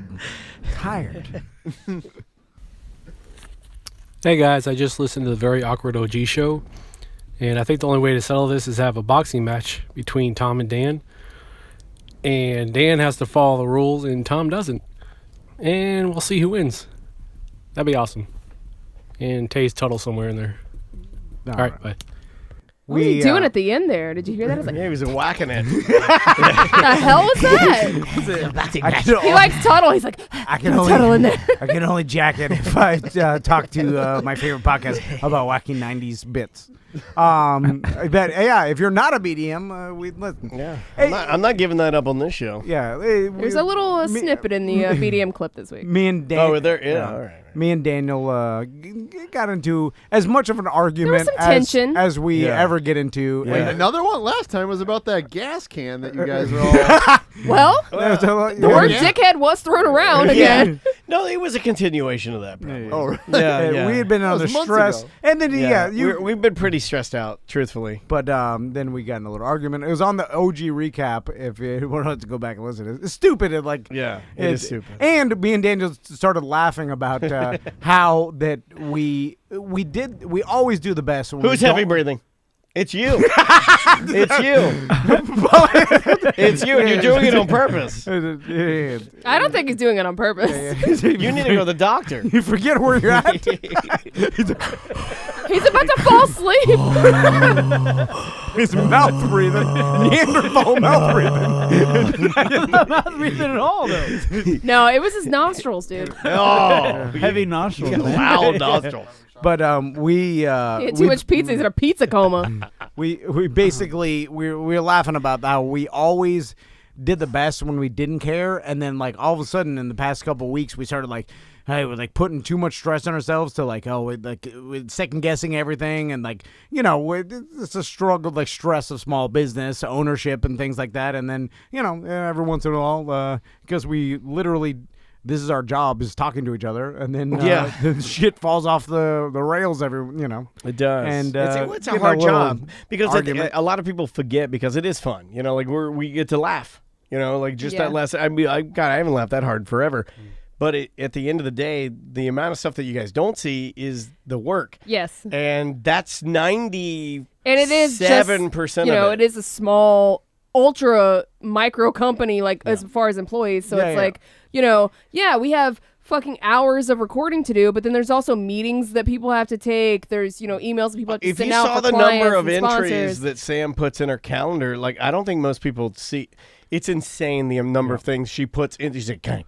Tired. Hey guys, I just listened to the Very Awkward OG show, and I think the only way to settle this is have a boxing match between Tom and Dan. And Dan has to follow the rules, and Tom doesn't. And we'll see who wins. That'd be awesome. And Tay's Tuttle somewhere in there. All right, bye. What was he doing at the end there? Did you hear that? I was like, Yeah, he was whacking it. what the hell was that? He likes Tuttle. He's like, I can Tuttle in there. I can only jack it if I talk to my favorite podcast about wacky 90s bits. But yeah, if you're not a BDM, we listen. Yeah, Hey, I'm not giving that up on this show. Yeah, There's a little snippet in the BDM clip this week. Me and Dan. Oh, there. Yeah, all right. Me and Daniel got into as much of an argument some tension. as we ever get into. Wait, another one last time was about that gas can that you guys were all. Well, the word dickhead was thrown around again. No, it was a continuation of that. Probably. Oh, yeah. We had been under stress, ago. and then we've been pretty stressed out, truthfully. But then we got in a little argument. It was on the OG recap. If you want to go back and listen, it's stupid. It is stupid. And me and Daniel started laughing about how that we always do the best. When Who's we heavy don't- breathing? It's you. It's you. It's you, and you're doing it on purpose. I don't think he's doing it on purpose. You need to go to the doctor. You forget where you're at. He's about to fall asleep. His mouth breathing. Neanderthal mouth breathing. Not mouth breathing at all, though. No, it was his nostrils, dude. Oh, Heavy nostrils. man. loud nostrils. But He had too much pizza. He's in a pizza coma. we basically we're laughing about how we always did the best when we didn't care, and then like all of a sudden in the past couple weeks we started like, hey, we're like putting too much stress on ourselves to like, we're second guessing everything, and like, it's a struggle, like stress of small business ownership and things like that, and then every once in a while, because we literally. This is our job, is talking to each other, and then the shit falls off the rails It does. And it's a hard job because a lot of people forget because it is fun. Like we get to laugh. Like just that last. I mean, I haven't laughed that hard forever. But at the end of the day, the amount of stuff that you guys don't see is the work. Yes. And that's 97% and it is just, of it. It is a small, ultra micro company, as far as employees. So it's like, we have fucking hours of recording to do, but then there's also meetings that people have to take. There's, emails that people have to send out for clients. If you saw the number of entries that Sam puts in her calendar, I don't think most people see. It's insane the number of things she puts in. She's like, I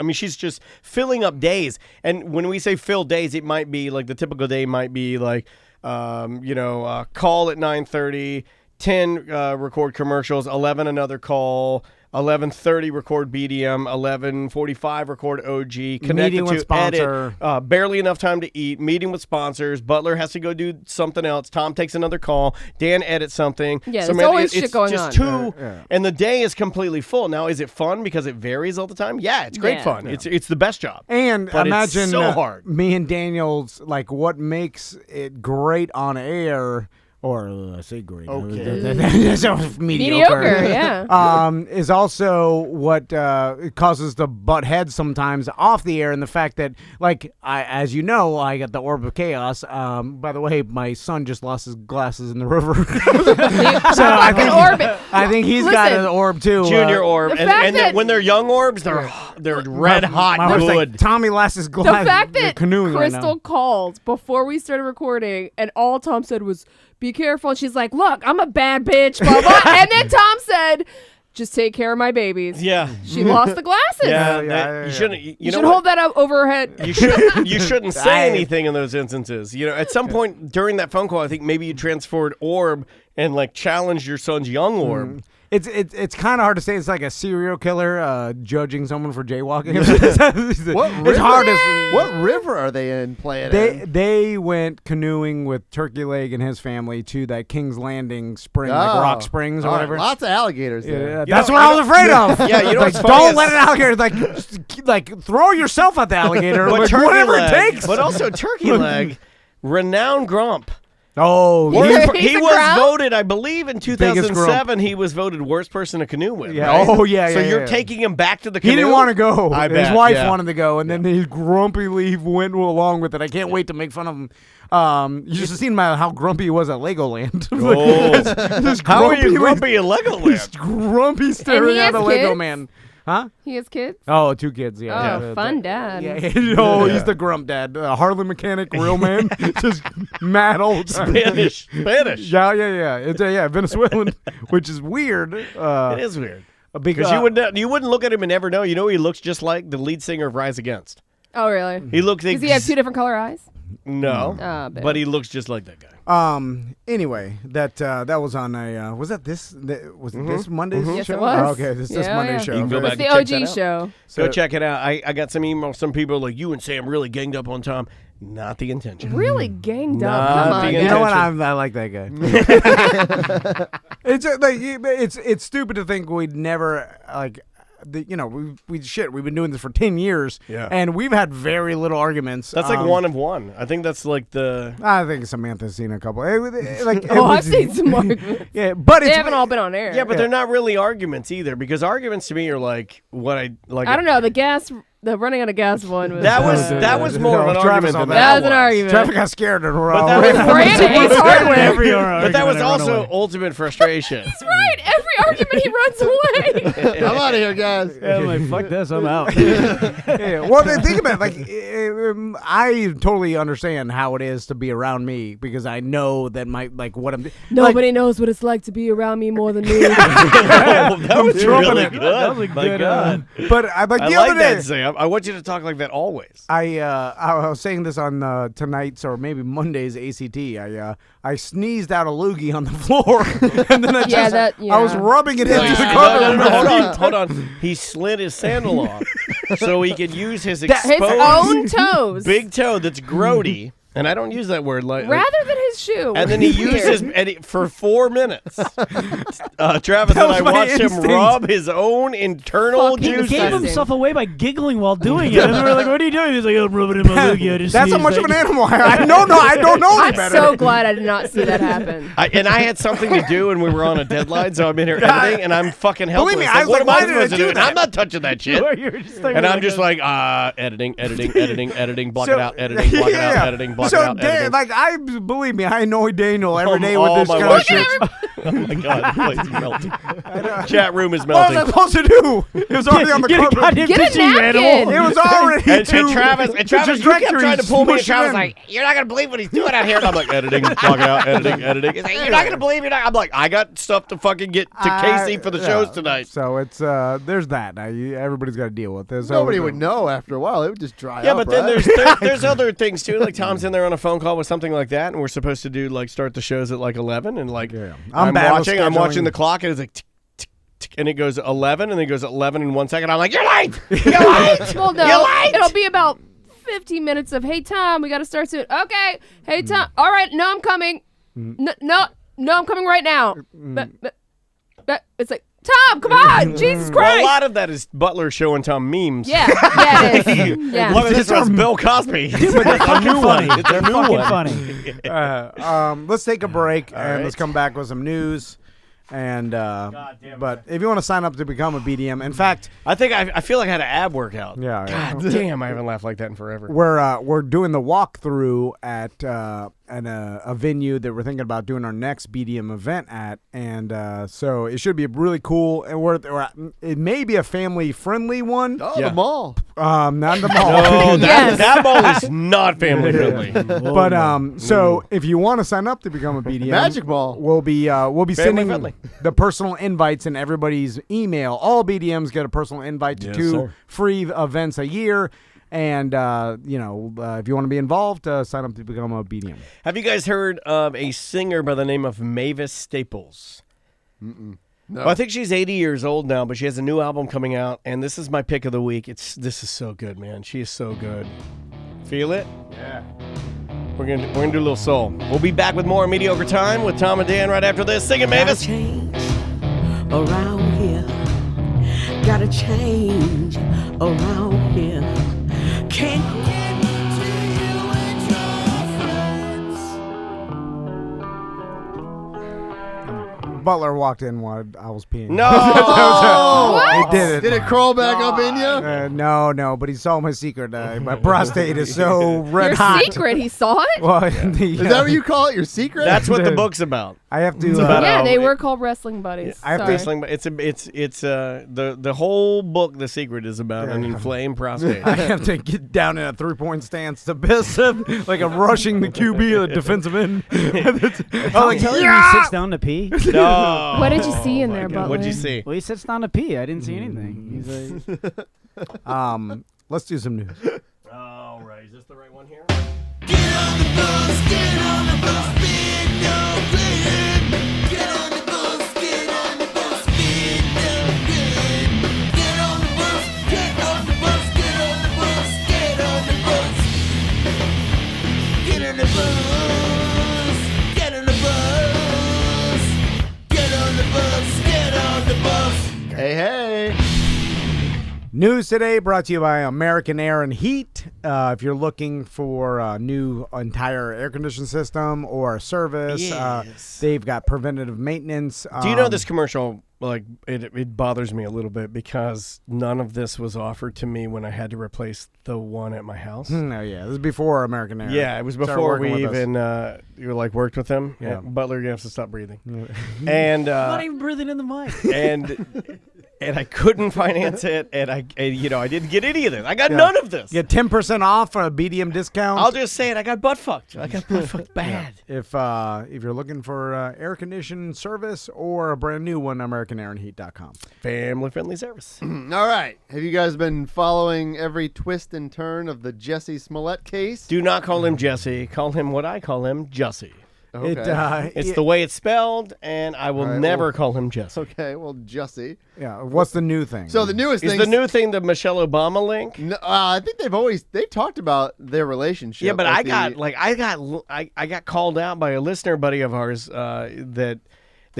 mean, she's just filling up days. And when we say fill days, it might be like the typical day might be like, call at 9:30, 10 record commercials, 11 another call, 11:30 record BDM, 11:45 record OG, meeting with sponsor, edit, barely enough time to eat, meeting with sponsors. Butler has to go do something else. Tom takes another call. Dan edits something. Yeah, there's always shit going on. It's just two, and the day is completely full. Now, is it fun because it varies all the time? Yeah, it's great fun. Yeah. It's the best job. And but imagine it's so hard. Me and Daniel's what makes it great on air. Or I say great. Okay. That's mediocre. Yeah. Is also what causes the butt heads sometimes off the air, and the fact that, as you know, I got the orb of chaos. By the way, my son just lost his glasses in the river, so I think he's got an orb too, junior orb, and when they're young orbs, they're red hot good. Like, Tommy lost his glasses. The fact that canoeing Crystal right now. called before we started recording, and all Tom said was, be careful. And she's like, look, I'm a bad bitch, blah, blah. And then Tom said, just take care of my babies. Yeah. She lost the glasses. Yeah. You shouldn't. You should hold that up over her head. You shouldn't say anything in those instances. At some point during that phone call, I think maybe you transferred orb and challenged your son's young orb. It's kind of hard to say. It's like a serial killer judging someone for jaywalking. What river are they in playing? They went canoeing with Turkey Leg and his family to that King's Landing spring, like Rock Springs or whatever. Lots of alligators there. Yeah, that's what I was afraid of. Yeah, don't let an alligator throw yourself at the alligator. Whatever it takes. But also Turkey Leg, renowned grump. Oh, he was voted, I believe, in 2007. He was voted worst person to canoe with. Yeah. Right? Oh, yeah. So you're taking him back to the canoe. He didn't want to go. I His bet, wife wanted to go, and then he grumpily went along with it. I can't wait to make fun of him. You just seen how grumpy he was at Legoland. How are you grumpy at Legoland? He's grumpy staring at the Lego man. Huh? He has kids? Oh, 2 kids, yeah. Oh, fun dad. Yeah, he's the grump dad. Harley mechanic, real man. Just mad all the time. Spanish. Yeah. It's Venezuelan, which is weird. It is weird. Because you wouldn't look at him and never know. You know he looks just like the lead singer of Rise Against. Oh, really? He looks. Does he have 2 different color eyes? No, but he looks just like that guy. Anyway, that was on a was that this this Monday's show? Yes, it was. Oh, okay, this Monday's show. You can go back it's and the check OG show. Go check it out. I got some emails. Some people like, you and Sam really ganged up on Tom. Not the intention. Really ganged up. Come on. You know what? I like that guy. It's stupid to think we'd never we've been doing this for 10 years, and we've had very little arguments. That's like one of one. I think that's like the. I think Samantha's seen a couple. I've seen some arguments. Yeah, but they haven't all been on air. Yeah, but they're not really arguments either, because arguments to me are like what I like. I don't know. The running out of gas one was. That was more of an argument than that was an argument. Traffic got scared and but that was also ultimate frustration. That's right. Every argument he runs away. I'm out of here, guys. Yeah, I'm like, fuck this, I'm out. Well, think about it. I totally understand how it is to be around me, because I know that what I'm. Nobody knows what it's like to be around me more than me. That was really good. That was a good. But the other day, Sam. I want you to talk like that always. I was saying this on tonight's or maybe Monday's ACT. I sneezed out a loogie on the floor, and then I was rubbing it into the cover. No, hold on. He slid his sandal off so he could use his exposed his own toes, big toe that's grody. And I don't use that word rather than his shoe. And then he uses for 4 minutes. Travis and I watched him rub his own internal juices. He gave himself away by giggling while doing it. And we were like, "What are you doing?" He's like, "I'm rubbing in my loogie." That's how much of an animal I don't know any better. I'm so glad I did not see that happen. And I had something to do, and we were on a deadline, so I'm in here editing, and I'm fucking helpless. Believe me, like, I was what like, am I supposed to do? And I'm not touching that shit. And I'm just like, editing, block it out, editing, block it out, editing, block it out, editing. Believe me, I annoy Daniel every day with this kind of shit. Oh my God, the place is melting. Chat room is What melting. was I supposed to do? It was already on the cover. Get a napkin. It was already and Travis, you kept trying to pull me, and Travis was like, You're not gonna believe what he's doing out here. I'm like, editing, block it out, editing. He's like, you're not gonna believe I'm like, I got stuff to fucking get to Casey for the shows tonight. So it's there's that. Everybody's got to deal with this. Nobody would know after a while. It would just dry Yeah, up. but then there's other things too. Like Tom's in there on a phone call with something like that, and we're supposed to do start the shows at like 11, and like I'm watching the clock, and it's like tick, tick, tick, and it goes 11, and then it goes 11 in 1 second. I'm like, you're late. You're late. Well, no, You're late. it'll be about 15 minutes of, hey Tom, we got to start soon. Okay, hey Tom. All right, no, I'm coming. No, I'm coming right now. But it's like, Tom, come on, Jesus Christ. Well, a lot of that is Butler showing Tom memes. Yeah, it is. Yeah. One of this was Bill Cosby. But they're fucking funny. It's a new one. funny. Let's take a break and right. let's come back with some news. And but if you want to sign up to become a BDM, in fact, I think I feel like I had an ab workout. Yeah. God damn, I haven't laughed like that in forever. we're doing the walkthrough at a venue that we're thinking about doing our next BDM event at, and so it should be really cool. And it may be a family friendly one. Oh, the mall. Not the mall. No, that mall is not family friendly. But so if you want to sign up to become a BDM, Magic Mall, we'll be sending friendly. the personal invites in everybody's email. All BDMs get a personal invite to 2 free events a year. And, if you want to be involved, sign up to become a BDM. Have you guys heard of a singer by the name of Mavis Staples? No. Well, I think she's 80 years old now, but she has a new album coming out, and this is my pick of the week. This is so good, man. She is so good. Feel it? Yeah. We're gonna do a little soul. We'll be back with more Mediocre Time with Tom and Dan right after this. Sing it, Mavis. Change around here. Gotta change around here. Can't get to you and your friends. Butler walked in while I was peeing. No! He did it. Did it crawl back up in you? No, but he saw my secret. My prostate is so red Your hot. secret, he saw it? Well, Is that what you call it? Your secret? That's what the book's about. I have to. Yeah, they were called wrestling buddies. I have to- Sorry. It's the whole book. The secret is about an inflamed prostate. I have to get down in a 3-point stance to piss like I'm rushing the QB, the defensive end. I'm telling you, he sits down to pee. No. What did you see in there, Butler? What'd you see? Well, he sits down to pee. I didn't see anything. He's like, Let's do some news. All right, is this the right one here? Get on the bus, get on the bus, bid no good. Get on the bus, get on the bus, bid no good. Get on the bus, get on the bus, get on the bus, get on the bus. Get on the bus, get on the bus, get on the bus, get on the bus. Hey. News today brought to you by American Air and Heat. If you're looking for a new entire air conditioning system or a service, Yes. they've got preventative maintenance. Do you know this commercial? Like it bothers me a little bit because none of this was offered to me when I had to replace the one at my house. No, yeah, this is before American Air. Yeah, it was started before working we with us. even worked with them. Yeah. Butler, you have to stop breathing. And I'm not even breathing in the mic. and I couldn't finance it, and I didn't get any of this. I got none of this. Get 10% off for a BDM discount. I'll just say it. I got butt fucked. I got butt fucked bad. If you're looking for air conditioning service or a brand new one, AmericanAirandHeat.com. Family friendly service. All right. Have you guys been following every twist and turn of the Jesse Smollett case? Do not call him Jesse. Call him what I call him, Jussie. Okay. It's the way it's spelled, and I will never call him Jesse. Okay, well, Jussie. Yeah. What's the new thing? So the newest thing is the new thing the Michelle Obama link. No, I think they've talked about their relationship. Yeah, but I got called out by a listener buddy of ours that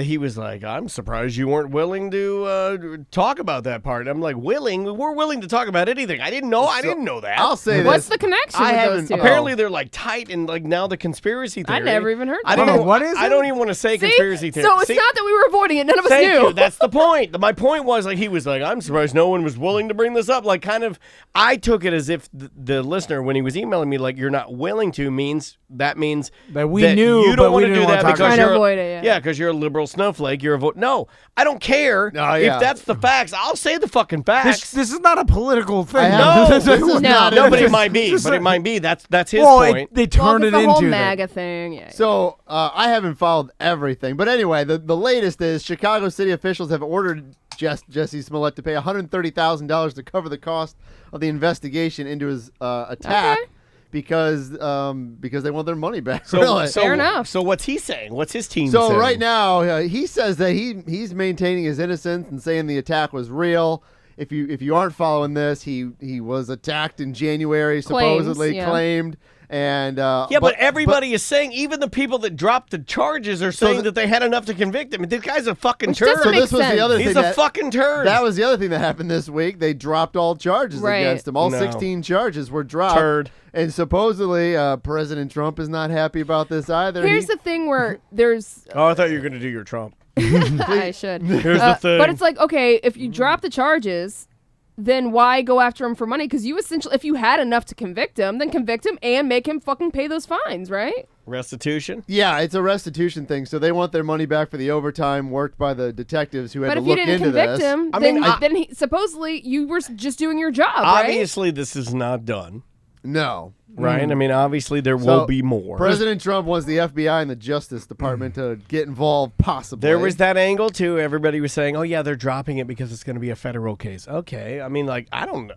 he was like, I'm surprised you weren't willing to talk about that part. I'm like, willing? We're willing to talk about anything. I didn't know. I didn't know that. I'll say What's the connection with those two? Apparently they're like tight, and like now the conspiracy theory. I never even heard I that. don't know what is I it? don't even want to say conspiracy theory. So it's not that we were avoiding it. None of us Thank knew. you. That's the point. My point was like he was like, I'm surprised no one was willing to bring this up. Like kind of, I took it as if the listener when he was emailing me like you're not willing to means that we knew, you but don't we want to didn't do wanna that talk because about you're it. Avoid it, yeah. because you're a liberal snowflake. You're a no. I don't care if that's the facts. I'll say the fucking facts. This is not a political thing. No, This is not. No, but it might be. But it might be. That's his point. They turned it the into whole that. MAGA thing. Yeah. So I haven't followed everything, but anyway, the latest is Chicago city officials have ordered Jesse Smollett to pay $130,000 to cover the cost of the investigation into his attack. Okay. Because they want their money back. Fair enough. So what's he saying? What's his team So saying? right now he says that he's maintaining his innocence and saying the attack was real. If you aren't following this, he was attacked in January, supposedly claimed. And but everybody is saying, even the people that dropped the charges are saying that they had enough to convict him. This guy's a fucking turd. So this was the other He's thing. a fucking turd. That was the other thing that happened this week. They dropped all charges against him. All 16 charges were dropped. Turd. And supposedly President Trump is not happy about this either. Here's the thing where there's. Oh, I thought you were going to do your Trump. I should. Here's the thing. But it's like, okay, if you drop the charges, then why go after him for money? Because you essentially, if you had enough to convict him, then convict him and make him fucking pay those fines, right? Restitution? Yeah, it's a restitution thing. So they want their money back for the overtime worked by the detectives who had to look into this. But if you didn't convict him, then supposedly you were just doing your job, right? Obviously, this is not done. No. Right? I mean, obviously, there will be more. President Trump wants the FBI and the Justice Department to get involved, possibly. There was that angle, too. Everybody was saying, oh, yeah, they're dropping it because it's going to be a federal case. Okay. I mean, like, I don't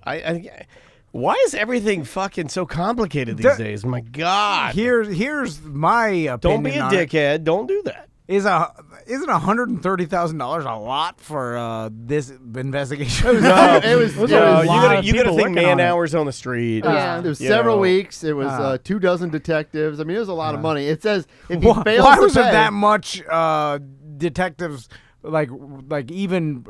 why is everything fucking so complicated these days? My God. Here's my opinion. Don't be a dickhead. Don't do that. Isn't $130,000 a lot for this investigation? No, it was. You got to think man hours on the street. Yeah. It was several weeks. It was 24 detectives. I mean, it was a lot of money. It says if he fails why to was pay, it that much detectives? Like even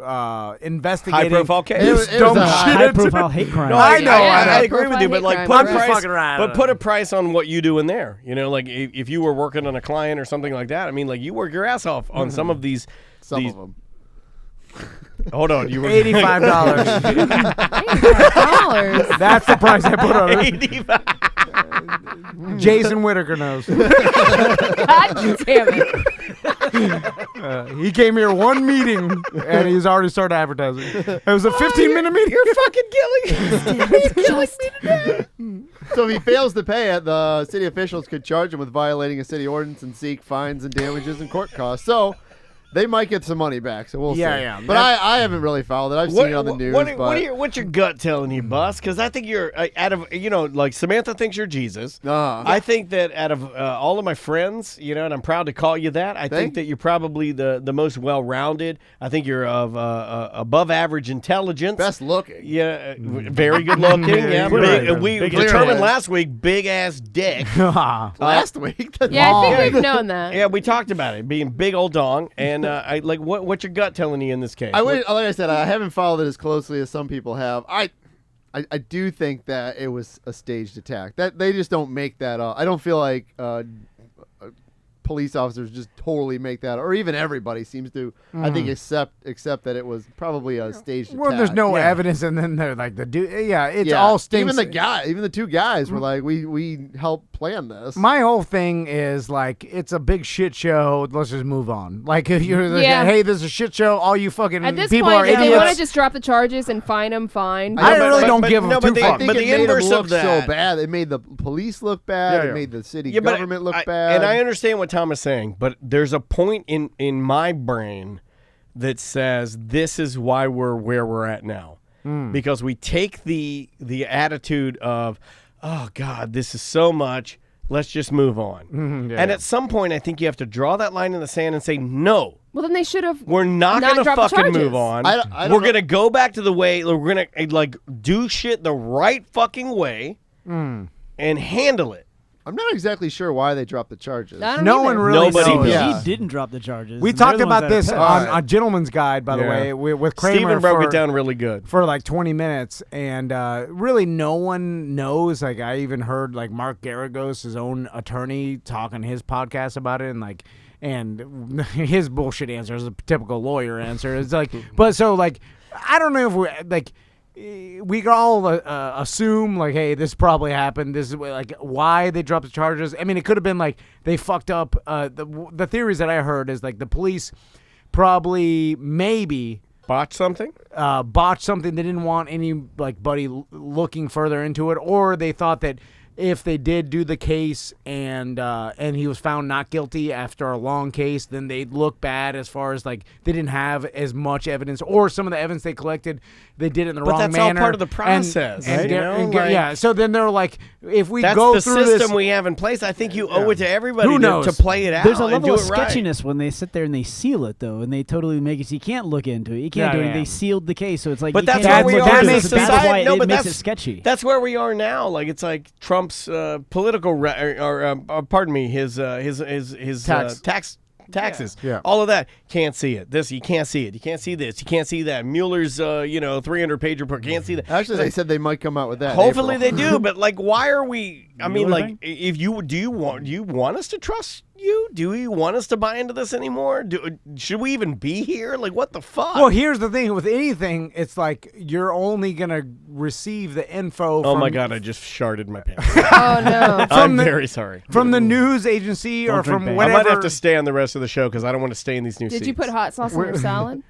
investigating high profile case. It was dumb a shit. High profile hate crime. No, I know. I agree with you, but like put a I'm price. fucking around. But put a price on what you do in there. You know, like if you were working on a client or something like that. I mean, like you work your ass off on some of these. Some of them. Hold on, you were $85. $85. That's the price I put on it. 85. Jason Whitaker knows. God damn it. He came here one meeting and he's already started advertising. It was a 15-minute meeting. You're fucking killing me. You're killing me today. So if he fails to pay it, the city officials could charge him with violating a city ordinance and seek fines and damages and court costs. So they might get some money back. So we'll see. Yeah. But I haven't really followed it. I've seen it on the news. What's your gut telling you, Bus? Because I think you're out of, like Samantha thinks you're Jesus. I think that out of all of my friends, and I'm proud to call you that, I think that you're probably the most well-rounded. I think you're of above average intelligence. Best looking. Yeah, very good looking. Yeah, we determined last week, big ass dick. Last week? Yeah, I think we've known that. Yeah, we talked about it being big old dong. And what's your gut telling you in this case? Like I said, I haven't followed it as closely as some people have. I do think that it was a staged attack. That they just don't make that up. I don't feel like police officers just totally make that, or even everybody seems to. I think accept that it was probably a staged Well, attack. there's no evidence, and then they're like the dude. Yeah, it's Yeah. all stinks. Even the two guys were like, we helped plan this. My whole thing is like, it's a big shit show. Let's just move on. Like, if you're like, Yeah. hey, this is a shit show. All you fucking At this people point, are if they want to idiots. just drop the charges and fine them, fine. I really don't give them two I fucks. think it made them look so bad. It made the police look bad. It made the city government look bad. And I understand what Tom is saying, but there's a point in my brain that says this is why we're where we're at now. Because we take the attitude of, oh God, this is so much. Let's just move on. And at some point, I think you have to draw that line in the sand and say, no. Well, then they should have. We're not going to dropped the fucking charges. move on. I don't We're know. going to go back to the way. We're going to like do shit the right fucking way and handle it. I'm not exactly sure why they dropped the charges. No one really knows. He didn't drop the charges. We and they're talked the ones about that this are on pissed. a Gentleman's Guide, by the Yeah. way, with Kramer. Steven broke for- it down really good. for like 20 minutes, and really no one knows. Like, I even heard like Mark Garagos, his own attorney, talk on his podcast about it, and like, and his bullshit answer is a typical lawyer answer. It's like, but so like, I don't know if we like. We could all assume like, hey, this probably happened. This is like why they dropped the charges. I mean, it could have been like they fucked up. The theories that I heard is like the police probably maybe botched something. They didn't want anybody looking further into it, or they thought that if they did do the case and he was found not guilty after a long case, then they'd look bad as far as like they didn't have as much evidence, or some of the evidence they collected they did it in the wrong manner. But that's all part of the process, right? Yeah. So then they're like, if we that's go the through system this, we have in place. I think you owe it to everybody Who knows? to play it out. There's a and level do of it right. sketchiness when they sit there and they seal it, though, and they totally make it so you can't look into it. You can't do anything. They sealed the case, so it's like. But you that's can't where we look are into in it. society. That's why No, it but makes that's it sketchy. That's where we are now. Like it's like Trump's political, pardon me, his taxes. Yeah. All of that. Can't see it. This you can't see it. You can't see this. You can't see that. Mueller's 300-page report. Can't see that. Actually, they said they might come out with that. in Hopefully April. they do. But like, why are we? I mean, Mueller like, if you do you want us to trust you? Do you want us to buy into this anymore? Should we even be here? Like, what the fuck? well, here's the thing with anything, it's like you're only gonna receive the info. Oh from, my god! I just sharded my pants. Oh no! I'm very sorry. From the news agency Don't or drink from bang. whatever. I might have to stay on the rest of the show because I don't want to stay in these new Did seats. you put hot sauce on your salad?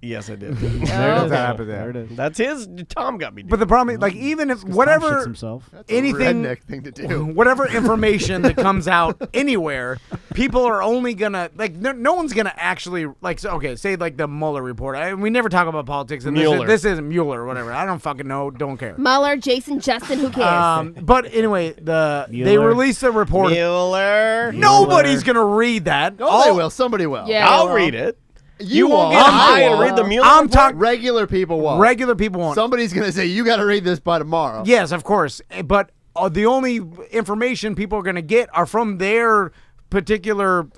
Yes, I did. No. There it is. That's his. Tom got me. But the problem is, like, even if Tom shits whatever himself. anything, redneck thing to do. whatever information that comes out anywhere, people are only gonna like. No one's gonna actually like. So, okay, say like the Mueller report. We never talk about politics, and Mueller. this isn't Mueller or whatever. I don't fucking know. Don't care. Mueller, Jason, Justin, who cares? But anyway, they Mueller. released a report. Mueller. Nobody's gonna read that. Oh, they will. Somebody will. Yeah. I'll well. read it. You won't won't. get I high and won't. read the Mueller I'm report? talking Regular people won't. regular people won't. Somebody's gonna say you got to read this by tomorrow. Yes, of course. But the only information people are going to get are from their particular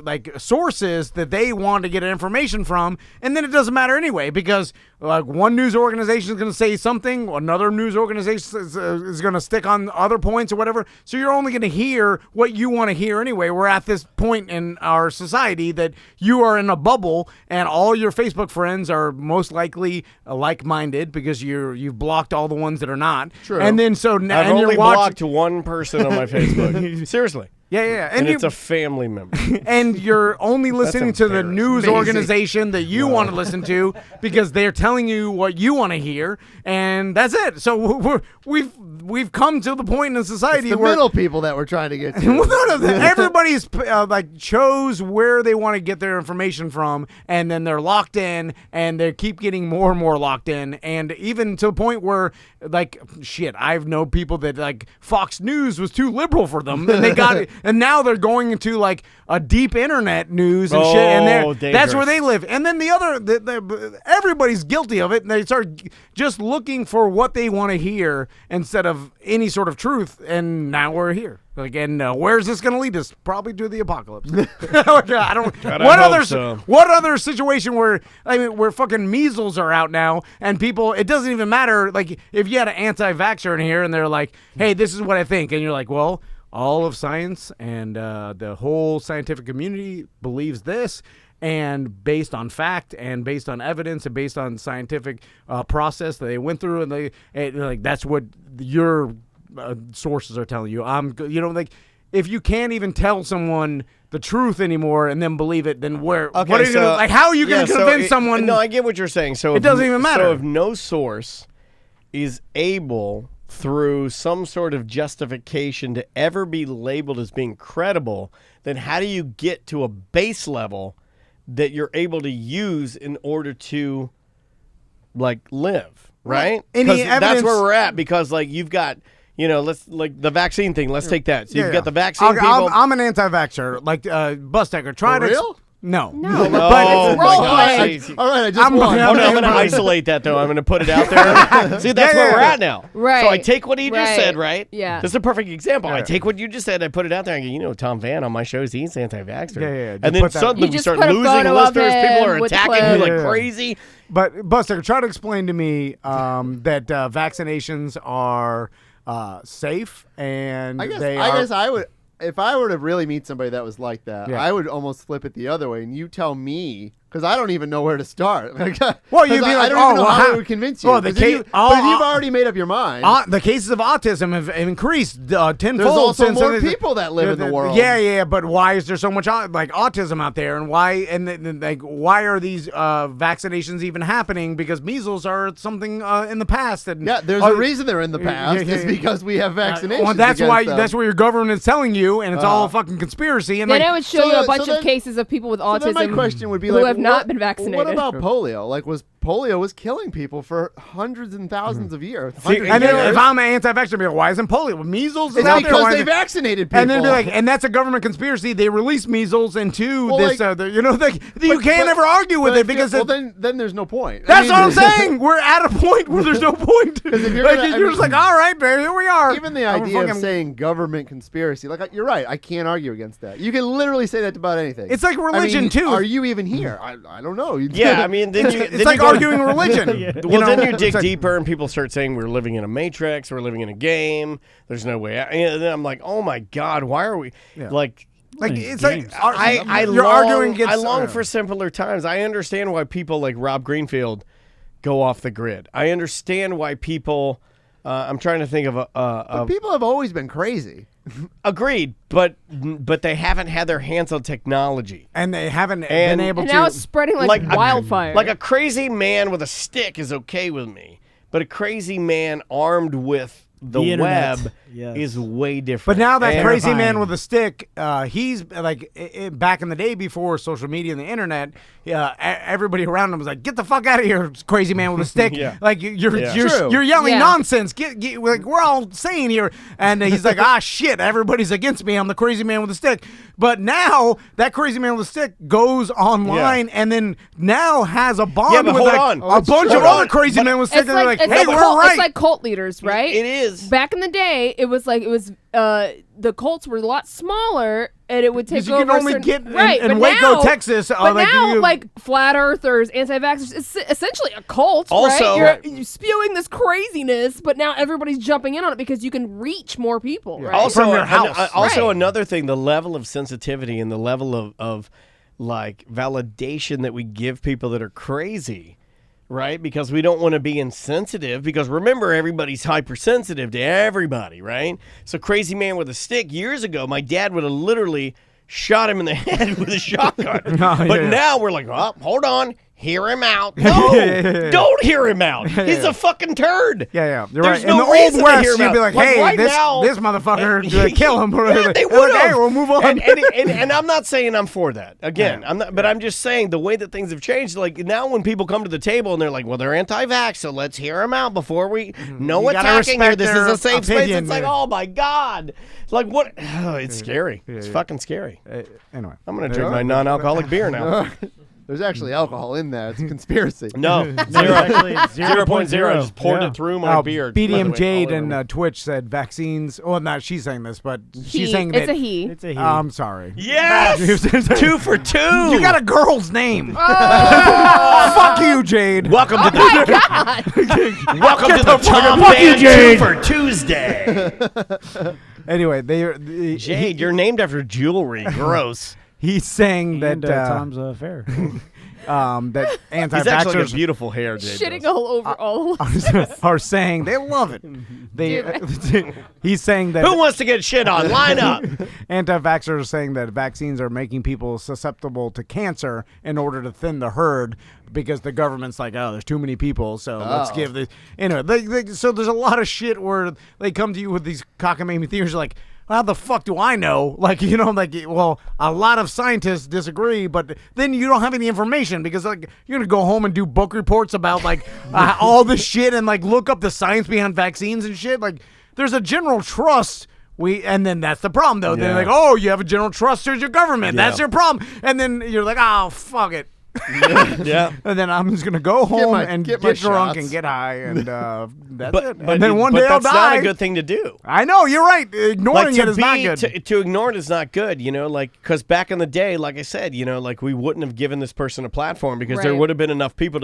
like sources that they want to get information from, and then it doesn't matter anyway because like one news organization is going to say something, another news organization is going to stick on other points or whatever. So you're only going to hear what you want to hear anyway. We're at this point in our society that you are in a bubble, and all your Facebook friends are most likely like-minded because you've blocked all the ones that are not. True. And then so now I've and only you're watching. blocked one person on my Facebook. Seriously. Yeah. And you, it's a family member. and you're only listening to the news embarrassing. organization that you want to listen to because they're telling you what you want to hear, and that's it. So we've come to the point in society It's the where middle people that we're trying to get to. well, no, everybody's like chose where they want to get their information from, and then they're locked in, and they keep getting more and more locked in, and even to the point where like shit, I've known people that like Fox News was too liberal for them, and they got it, and now they're going into like a deep internet news and shit, and that's where dangerous. they live. And then the other, everybody's guilty of it, and they start just looking for what they want to hear instead of any sort of truth. And now we're here. Again, where's this going to lead us? Probably to the apocalypse. I don't. What other situation where where fucking measles are out now and people? It doesn't even matter. Like if you had an anti-vaxxer in here and they're like, "Hey, this is what I think," and you're like, "Well, all of science and the whole scientific community believes this. And based on fact and based on evidence and based on scientific process that they went through, and like that's what your sources are telling you. Like if you can't even tell someone the truth anymore and then believe it, then what are you gonna like? How are you gonna convince someone? No, I get what you're saying. So it doesn't even matter. So if no source is able, through some sort of justification, to ever be labeled as being credible, then how do you get to a base level that you're able to use in order to like live, right? Any That's evidence- where we're at, because like you've got, let's like the vaccine thing. Let's take that. So you've got the vaccine people. I'm an anti-vaxxer, like Bustecker. Try For to real? No. No, but it's role play. All right, I just won. I'm going to isolate that, though. I'm going to put it out there. See, that's where we're at now. Right. So I take what he just Right. said, right? Yeah. This is a perfect example. Yeah. I take what you just said, I put it out there, and go, Tom Van on my shows, he's anti-vaxxer. Yeah. And then put that- suddenly You we just start put a losing photo of listeners. People him are with attacking clothes. you like Yeah. crazy. But Buster, try to explain to me that vaccinations are safe and I guess they I are. guess I would, if I were to really meet somebody that was like that, Yeah. I would almost flip it the other way, and you tell me, because I don't even know where to start. Well, you'd be 'Cause like, I don't even know well, how I would convince you. well, the 'Cause if case- but if you've already made up your mind. The cases of autism have increased tenfold. There's also since more people that live in the world. Yeah, but why is there so much like autism out there, and why why are these vaccinations even happening? Because measles are something in the past. And Yeah, there's a reason they're in the past. It's because we have vaccinations. Well, that's against why them. that's what your government's telling you, and it's all a fucking conspiracy. And Then like, I would show you a bunch of cases of people with So then autism my question would be who like, have not been vaccinated. What about polio? Like, polio was killing people for hundreds and thousands of years. and hundreds then of years. if I'm an anti-vaxxer, I'd be like, why isn't polio? Measles is It's out there. because Why they is it- vaccinated people. And then be like, and that's a government conspiracy. They released measles into Well, this. like- You can't ever argue with it because then there's no point. that's what I'm saying. We're at a point where there's no point. If you're Like, gonna- I you're mean- just like, all right, man, here we are. Even the I'm idea of fucking- saying government conspiracy, like you're right, I can't argue against that. You can literally say that about anything. It's like religion, I mean, too. Are you even here? I don't know. Yeah, I mean, then It's like arguing religion. Well, then you It's dig like- deeper, and people start saying we're living in a matrix, we're living in a game. There's no way out. And then I'm like, oh my God, why are we like? it's like I you're arguing against. I long for simpler times. I understand why people like Rob Greenfield go off the grid. I understand why people. I'm trying to think of But people have always been crazy. Agreed, but they haven't had their hands on technology, and they haven't been able and to. now it's spreading like wildfire. Like a crazy man with a stick is okay with me, but a crazy man armed with the internet. web Yes. is way different. But now that And- crazy man with a stick, he's like back in the day before social media and the internet. Everybody around him was like, "Get the fuck out of here, crazy man with a stick!" Yeah. Like you're True. you're yelling Yeah. nonsense. Get like we're all saying here, and he's like, "Ah shit, everybody's against me. I'm the crazy man with a stick." But now that crazy man with a stick goes online and then now has a bond Yeah, but with hold like, on. a bunch Hold of other on. crazy men with sticks. it's And they're like, like, it's "Hey, like we're cult, right." It's like cult leaders, right? It is. Back in the day, it was the cults were a lot smaller, and it would take Because you over. can only certain- get in- right, in but Waco, now, Texas, But like, now, you- like flat earthers, anti-vaxxers, it's essentially a cult. Also- right? You're spewing this craziness, but now everybody's jumping in on it because you can reach more people. Right? Also, From your house. also Right. another thing, the level of sensitivity and the level of like validation that we give people that are crazy, right? Because we don't want to be insensitive. Because remember, everybody's hypersensitive to everybody, right? So, crazy man with a stick years ago, my dad would have literally shot him in the head with a shotgun. But now we're like, oh, hold on. Hear him out. No, don't hear him out. He's a fucking turd. Yeah, you're There's right. no in the reason old to West, hear him you'd be out. like, Like, "Hey, right this now- motherfucker, kill him." Yeah, they Like, would have. "Hey, we'll move on." And I'm not saying I'm for that. Again, I'm not. But I'm just saying the way that things have changed. Like now, when people come to the table and they're like, "Well, they're anti-vax, so let's hear them out before we no You gotta attacking here. respect This is their a safe space." opinion, It's like, man. oh my god, like what? Oh, it's scary. It's fucking scary. Anyway, I'm gonna drink my non-alcoholic beer now. There's actually alcohol in that. It's a conspiracy. No, actually 0.0. I just poured Yeah. it through my beard. by the BDM way, Jade all over and Twitch said vaccines. Well, not she's saying this, but He. she's saying It's that. a he. It's a he. I'm sorry. Yes! 2 for 2. You got a girl's name. Oh! Fuck you, Jade. Welcome to the My God. Welcome to the Tom fuck you, Band Jade. 2 for Tuesday. Anyway, Jade, you're named after jewelry. Gross. He's saying And that Tom's fair. that He's actually anti-vaxxers got beautiful hair, Jade. Shitting does. all over all. are saying they love it. He's saying that Who wants to get shit on? Line up. anti-vaxxers are saying that vaccines are making people susceptible to cancer in order to thin the herd because the government's like, oh, there's too many people, so let's give this. Anyway, so there's a lot of shit where they come to you with these cockamamie theories like, how the fuck do I know? Like, well, a lot of scientists disagree, but then you don't have any information because, like, you're going to go home and do book reports about, like, all this shit and, like, look up the science behind vaccines and shit. Like, there's a general trust. And then that's the problem, though. They're like, oh, you have a general trust towards your government. That's your problem. And then you're like, oh, fuck it. Yeah. And then I'm just going to go home and get my drunk shots. and get high. And that's But, it. but, And then one day I'll that's die. not a good thing to do. I know, you're right. Ignoring it is not good. To ignore it is not good, because back in the day, like I said, like we wouldn't have given this person a platform because there Right. would have been enough people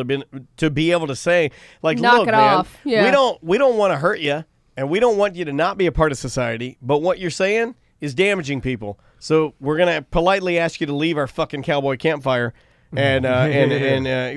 to be able to say, like, Knock look, it man, off. Yeah. we don't want to hurt you, and we don't want you to not be a part of society, but what you're saying is damaging people. So we're gonna politely ask you to leave our fucking cowboy campfire and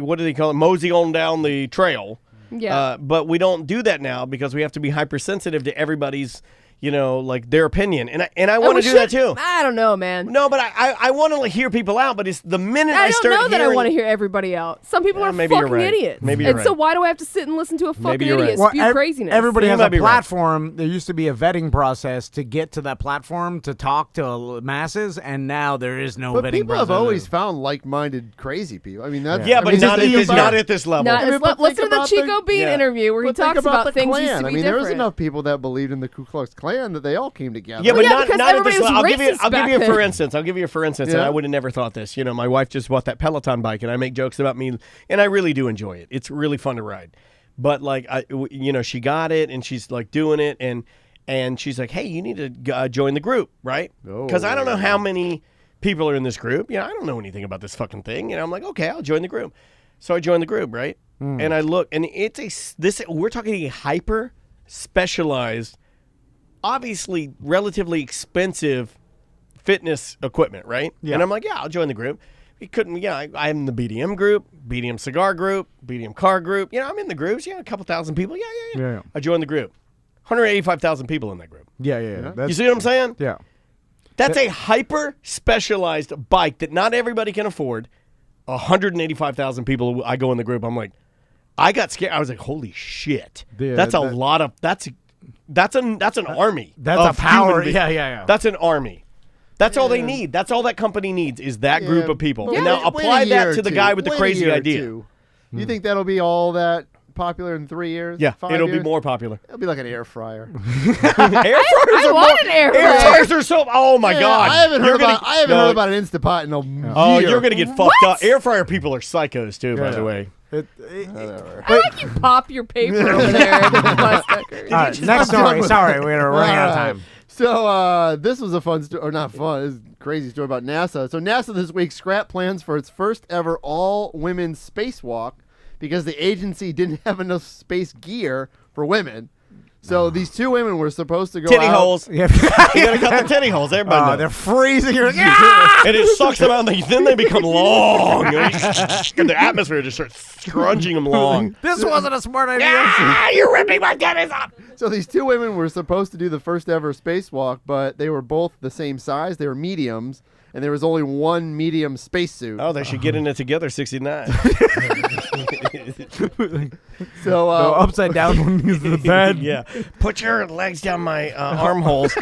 what do they call it? Mosey on down the trail. Yeah. But we don't do that now because we have to be hypersensitive to everybody's, like their opinion. And I want to do that too. I don't know, man. No, but I want to hear people out, but it's the minute I I don't start know that I hearing- want to hear everybody out. Some people are maybe you're fucking right. idiots. Maybe you're and so right. why do I have to sit and listen to a fucking you're right. idiot Well, spew craziness? Everybody You has might a be right. platform. There used to be a vetting process to get to that platform to talk to masses, and now there is no But vetting people process. have always found like-minded crazy people. I mean, that's Yeah, but I mean, not just at think this, about- not at this level. Not as but listen think to the about Chico Bean Yeah. interview where he But think talks about the things Klan. used to I be mean, there was different. enough people that believed in the Ku Klux Klan that they all came together. Yeah, but yeah, not, because not at everybody this was level. I'll give you racist a back for then. instance. I'll give you a for instance, and Yeah. I would have never thought this. My wife just bought that Peloton bike, and I make jokes about me, and I really do enjoy it. It's really fun to ride. But like, she got it, and she's like doing it, and she's like, hey, you need to join the group, right? Because I don't know how many people are in this group. I don't know anything about this fucking thing. I'm like, okay, I'll join the group. So I joined the group, right? And I look, and we're talking a hyper specialized, obviously relatively expensive fitness equipment, right? Yeah. And I'm like, yeah, I'll join the group. It couldn't, I'm in the BDM group, BDM cigar group, BDM car group. I'm in the groups. A couple thousand people. Yeah. I joined the group. 185,000 people in that group. Yeah. You see what I'm saying? Yeah. That's a hyper specialized bike that not everybody can afford. 185,000 people. I go in the group. I'm like, I got scared. I was like, holy shit. Yeah, That's a lot of. That's an army. That's of a power. human beings. Yeah. That's an army. That's all they need. That's all that company needs is that group of people. But And now wait a apply year that or to the two. guy with the Wait a crazy year or idea. two. You think that'll be all that popular in 3 years? Yeah, 5 it'll years? be more popular. It'll be like an air fryer. Air fryers I want an air fryer. fryers are so. Oh my god! I haven't You're heard gonna- heard about an Instapot in a year. Oh, you're gonna get fucked up. Air fryer people are psychos too, by Yeah. the way. I like you pop your paper over there. All right, next story. Sorry, we're running out of time. So this was a fun story, or not fun, it's a crazy story about NASA. So NASA this week scrapped plans for its first ever all-women spacewalk because the agency didn't have enough space gear for women. So these two women were supposed to go Titty out. holes. Yeah. You gotta cut the titty holes. Everybody knows. They're freezing. You're like, "Ah!" And it sucks them out, and then they become long. And the atmosphere just starts scrunching them long. This wasn't a smart idea. Ah, you're ripping my titties up. So these two women were supposed to do the first ever spacewalk, but they were both the same size. They were mediums, and there was only one medium spacesuit. Oh, they should get in it together, 69. So The upside down one is the bed. Yeah. Put your legs down my armholes,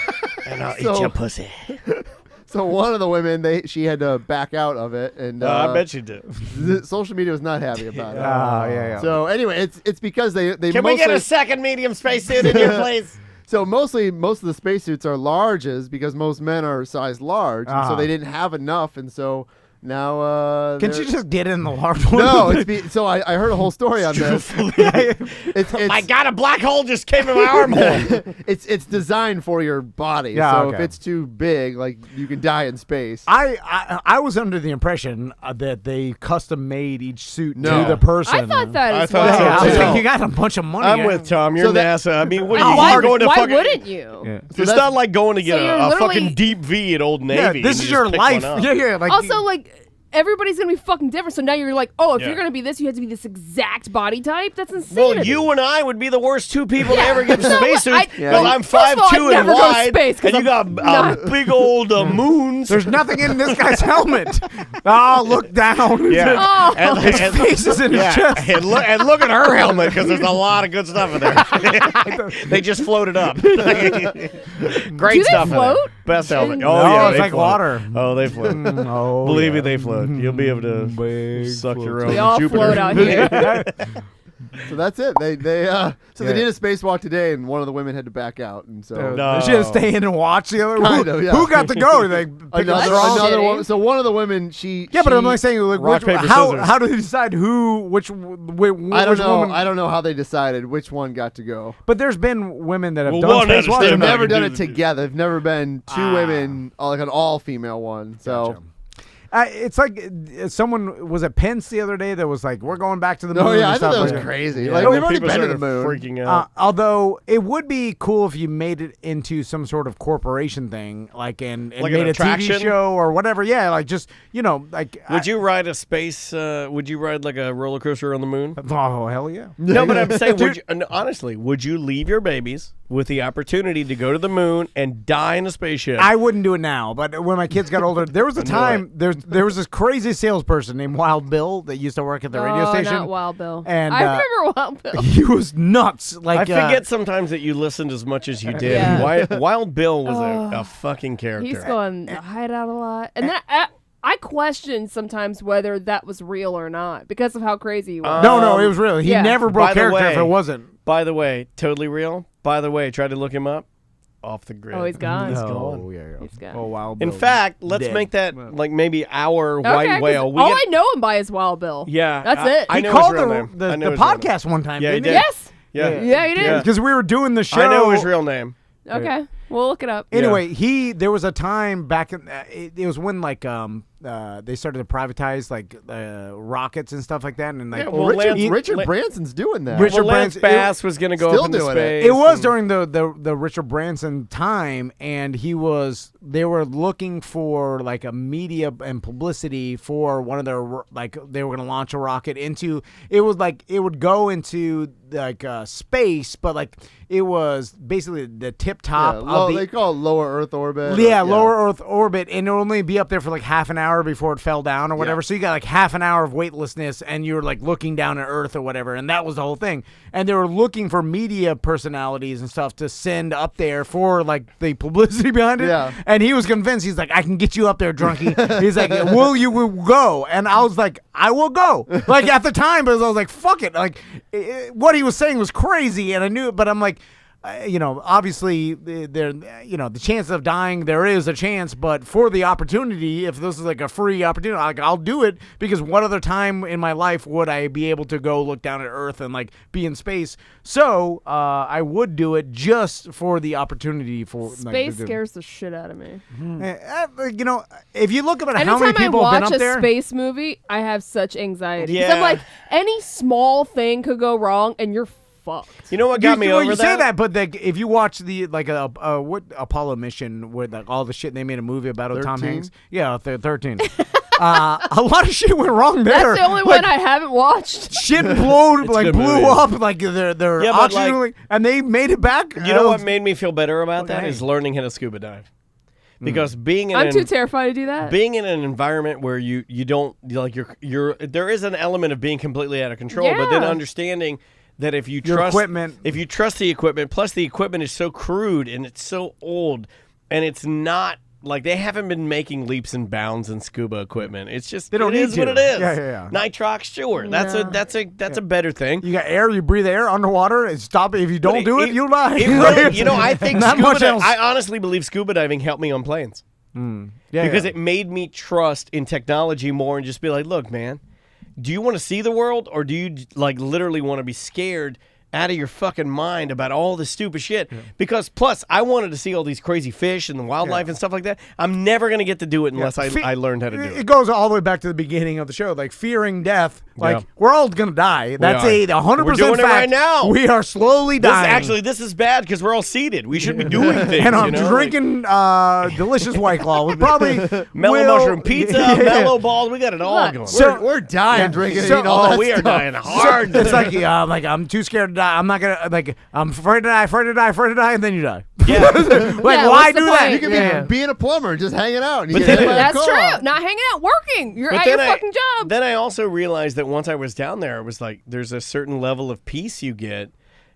and I'll eat your pussy. So one of the women, she had to back out of it, and I bet you did. Social media was not happy about it. Yeah. So anyway, it's because they Can we get a second medium spacesuit in here, please? So most of the spacesuits are larges because most men are size large, and so they didn't have enough, and so Now, Can she just get in the large one? No, so I heard a whole story on this. It's My God, a black hole just came in my armhole. it's designed for your body. Yeah, so okay. if it's too big, like you can die in space. I was under the impression that they custom made each suit No. to the person. I thought that I as thought well. so, I was too. like, you got a bunch of money. I'm with Tom. You're So that- NASA. I mean, what Oh, are you why going to why fucking? wouldn't you? Yeah. It's not like going to get So you're a literally- fucking deep V at Old Yeah, Navy. this and is you your just pick life. one up. Yeah, like Also, like, everybody's gonna be fucking different. So now you're like, oh, if Yeah. you're gonna be this, you have to be this exact body type. That's insane. Well, you and I would be the worst two people to ever get No, spacesuits. I- Well, well, I'm first of all, 5'2" I'd and never go to wide, space 'cause and you got I'm not- big old moons. there's nothing in this guy's helmet. Oh, look down. Yeah. Oh. And, His face is in his chest. And look at her helmet because there's a lot of good stuff in there. They just floated up. Great Do they stuff. float? In there. Best helmet. No, Oh yeah, it's they like float. water. Oh, they float. Oh, Believe me, yeah. they float. You'll be able to Big suck your float. own We all Jupiter. float out here. So that's it. They they Yeah. did a spacewalk today, and one of the women had to back out, and so No. She had to stay in and watch the other. Kind of, yeah. Who got to go? They pick up another their own- shitty. one. So one of the women, she Yeah, but I'm she- like saying, like, Rock, paper, how scissors. do they decide which I don't which know. woman? I don't know how they decided which one got to go. But there's been women that have Well, done one spacewalks. They're They've not never gonna done do it the- together. They've never been two women, like an all-female one. So. It's like someone was at Pence the other day that was like, "We're going back to the moon." No, yeah, and I thought stuff that was like crazy. Yeah, Like when we've already people been to the started moon. freaking out. Although it would be cool if you made it into some sort of corporation thing, like and Like an made a attraction? TV show or whatever. Yeah, like just like. Would you ride a space? Would you ride like a roller coaster on the moon? Oh hell yeah! No, but I'm saying, would you, and honestly, would you leave your babies with the opportunity to go to the moon and die in a spaceship? I wouldn't do it now, but when my kids got older, there was a time there was this crazy salesperson named Wild Bill that used to work at the radio station. Not Wild Bill. And, I remember Wild Bill. He was nuts. Like I forget sometimes that you listened as much as you did. Yeah. Wild Bill was a fucking character. He's going to hide out a lot, and then I question sometimes whether that was real or not because of how crazy he was. No, it was real. He Yeah. never broke By the character way- if it wasn't. By the way, totally real. By the way, tried to look him up. Off the grid. Oh, he's gone. He's Oh, gone. yeah. He's gone. Oh, Wild In Bill. fact, let's Dead. make that like maybe our Okay, white 'cause whale. We all get- I know him by is Wild Bill. Yeah, That's it. I He know called his real name. I the know his real name. podcast one time. Yeah, he didn't did. Yes. Yeah, Yeah, he did. Because we were doing the show. I know his real name. Okay, we'll look it up. Anyway, there was a time back in it was when like they started to privatize like rockets and stuff like that, and like Yeah, well, Richard Branson's doing that. Richard Lance Branson- Bass was going to go Still up into doing it. space. It was and- during the Richard Branson time, and they were looking for like a media and publicity for one of their like they were going to launch a rocket into it would go into like space, but like it was basically the tip top of the they call it lower Earth orbit. lower Earth orbit, and it'll only be up there for like half an hour before it fell down or whatever. So you got like half an hour of weightlessness, and you're like looking down at Earth or whatever, and that was the whole thing. And they were looking for media personalities and stuff to send up there for like the publicity behind it. Yeah. And he was convinced. He's like, I can get you up there, drunkie. He's like, will you go? And I was like, I will go. Like at the time, but I was like, fuck it. Like what he was saying was crazy, and I knew it, but I'm like. Obviously, the chance of dying, there is a chance, but for the opportunity, if this is like a free opportunity, like, I'll do it, because what other time in my life would I be able to go look down at Earth and like be in space? So I would do it just for the opportunity for Space scares the shit out of me. if you look at Anytime how many people I have watch been up a there. space movie, I have such anxiety. 'Cause Yeah. I'm like, any small thing could go wrong, and you're fucked. You know what got me over you that? say that, but if you watch the what Apollo mission with like all the shit they made a movie about with Tom 13? Hanks, 13. A lot of shit went wrong there. That's the only one I haven't watched. Shit blew good blew movie. up like their Yeah, but, oxygen, like- and they made it back. You know what made me feel better about that Okay. is learning how to scuba dive. Because being in I'm too terrified to do that. being in an environment where you don't like you're there is an element of being completely out of control, but then Yeah. understanding that if you Your trust equipment. if you trust the equipment, plus the equipment is so crude and it's so old, and it's not like they haven't been making leaps and bounds in scuba equipment. It's just They don't it need is what to. it is. Yeah. Nitrox, sure. That's a better thing. You got air, you breathe air underwater, and stop it. If you don't do it, you'll die. It really, I think Not scuba much else. I honestly believe scuba diving helped me on planes. Yeah, because yeah. it made me trust in technology more and just be like, look, man, do you want to see the world or do you like literally want to be scared out of your fucking mind about all this stupid shit? Because plus I wanted to see all these crazy fish and the wildlife and stuff like that. I'm never going to get to do it unless I learned how to do it. It goes all the way back to the beginning of the show, like fearing death. Like Yeah. we're all gonna die. That's a 100% We're doing fact. it right now. We are slowly dying. This is bad because we're all seated. We should be doing things. And I'm you know? drinking delicious White Claw with probably Mellow mushroom pizza, mellow balls. We got it all going. So We're dying drinking so- eating all that we are stuff. dying hard. It's like I'm too scared to die. I'm not gonna I'm afraid to die, and then you die. Yeah. Like why what's the do that? point? You could be being a plumber, just hanging out. And you But get then hit by a That's car. true. Not hanging out, working. You're But at your then fucking job. Then I also realized that once I was down there, it was like there's a certain level of peace you get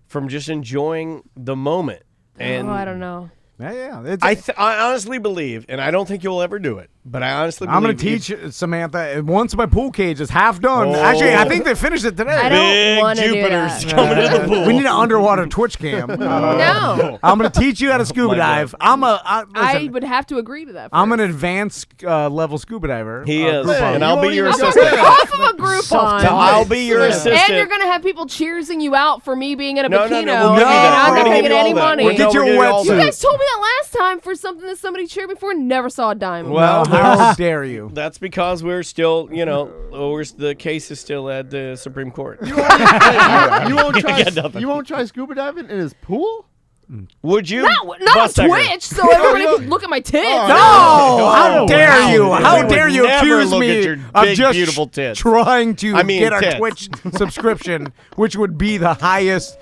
from just enjoying the moment. And I don't know. Yeah. I honestly believe, and I don't think you'll ever do it, but I honestly believe I'm going to teach Samantha. Once my pool cage is half done. Oh. Actually, I think they finished it today. I don't Big want to do Jupiters that. coming to the pool. We need an underwater Twitch cam. No. I'm going to teach you how to scuba dive. I would have to agree to that. I'm an advanced level scuba diver. He is, Groupon. and I'll be your I'm assistant. gonna get off of a Groupon. I'll be your assistant. And you're gonna have people cheersing you out for me being in a No, bikini, no, we'll give you and that. I'm We're not gonna gonna give get you all any that. money. We're Get your gonna give you all You that. guys told me that last time for something that somebody cheered me for and never saw a dime. Well, How dare you? That's because we're still, the case is still at the Supreme Court. You won't try. Get nothing. You won't try scuba diving in his pool? Would you? Not on Buster? Twitch, so everybody can look at my tits. No! Oh, How dare you? We How would dare you never accuse look at me your of big, just beautiful tits. trying to get our tits. Twitch subscription, which would be the highest.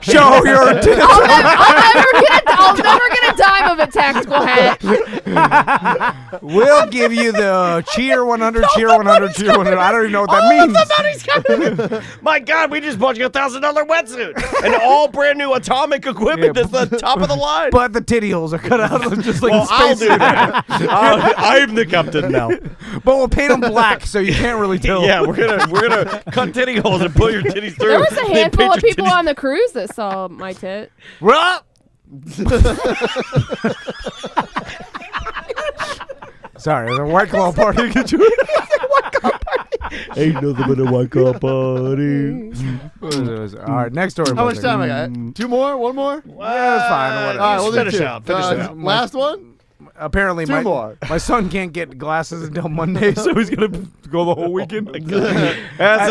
Show your tits. I'll never get a dime of it, Tactical Hat. We'll give you the cheer 100, cheer 100, cheer 100. I don't even know what that means. The money's coming. My God, we just bought you $1,000 wetsuit and all brand new atomic equipment. That's the top of the line. But the titty holes are cut out of just like Well, the I'll space do that. I'm the captain now. But we'll paint them black so you can't really tell. Yeah, we're gonna cut titty holes and pull your titties through. There was a Then handful paint of your people titties- on the cruise that saw my tit. What? Sorry, there's a White Claw party. Get you. Ain't nothing but a white cup party. All right, next story. How much time I got? 2 more? 1 more? Yeah, that's fine. Whatever. All right, we'll do Finish 2. out. Finish out. Last one? Apparently, 2 more. my son can't get glasses until Monday, so he's gonna go the whole weekend. That's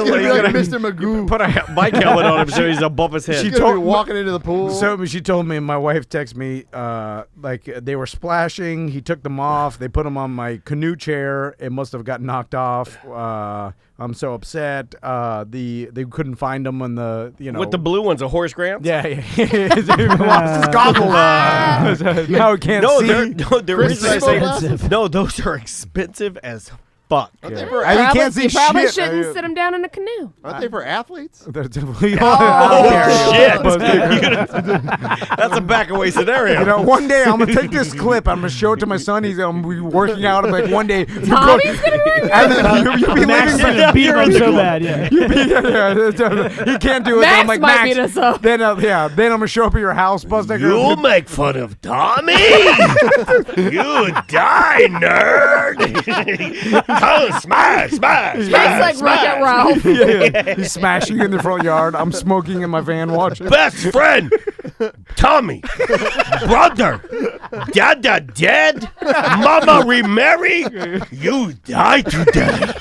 He's gonna be like Mr. Magoo. Put a bike helmet on him so he's above his head. She's gonna be walking into the pool. So she told me, my wife texted me, like they were splashing. He took them off. They put them on my canoe chair. It must have got knocked off. I'm so upset. They couldn't find them on the With the blue ones, a Horace Grant. Yeah. He lost his goggles. Now he can't see. The reason I say no, those are expensive as fuck. Aren't they for And you can't see You probably shit. shouldn't sit him down in a canoe. Aren't they for athletes? That's a back-away scenario. You know, one day I'm gonna take this clip. I'm gonna show it to my son. He's gonna be working out. I'm like, one day, Tommy's gonna work and then you'll be Max living. gonna beat him up so bad, yeah. He can't do it. Then I'm like, might Max. beat us up. Then then I'm gonna show up at your house, Buster. You'll make fun of Tommy. You die, nerd. Oh, smash. Tastes like Wreck-It Ralph. Yeah. He's smashing in the front yard. I'm smoking in my van watching. Best friend, Tommy. Brother, Dada dead. Mama remarry. You die today.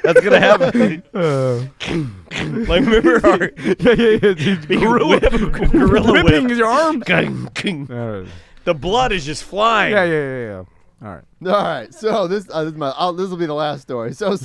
That's gonna happen. Like remember our gorilla Whipping whip. your arm. The blood is just flying. Yeah. All right. All right. So this will be the last story. So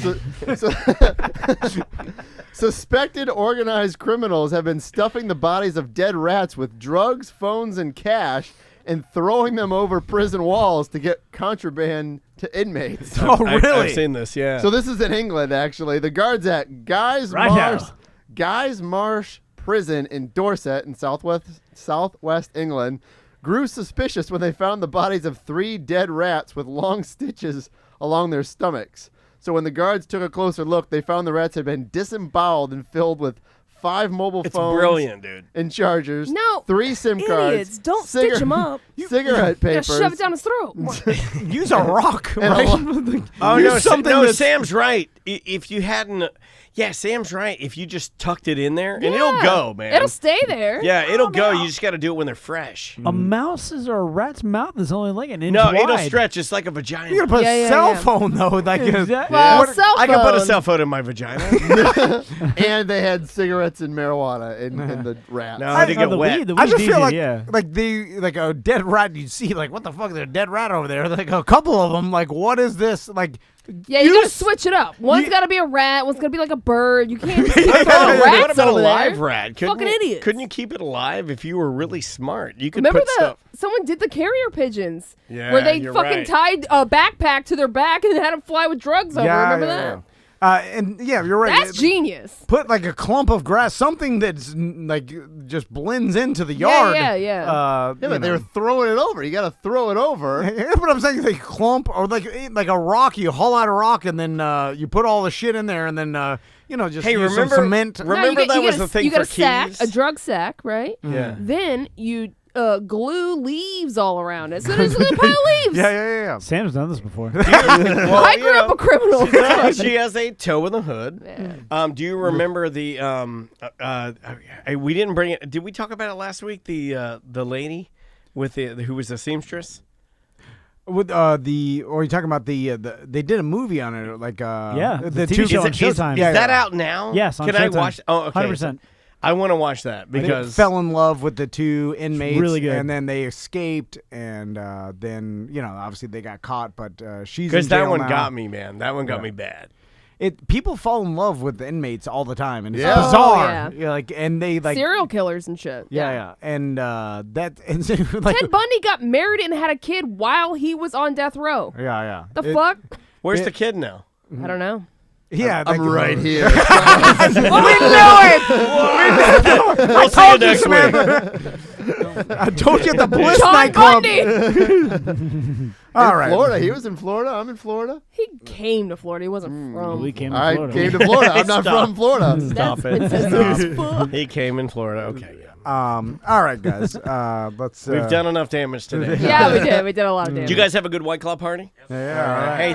suspected organized criminals have been stuffing the bodies of dead rats with drugs, phones, and cash, and throwing them over prison walls to get contraband to inmates. Oh, really? I've seen this. Yeah. So this is in England, actually. The guards at Guy's Marsh Prison in Dorset in southwest England grew suspicious when they found the bodies of 3 dead rats with long stitches along their stomachs. So when the guards took a closer look, they found the rats had been disemboweled and filled with 5 mobile It's phones. brilliant, dude. And chargers. No, 3 SIM idiots, cards. don't stitch them up. Cigarette You gotta papers. shove it down his throat. Use a rock, And a right? Oh Use no, something no, that's- Sam's right. If you hadn't, yeah, Sam's right. If you just tucked it in there, and it'll Yeah. go, man. It'll stay there. Yeah, it'll go. You just got to do it when they're fresh. A mouse's or a rat's mouth is only like an inch No, wide. it'll stretch. It's like a vagina. You gotta put a cell phone though, like Exactly. Well, cell I can put a phone. cell phone in my vagina. And they had cigarettes and marijuana in the rats. No, I think it wet. The I just weed's feel easy, like a dead rat. You see, like, what the fuck? There's a dead rat over there. Like a couple of them. Like, what is this? Like, Yeah, you gotta switch it up. One's gotta be a rat. One's gonna be like a bird. You can't just keep throwing What rats about a over live there. rat? Couldn't Fucking you, idiots. Couldn't you keep it alive if you were really smart? You could Remember put stuff. someone did the carrier pigeons, Yeah, where they you're fucking right. tied a backpack to their back and had them fly with drugs over. Remember that? And yeah, you're right. That's genius. Put like a clump of grass, something that's like just blends into the yard. Yeah. Yeah, but they were throwing it over. You got to throw it over. That's what I'm saying. Like clump or like a rock. You haul out a rock and then you put all the shit in there and then just Hey, use remember- some cement. remember you that was get the thing you get for a sack, keys? a drug sack, right? Yeah. Then you glue leaves all around it. So there's a pile of leaves. Yeah. Sam's done this before. Well, I grew up a criminal. She has a toe in the hood. Do you remember the? We didn't bring it. Did we talk about it last week? The lady with the who was a seamstress. With or are you talking about the they did a movie on it like the two TV show on Is Showtime. that out now? Yes, on Can I Showtime. watch? Oh, okay. 100%. I want to watch that They because fell in love with the two inmates, really good. and then they escaped, and then obviously they got caught, but she's because in that jail one now. got me, man. That one got me bad. People fall in love with the inmates all the time, and it's Yeah. bizarre. Oh, yeah. Like, and they like Serial killers and shit. yeah, and that and like Ted Bundy got married and had a kid while he was on death row. yeah. The fuck? Where's the kid now? I don't know. Yeah, I'm right here. We knew it. We'll see you next week. I told you at the Bliss John nightclub. Bundy. All right, Florida. He was in Florida. I'm in Florida. He came to Florida. He wasn't from. We came to I Florida. came to Florida. I'm not Stop. from Florida. Stop That's it. fuck. He came in Florida. Okay, yeah. all right, guys. Let's. We've done enough damage today. Yeah, we did. We did a lot of damage. Did you guys have a good White Claw party? Yeah. All right. Hey,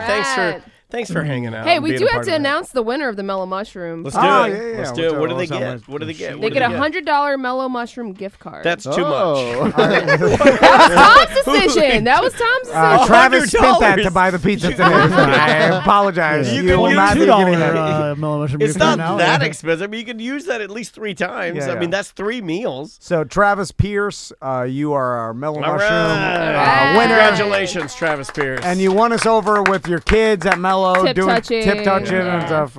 Right. thanks for hanging out. Hey, and we being do a have part to of it. announce the winner of the Mellow Mushroom. Let's do Oh, it. yeah, Let's yeah. do it. We'll What do they tell get? them. What do they get? They What get do a $100 Mellow Mushroom gift card. That's too much. Oh. That was Tom's decision. That was Tom's decision. Travis spent that $100. to buy the pizza today. I apologize. You You can will use not be $2 getting that. Mellow Mushroom It's gift card not now. that expensive. You can use that at least 3 times. Yeah, I mean, yeah. that's 3 meals. So Travis Pierce, you are our Mellow All Mushroom right. winner. Congratulations, Travis Pierce. And you won us over with your kids at Mellow Tip touching. tip touching and Yeah. stuff.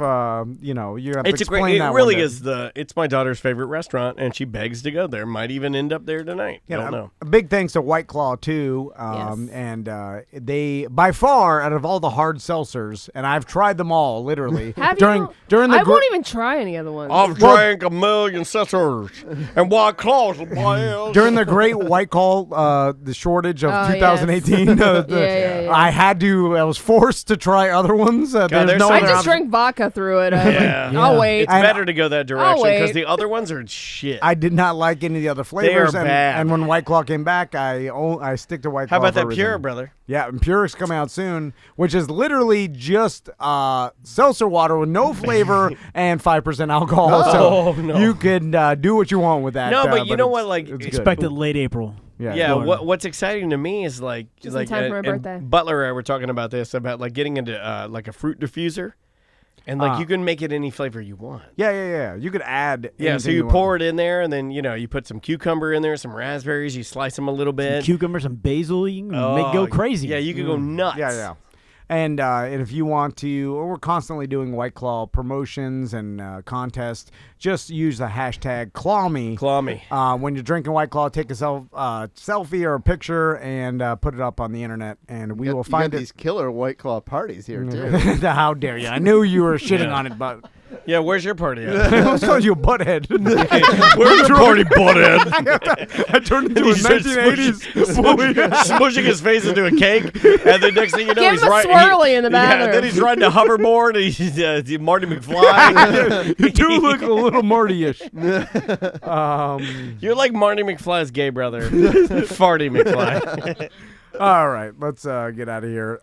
You have to It's a explain great. that It one really day. is It's my daughter's favorite restaurant, and she begs to go there. Might even end up there tonight. You Don't know, know. a big thanks to White Claw too, and they by far out of all the hard seltzers, and I've tried them all literally Have during you? during the I won't even try any other ones. I've drank a million seltzers and White Claws. during the Great White Claw the shortage of Oh, 2018. Yeah. I was forced to try other ones. There's there's no some- I other just option. drank vodka through it. I was Yeah. like, I'll wait. It's better to go that direction wait. because the other ones are shit. I did not like any of the other flavors, are bad. and when White Claw came back, I stick to White Claw. How about for that everything. Pure, brother? Yeah, and Pure's coming out soon, which is literally just seltzer water with no flavor and 5% alcohol. Oh, so no. you can do what you want with that. No, but you know it's- what? Like, it's good. Expected late April. Yeah, Florida. what's exciting to me is like Just in time for my and birthday. Butler and I were talking about this about like getting into like a fruit diffuser, and like you can make it any flavor you want. Yeah. You could add. Yeah, so you pour it in there, and then you put some cucumber in there, some raspberries, you slice them a little bit. Cucumber, some basil, you can make go crazy. Yeah, you could go nuts. Yeah. And if you want to, we're constantly doing White Claw promotions and contests. Just use the hashtag #ClawMe. ClawMe. When you're drinking White Claw, take a selfie or a picture and put it up on the internet, and we will find you got it. these killer White Claw parties here too. How dare you? I knew you were shitting on it, but Yeah, where's your party at? I was calling you a butthead. Where's your party, butthead? I turned into a 1980s bully. Smushing his face into a cake, and the next thing you know, Give he's him a riding. swirly in the bathroom. Yeah, then he's riding a hoverboard, and he's Marty McFly. You do look a little Marty-ish. You're like Marty McFly's gay brother, Farty McFly. All right, let's get out of here.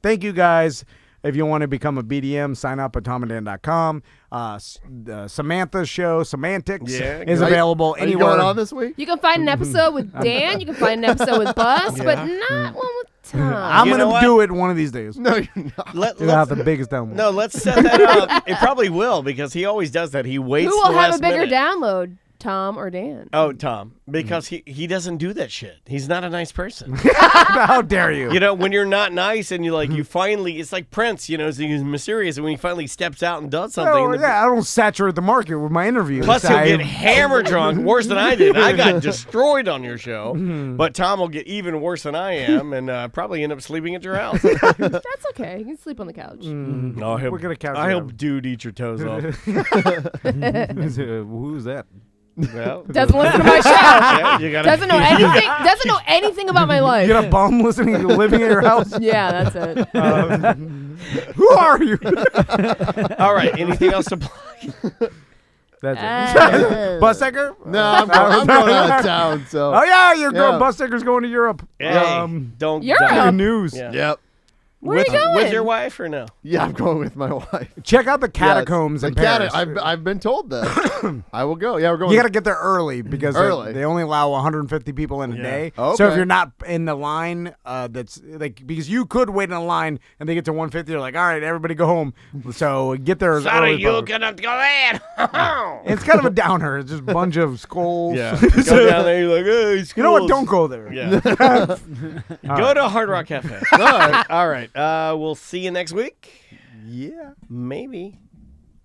Thank you guys. If you want to become a BDM, sign up at tomanddan.com. Samantha's show, Semantics, is available Are you anywhere. going on this week? You can find an episode with Dan. You can find an episode with Bus, but not one with Tom. I'm You know going what? to do it one of these days. No, you're not. It'll have the biggest download. No, let's set that up. It probably will because he always does that. He waits. Who will the have last a bigger minute. download, Tom or Dan? Oh, Tom, because he doesn't do that shit. He's not a nice person. How dare you? You know, when you're not nice and you finally, it's like Prince, you know, he's mysterious, and when he finally steps out and does something. No, I don't saturate the market with my interviews. Plus, he'll get hammer drunk worse than I did. I got destroyed on your show, but Tom will get even worse than I am, and probably end up sleeping at your house. That's okay. You can sleep on the couch. No, We're gonna couch I it hope out. dude eat your toes off. Who's that? Well, Doesn't listen to my show. Yeah, you gotta- Doesn't know anything. Doesn't know anything about my life. You got a bum living in your house? Yeah, that's it. Who are you? All right. Anything else to plug? That's it. Bussecker? No, I'm going out of town. So. Oh yeah, your girl Bussecker's going to Europe. Hey, don't Europe? die. Good news. Yeah. Yep. Where are you going? With your wife or no? Yeah, I'm going with my wife. Check out the catacombs in Paris. I've been told that. I will go. Yeah, we're going. You got to get there early because Early. they only allow 150 people in a day. Okay. So if you're not in the line, that's like because you could wait in a line and they get to 150, they're like, all right, everybody go home. So get there as Sorry, early. you cannot go in. It's kind of a downer. It's just a bunch of skulls. Yeah. Go down there. You're like, hey, You know what? Don't go there. Yeah. Go to Hard Rock Cafe. All right. We'll see you next week. Yeah. Maybe.